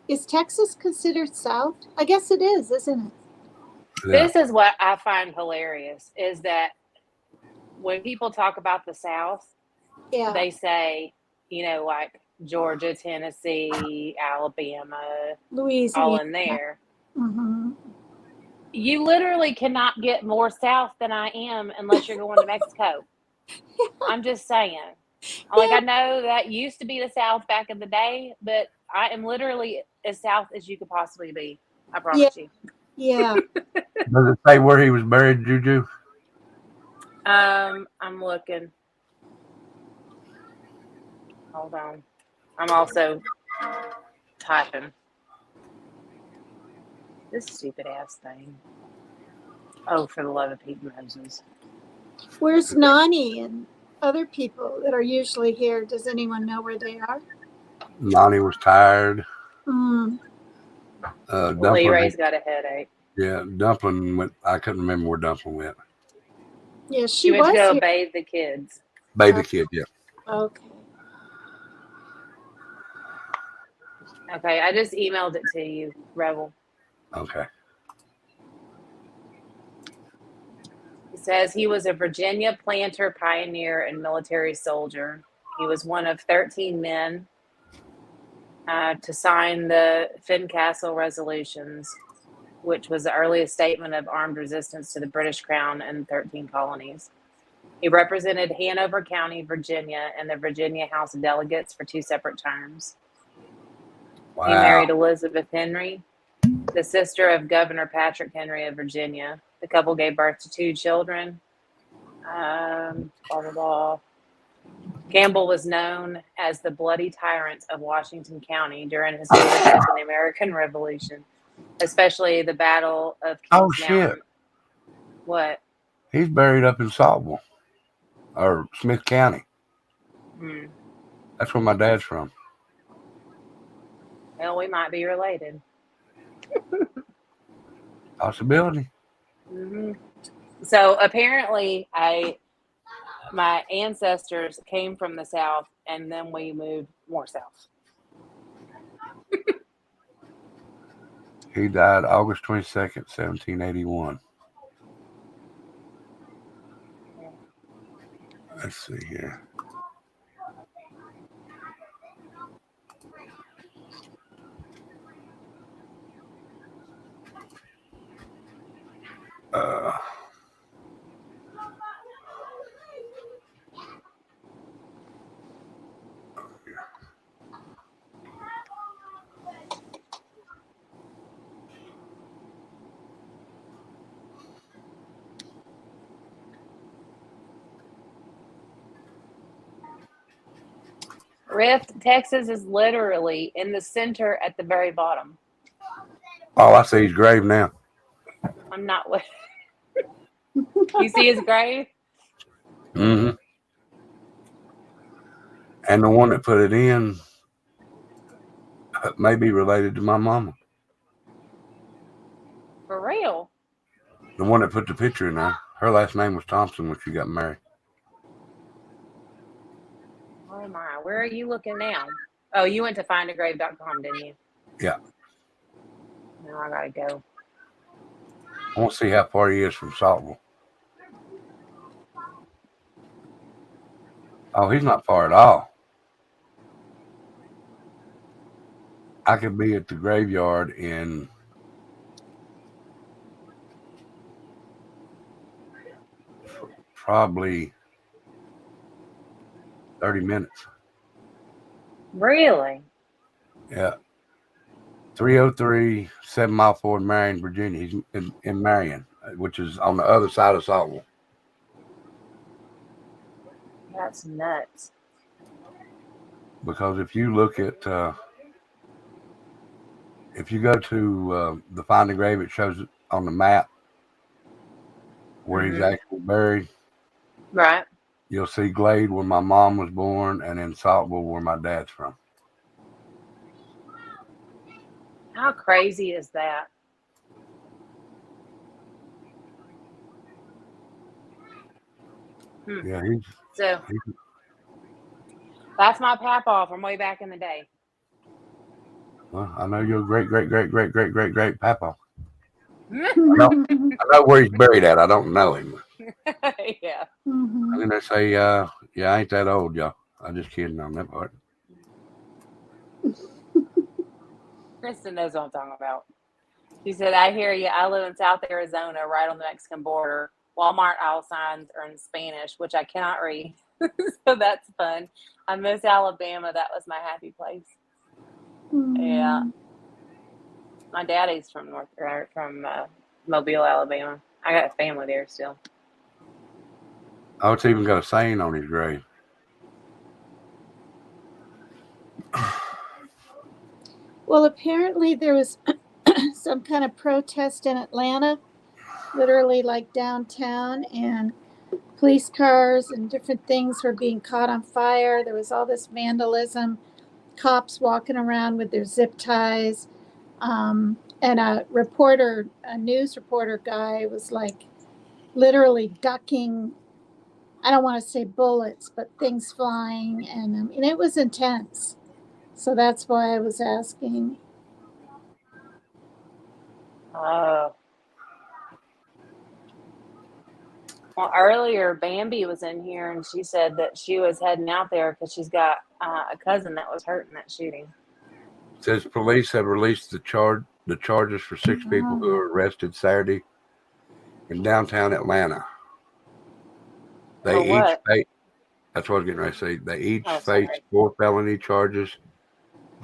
is Texas considered South? I guess it is, isn't it? Yeah. This is what I find hilarious, is that when people talk about the South, Yeah. they say, like Georgia, Tennessee, Alabama, Louisiana. all in there. Mm-hmm. You literally cannot get more South than I am unless you're going to Mexico. Yeah. I'm just saying. Like, I know that used to be the South back in the day, but I am literally as South as you could possibly be. I promise you. Yeah. Does it say where he was buried, Juju? I'm looking. Hold on. I'm also typing. This stupid ass thing. Oh, for the love of Pete Moses. Where's Nani and other people that are usually here? Does anyone know where they are? Lonnie was tired. Mm. Lee Ray's got a headache. Yeah, Dumpling went. I couldn't remember where Dumpling went. Yeah, she went to go bathe the kids. Bathe the kid, yeah. Okay. Okay, I just emailed it to you, Rebel. Okay. It says he was a Virginia planter, pioneer, and military soldier. He was one of 13 men to sign the Fincastle Resolutions, which was the earliest statement of armed resistance to the British Crown and 13 colonies. He represented Hanover County, Virginia, in the Virginia House of Delegates for 2 separate terms. Wow. He married Elizabeth Henry, the sister of Governor Patrick Henry of Virginia. The couple gave birth to 2 children. Blah, blah, blah. Campbell was known as the bloody tyrant of Washington County during his leadership in the American Revolution, especially the Battle of Kings Mountain. Shit. What? He's buried up in Saltville or Smith County. That's where my dad's from. Well, we might be related. Possibility. Mm-hmm. So apparently, my ancestors came from the South, and then we moved more south. He died August 22nd, 1781. Let's see here. Rift, Texas is literally in the center at the very bottom. Oh, I see his grave now. I'm not. You see his grave? Mm-hmm. And the one that put it in may be related to my mama. For real? The one that put the picture in there. Her last name was Thompson when she got married. Oh my, where are you looking now? Oh, you went to findagrave.com, didn't you? Yeah. Now I gotta go. I want to see how far he is from Saltville. Oh, he's not far at all. I could be at the graveyard in probably 30 minutes. Really? Yeah. 303 7 Mile Ford, Marion, Virginia. He's in Marion, which is on the other side of Saltville. That's nuts. Because if you look at, if you go to the Find the Grave, it shows it on the map where he's actually buried. Right. You'll see Glade where my mom was born, and then Saltville where my dad's from. How crazy is that? Yeah, So that's my papaw from way back in the day. Well, I know your great papa. I know where he's buried at. I don't know him. Yeah. Mhm. I'm gonna say, yeah, I ain't that old, y'all. I'm just kidding on that part. Kristen knows what I'm talking about. She said, I hear you. I live in South Arizona, right on the Mexican border. Walmart aisle signs are in Spanish, which I cannot read. So that's fun. I miss Alabama. That was my happy place. Yeah. My daddy's from Mobile, Alabama. I got a family there still. Oh, it's even got a saying on his grave. Well, apparently there was some kind of protest in Atlanta, literally like downtown, and police cars and different things were being caught on fire. There was all this vandalism, cops walking around with their zip ties. And a news reporter guy was like literally ducking, I don't want to say bullets, but things flying. And I mean, it was intense. So that's why I was asking. Oh. Well, earlier, Bambi was in here, and she said that she was heading out there because she's got a cousin that was hurt in that shooting. It says police have released the charges for 6 people who were arrested Saturday in downtown Atlanta. They each face. That's what I was getting ready to say. They each face 4 felony charges: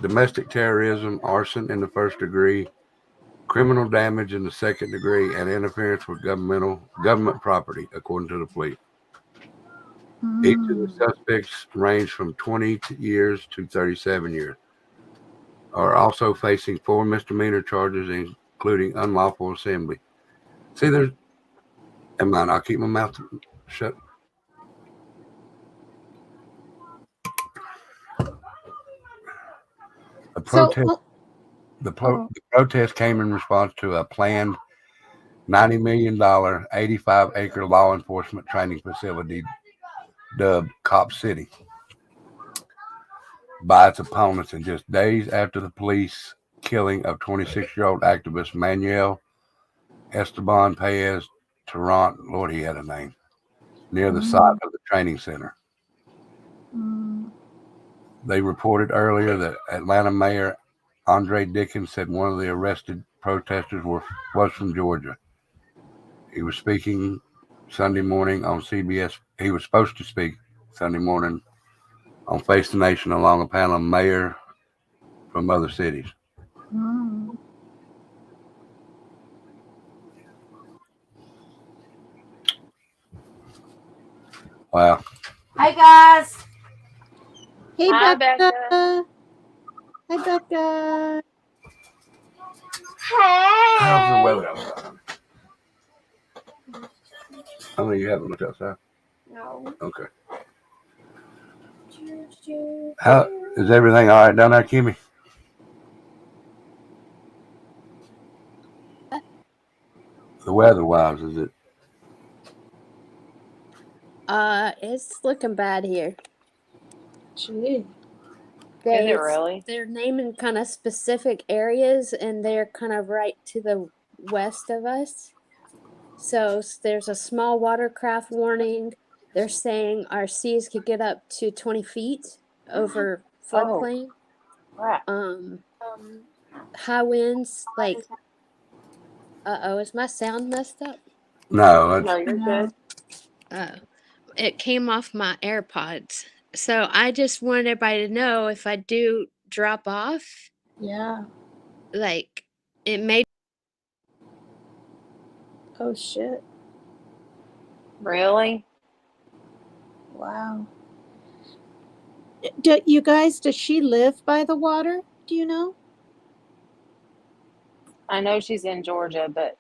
domestic terrorism, arson in the first degree, criminal damage in the second degree, and interference with government property, according to the police. Each of the suspects range from 20 years to 37 years. Are also facing 4 misdemeanor charges, including unlawful assembly. See, never mind, I'll keep my mouth shut. The protest came in response to a planned $90 million, 85-acre law enforcement training facility dubbed Cop City by its opponents, and just days after the police killing of 26-year-old activist Manuel Esteban Paez Tarrant, Lord, he had a name, near the site of the training center. They reported earlier that Atlanta Mayor Andre Dickens said one of the arrested protesters was from Georgia. He was speaking Sunday morning on CBS. He was supposed to speak Sunday morning on Face the Nation along a panel of mayors from other cities. Wow. Hi guys. Hey, Hi, Becca. Becca. Hi, Becca. Hey. How's the weather outside? I mean, you haven't looked outside? No. Okay. How is everything all right down there, Kimmy? The weather-wise, is it? It's looking bad here. Gee. Is it really? They're naming kind of specific areas, and they're kind of right to the west of us. So there's a small watercraft warning. They're saying our seas could get up to 20 feet over floodplain. Crap. High winds, like, is my sound messed up? No, No, you're good. It came off my AirPods. So I just want everybody to know if I do drop off, Yeah. like, it may. Oh, shit. Really? Wow. You guys, does she live by the water? Do you know? I know she's in Georgia, but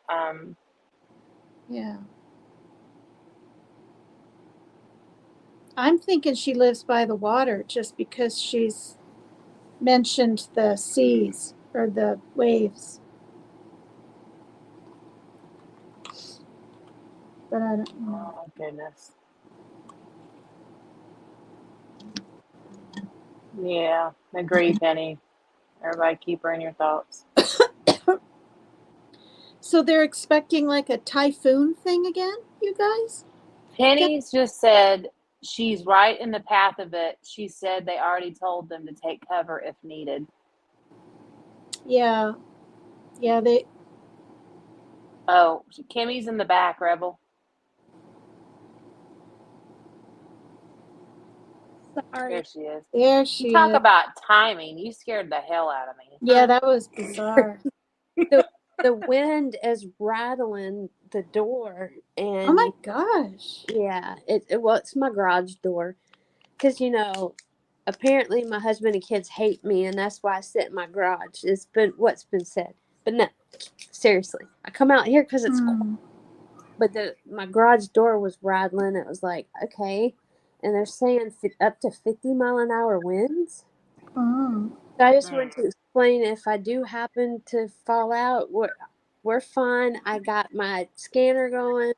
Yeah. I'm thinking she lives by the water just because she's mentioned the seas or the waves. But I don't know. oh goodness. Yeah, agree, Penny. Everybody keep her in your thoughts. So they're expecting like a typhoon thing again, you guys? Penny's just said she's right in the path of it. She said they already told them to take cover if needed. Yeah. Yeah, Oh, Kimmy's in the back, Rebel. Sorry. There she is. there she You talk is. about timing. You scared the hell out of me. Yeah, that was bizarre. The wind is rattling the door, and Oh my gosh. yeah, it's my garage door, because apparently my husband and kids hate me, and that's why I sit in my garage. It's been what's been said, but no, seriously, I come out here because it's cold. But my garage door was rattling. It was like, okay, and they're saying up to 50-mile-an-hour winds. Mm. So I just wanted to explain, if I do happen to fall out, we're fine. I got my scanner going.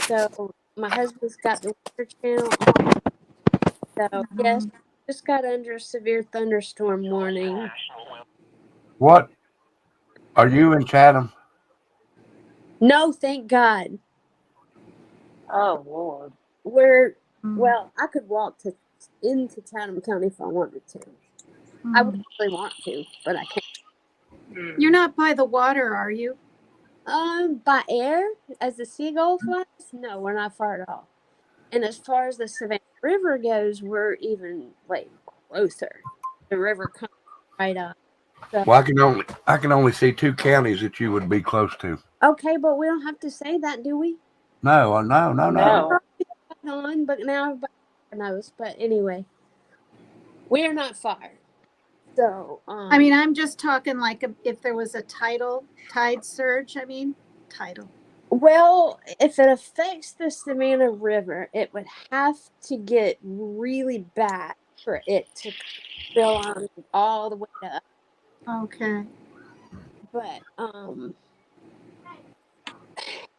So my husband's got the Weather Channel on. So yes, just got under a severe thunderstorm warning. what? Are you in Chatham? No, thank God. Oh Lord. Well, I could walk into Chatham County if I wanted to. I would really want to, but I can't. You're not by the water, are you? By air, as the seagull flies, no, we're not far at all. And as far as the Savannah River goes, we're even like closer. The river comes right up. So, Well, I can only see two counties that you would be close to. okay, but we don't have to say that, do we? No. No. On, but now everybody knows. But anyway, we are not far. So, I mean, I'm just talking like if there was a tide surge, tidal. well, if it affects the Savannah River, it would have to get really bad for it to spill on all the way up. Okay. But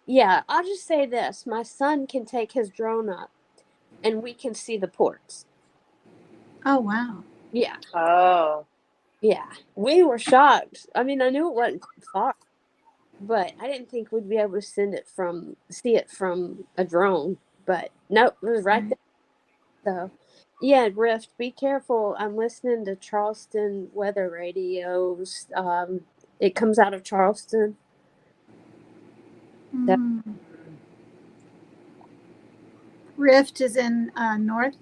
Yeah, I'll just say this. My son can take his drone up and we can see the ports. Oh, wow. Yeah. Oh. Yeah. We were shocked. I mean, I knew it wasn't far, but I didn't think we'd be able to see it from a drone. But nope, it was right there. So, yeah, Rift, be careful. I'm listening to Charleston weather radios. It comes out of Charleston. So, Rift is in North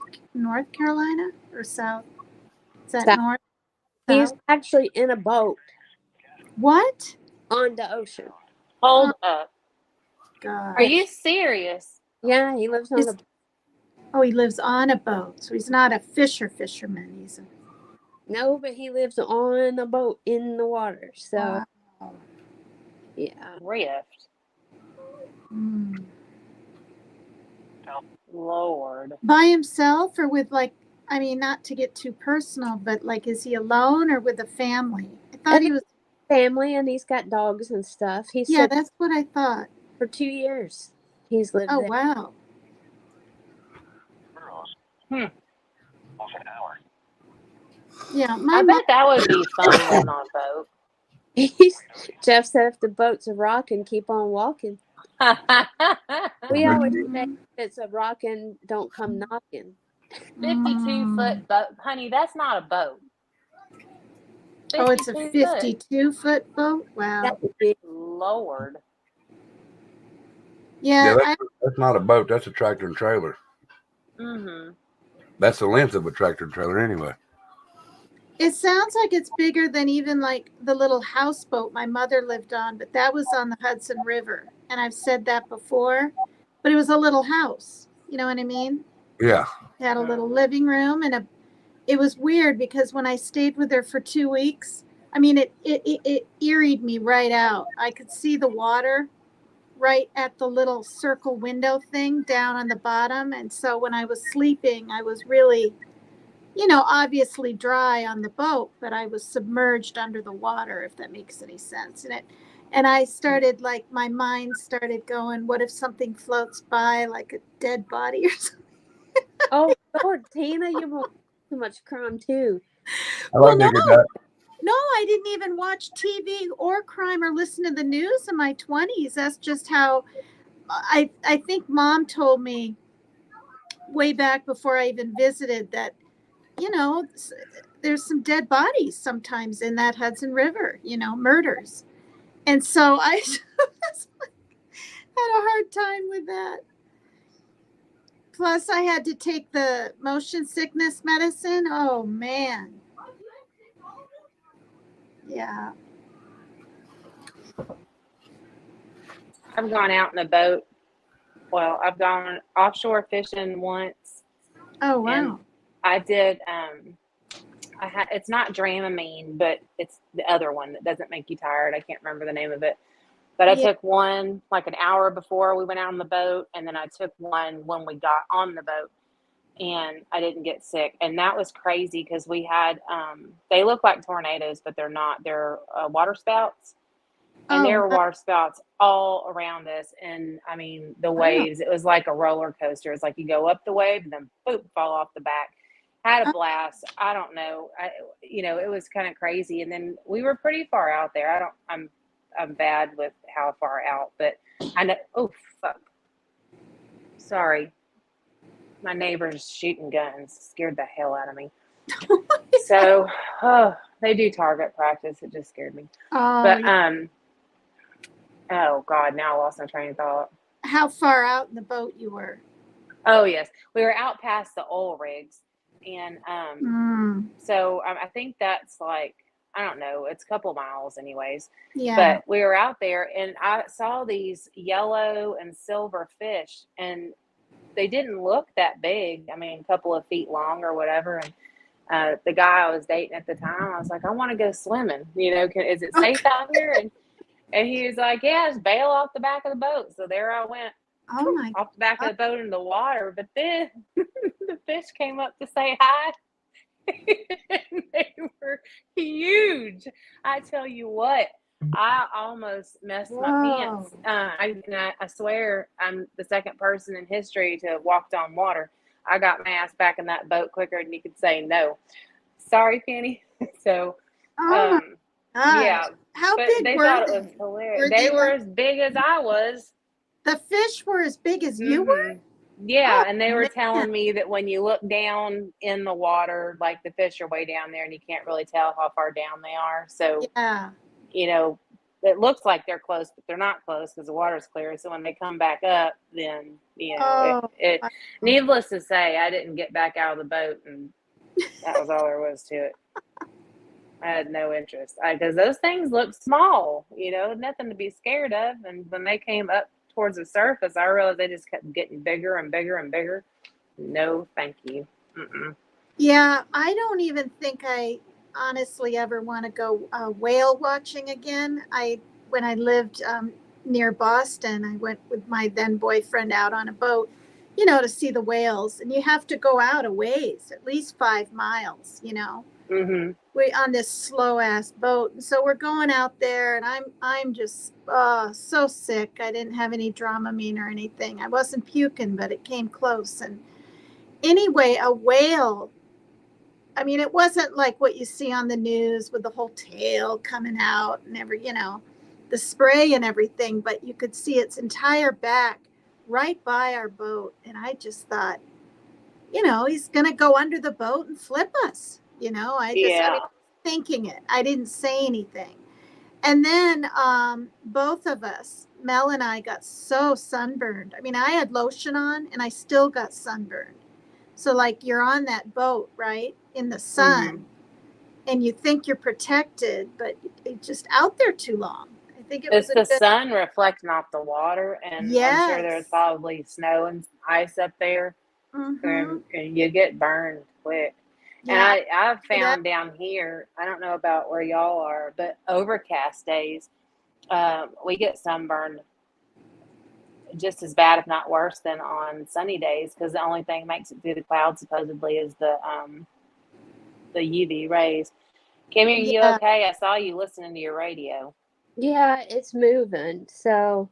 Carolina or South? Is that so North? he's South? actually in a boat What? on the ocean. Hold up. God. Are you serious? Yeah, he lives on a Oh, he lives on a boat, so he's not a fisherman. He's a no, but he lives on a boat in the water. So, wow. yeah. Rift. Mm. Lord. By himself or with I mean, not to get too personal, but is he alone or with a family? I I thought he think was. family and he's got dogs and stuff. He Yeah, said that's what I thought. for 2 years he's lived Oh, there. wow. Hmm. Yeah, I bet that would be fun living on a boat. Jeff said if the boat's a rockin', keep on walking. We always say if it's a rockin', don't come knocking. 52-foot boat. Honey, that's not a boat. Oh, it's a 52 52-foot boat? Wow. That would be Lord. Yeah, that's not a boat. That's a tractor and trailer. Mm-hmm. That's the length of a tractor and trailer anyway. it sounds like it's bigger than even the little houseboat my mother lived on, but that was on the Hudson River. And I've said that before, but it was a little house. You know what I mean? Yeah. It had a little living room and it was weird because when I stayed with her for 2 weeks, I mean, it eeried me right out. I could see the water right at the little circle window thing down on the bottom. And so when I was sleeping, I was really, obviously dry on the boat, but I was submerged under the water, if that makes any sense. And I started my mind started going, what if something floats by like a dead body or something? Oh Lord, Tina, you watch too much crime too. Well, no, I didn't even watch TV or crime or listen to the news in my 20s. That's just how I think Mom told me way back before I even visited that, there's some dead bodies sometimes in that Hudson River, murders. And so I had a hard time with that. Plus, I had to take the motion sickness medicine. Oh, man. Yeah. I've gone out in a boat. Well, I've gone offshore fishing once. Oh, wow. And I did, it's not Dramamine, but it's the other one that doesn't make you tired. I can't remember the name of it. But I took one like an hour before we went out on the boat, and then I took one when we got on the boat, and I didn't get sick. And that was crazy because we had, they look like tornadoes, but they're not. They're water spouts. And there were water spouts all around us. And I mean, the waves, it was like a roller coaster. It's like you go up the wave and then boom, fall off the back. Had a blast. I don't know. It was kind of crazy. And then we were pretty far out there. I'm bad with how far out, but I know. Oh, fuck. Sorry. My neighbor's shooting guns. Scared the hell out of me. So, they do target practice. It just scared me. Oh God, now I lost my train of thought. How far out in the boat you were? Oh yes, we were out past the oil rigs, and so I think that's like, I don't know, it's a couple miles anyways. Yeah. But we were out there, and I saw these yellow and silver fish, and they didn't look that big. I mean, a couple of feet long or whatever. And the guy I was dating at the time, I was like, I want to go swimming. Is it safe out here? And he was like, yeah, just bail off the back of the boat. So there I went off the back of the boat in the water. But then the fish came up to say hi. And they were huge. I tell you what, I almost messed my pants. I swear I'm the second person in history to have walked on water. I got my ass back in that boat quicker than you could say no. Sorry, Penny. So, Oh my yeah, gosh. How but big they were thought it they? was hilarious. Were They they were like as big as I was. the fish were as big as you were? Yeah, Oh and they were man. telling me that when you look down in the water, like the fish are way down there and you can't really tell how far down they are. So, Yeah. you know, it looks like they're close, but they're not close because the water's clear. So when they come back up, then, Oh, it wow. needless to say, I didn't get back out of the boat, and that was all there was to it. I had no interest because those things look small, nothing to be scared of. And when they came up towards the surface, I realized they just kept getting bigger and bigger and bigger. No, thank you. Mm-mm. Yeah, I don't even think I honestly ever want to go whale watching again. When I lived near Boston, I went with my then boyfriend out on a boat, to see the whales, and you have to go out a ways, at least 5 miles. Mm-hmm. We on this slow ass boat, and so we're going out there, and I'm just so sick. I didn't have any Dramamine or anything. I wasn't puking, but it came close. And anyway, a whale. I mean, it wasn't like what you see on the news with the whole tail coming out and the spray and everything, but you could see its entire back right by our boat. And I just thought, he's going to go under the boat and flip us. I mean, Yeah. thinking it. I didn't say anything. And then both of us, Mel and I, got so sunburned. I mean, I had lotion on and I still got sunburned. So, like, you're on that boat, right, in the sun, and you think you're protected, but it's just out there too long. I think it was It's a the good. sun reflecting off the water, and I'm sure there's Yes. probably snow and ice up there, Mm-hmm. and you get burned quick. And Yeah. I've That. found down here, I don't know about where y'all are, but overcast days, we get sunburned just as bad, if not worse, than on sunny days because the only thing makes it through the clouds supposedly is the UV rays. Kimmy, are you Yeah. okay? I saw you listening to your radio. Yeah, it's moving. So,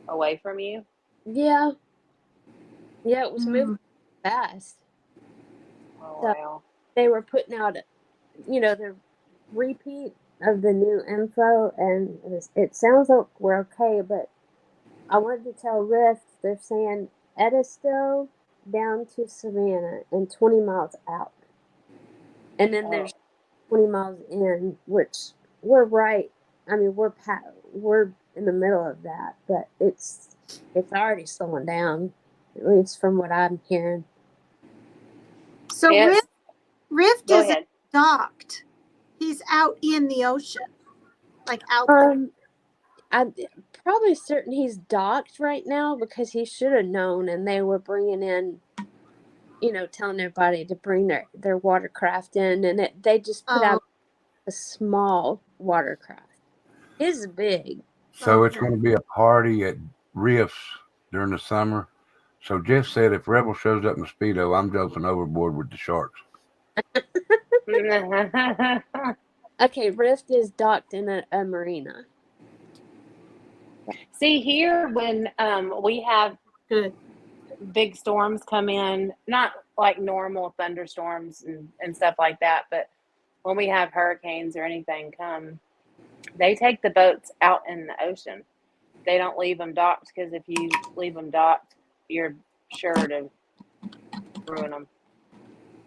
Away from you? yeah. Yeah, it was moving Mm. fast. Oh, So wow. they were putting out, the repeat of the new info, and it sounds like we're okay, but I wanted to tell Rift they're saying Edisto down to Savannah and 20 miles out. And then there's 20 miles in, which we're right. I mean, we're in the middle of that, but it's already slowing down, at least from what I'm hearing. So Yes. Rift Go isn't ahead. docked. He's out in the ocean, like out there. I'm probably certain he's docked right now because he should have known, and they were bringing in, telling everybody to bring their watercraft in, and they just put Oh, out a small watercraft. His is big. So it's okay. going to be a party at Riffs during the summer. So Jeff said if Rebel shows up in a Speedo, I'm jumping overboard with the sharks. Okay, Rift is docked in a marina. See, here when we have Good. big storms come in, not like normal thunderstorms and stuff like that, but when we have hurricanes or anything come, they take the boats out in the ocean. They don't leave them docked because if you leave them docked, you're sure to ruin them,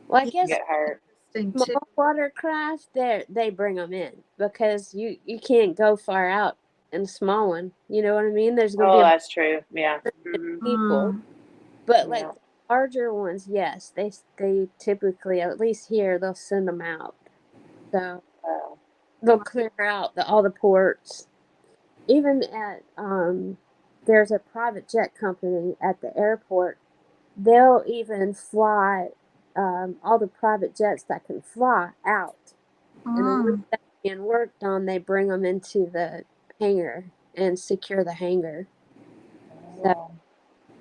Well, I guess get hurt. Interesting too. small watercraft, they bring them in because you can't go far out in a small one. You know what I mean? There's going to be Oh, a that's true. Yeah. bunch of people, Mm. but Yeah. like the larger ones, yes, they typically, at least here, they'll send them out. So they'll clear out all the ports. Even at there's a private jet company at the airport. They'll even fly all the private jets that can fly out. And then when Mm. that's being worked on, they bring them into the hangar and secure the hangar. So,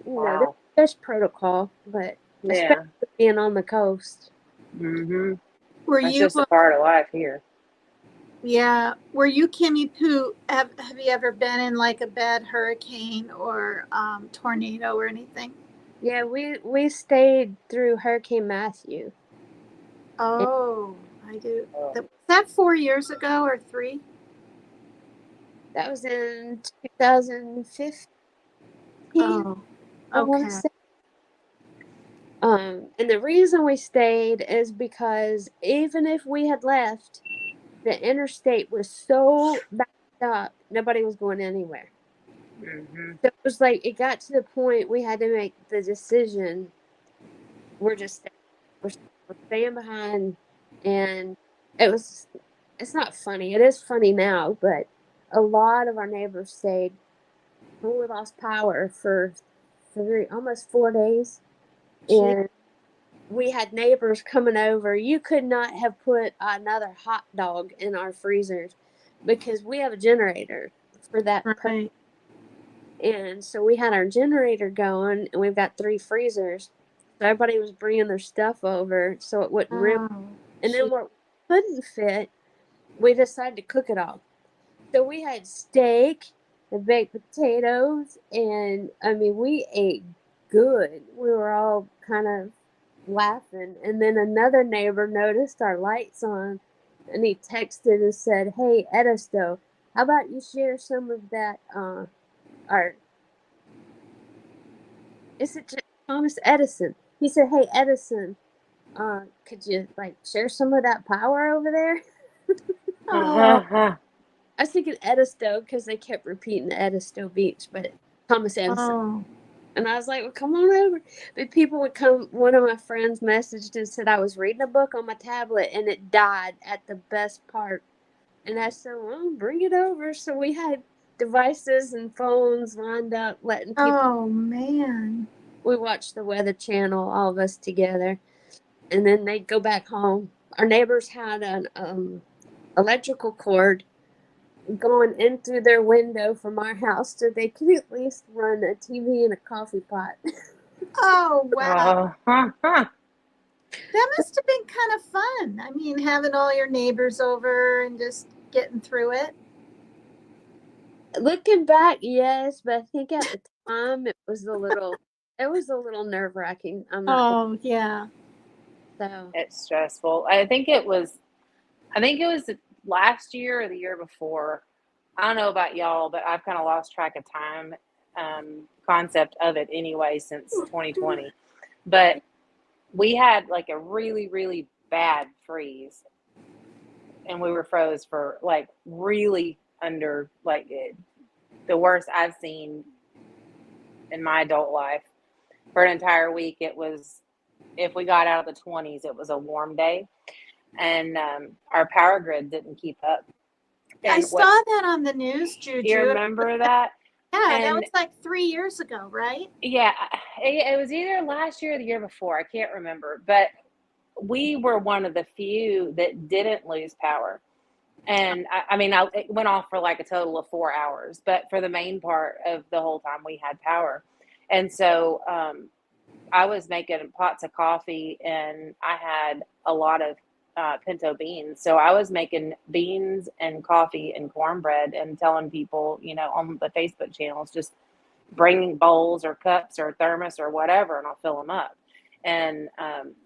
Wow. there's protocol, but especially Yeah. being on the coast. Were That's you just a part of life here. Yeah. Were you, Kimmy Poo, have you ever been in like a bad hurricane or tornado or anything? Yeah, we stayed through Hurricane Matthew. Oh, I do. Was that 4 years ago or 3? That was in 2015. Oh, I want to okay. say. And the reason we stayed is because even if we had left, the interstate was so backed up, nobody was going anywhere. Mm-hmm. So it was like it got to the point we had to make the decision. We're just staying. We're staying behind, and it was. It's not funny. It is funny now, but a lot of our neighbors stayed. We lost power for almost 4 days, Gee. and we had neighbors coming over. You could not have put another hot dog in our freezers because we have a generator for that purpose. Right. And so we had our generator going, and we've got 3 freezers. So everybody was bringing their stuff over so it wouldn't rip. Oh, And gee. then what couldn't fit, we decided to cook it all. So we had steak and baked potatoes, and I mean, we ate good. We were all kind of laughing. And then another neighbor noticed our lights on, and he texted and said, "Hey, Edisto, how about you share some of that, our, is it just Thomas Edison?" He said, "Hey, Edison, could you, like, share some of that power over there?" Oh, I was thinking Edisto because they kept repeating Edisto Beach, but Thomas Edison. oh. And I was like, well, come on over. But people would come. One of my friends messaged and said I was reading a book on my tablet and it died at the best part. And I said, well, bring it over. So we had devices and phones lined up, letting people. Oh, man. We watched the Weather Channel, all of us together. And then they'd go back home. Our neighbors had an electrical cord going in through their window from our house so they could at least run a TV and a coffee pot. Oh, wow. Uh-huh. That must have been kind of fun. I mean, having all your neighbors over and just getting through it. Looking back, yes, but I think at the time it was a little nerve wracking. I'm not Oh, yeah. so It's stressful. I think it was last year or the year before. I don't know about y'all, but I've kind of lost track of time, concept of it anyway since 2020. But we had like a really, really bad freeze, and we were froze for like really under like the worst I've seen in my adult life. For an entire week, it was, if we got out of the 20s, it was a warm day, and our power grid didn't keep up. I And saw what that on the news, you Juju. remember that? Yeah, that And was like 3 years ago, right? yeah, it was either last year or the year before. I can't remember, but we were one of the few that didn't lose power. And I mean, it went off for like a total of 4 hours, but for the main part of the whole time, we had power. And so I was making pots of coffee, and I had a lot of pinto beans. So I was making beans and coffee and cornbread and telling people, on the Facebook channels, just bring bowls or cups or thermos or whatever, and I'll fill them up. And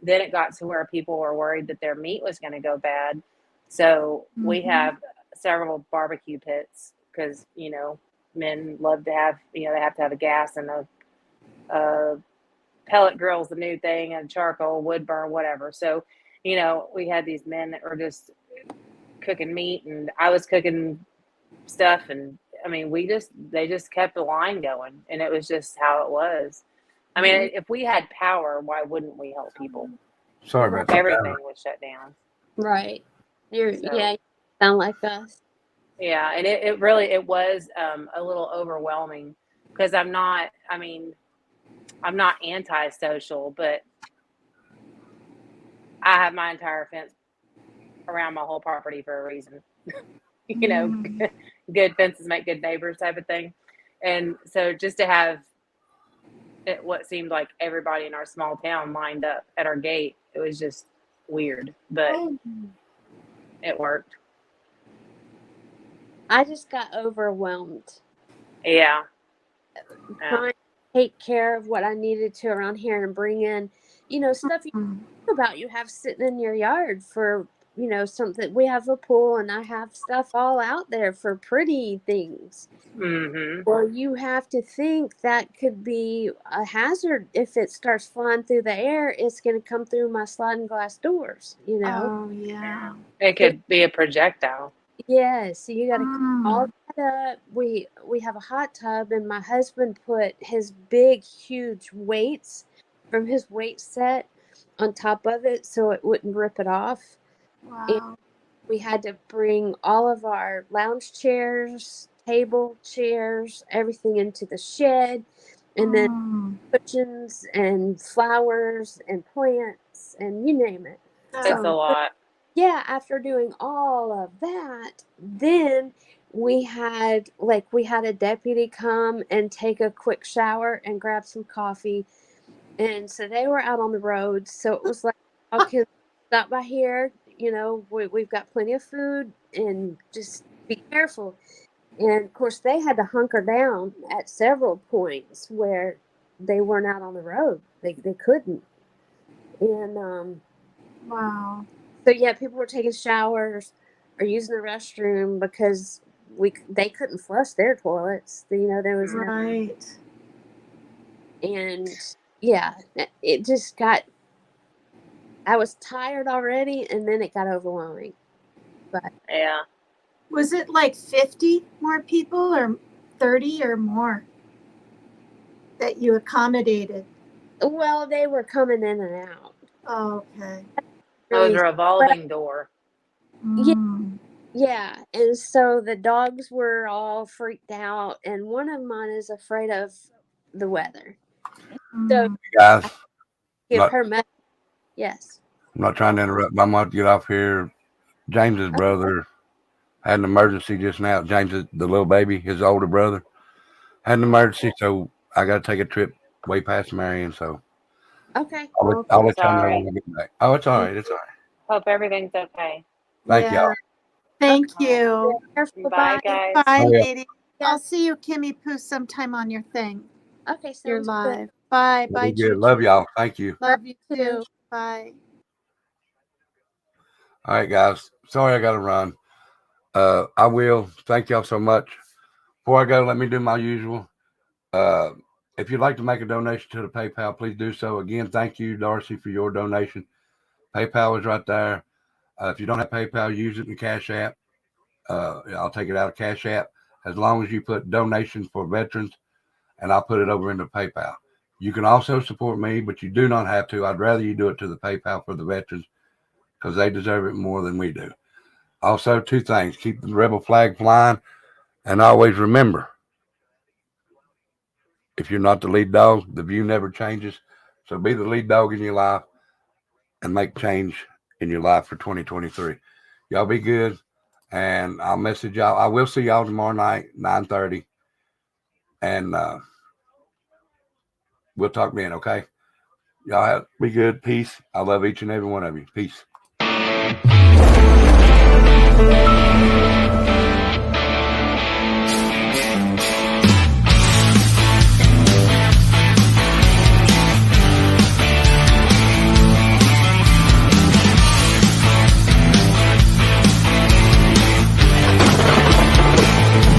then it got to where people were worried that their meat was going to go bad. So we have several barbecue pits because, men love to have, they have to have a gas and a pellet grill's the new thing, and charcoal, wood burn, whatever. So, we had these men that were just cooking meat, and I was cooking stuff, and I mean, they just kept the line going, and it was just how it was. I mean, if we had power, why wouldn't we help people? Sorry about that. Everything was shut down. right. So, You sound like us. yeah, and it really was a little overwhelming because I'm not antisocial, but I have my entire fence around my whole property for a reason. Good fences make good neighbors type of thing. And so just to have what seemed like everybody in our small town lined up at our gate, it was just weird, but it worked. I just got overwhelmed Yeah. trying to take care of what I needed to around here and bring in, stuff you Mm. think about you have sitting in your yard for, something. We have a pool and I have stuff all out there for pretty things. Mm-hmm. Well, you have to think that could be a hazard if it starts flying through the air. It's going to come through my sliding glass doors, Oh, yeah. It could be a projectile. Yes, so you got to clean all Mm. that up. We have a hot tub, and my husband put his big, huge weights from his weight set on top of it so it wouldn't rip it off. And Wow. we had to bring all of our lounge chairs, table chairs, everything into the shed, and then Mm. cushions and flowers and plants and you name it. That's a Oh, lot. Yeah, after doing all of that, then we had a deputy come and take a quick shower and grab some coffee. And so they were out on the road. So it was like, okay, stop by here. We've got plenty of food and just be careful. And of course, they had to hunker down at several points where they weren't out on the road. They couldn't. And wow. so yeah, people were taking showers or using the restroom because they couldn't flush their toilets. There was no, Right. and yeah, it just got. I was tired already, and then it got overwhelming. But Yeah. Was it like 50 more people or 30 or more that you accommodated? well, they were coming in and out. Oh, okay. It was Really, a revolving door. yeah, Mm. yeah, and so the dogs were all freaked out, and one of mine is afraid of the weather. So Mm. Guys, give not, her medicine. Yes. I'm not trying to interrupt, but I'm going to get off here. James's brother had an emergency just now. James, the little baby, his older brother, had an emergency, so I got to take a trip way past Marion. So Okay. I'll let y'all know Sorry. when I get back. Oh, it's all right. It's all right. Hope everything's okay. Thank y'all. Yeah. Thank Okay. you. Careful. Bye, Bye. guys. Bye, Oh, yeah. lady. Yeah. I'll see you, Kimmy Poo, sometime on your thing. Okay. You're Sounds good. live. Bye. Be Bye, good. Love Choo-Choo. y'all. Thank you. Love you Love you too. too. Bye. All right, guys. Sorry I got to run. I will. Thank y'all so much. Before I go, let me do my usual. If you'd like to make a donation to the PayPal, please do so. Again, thank you, Darcy, for your donation. PayPal is right there. If you don't have PayPal, use it in Cash App. I'll take it out of Cash App as long as you put donation for veterans, and I'll put it over into PayPal. You can also support me, but you do not have to. I'd rather you do it to the PayPal for the veterans because they deserve it more than we do. Also, two things. Keep the rebel flag flying, and always remember, if you're not the lead dog, the view never changes. So be the lead dog in your life and make change in your life for 2023. Y'all be good, and I'll message y'all. I will see y'all tomorrow night, 9:30, and we'll talk then, okay? Y'all be good. Peace. I love each and every one of you. Peace.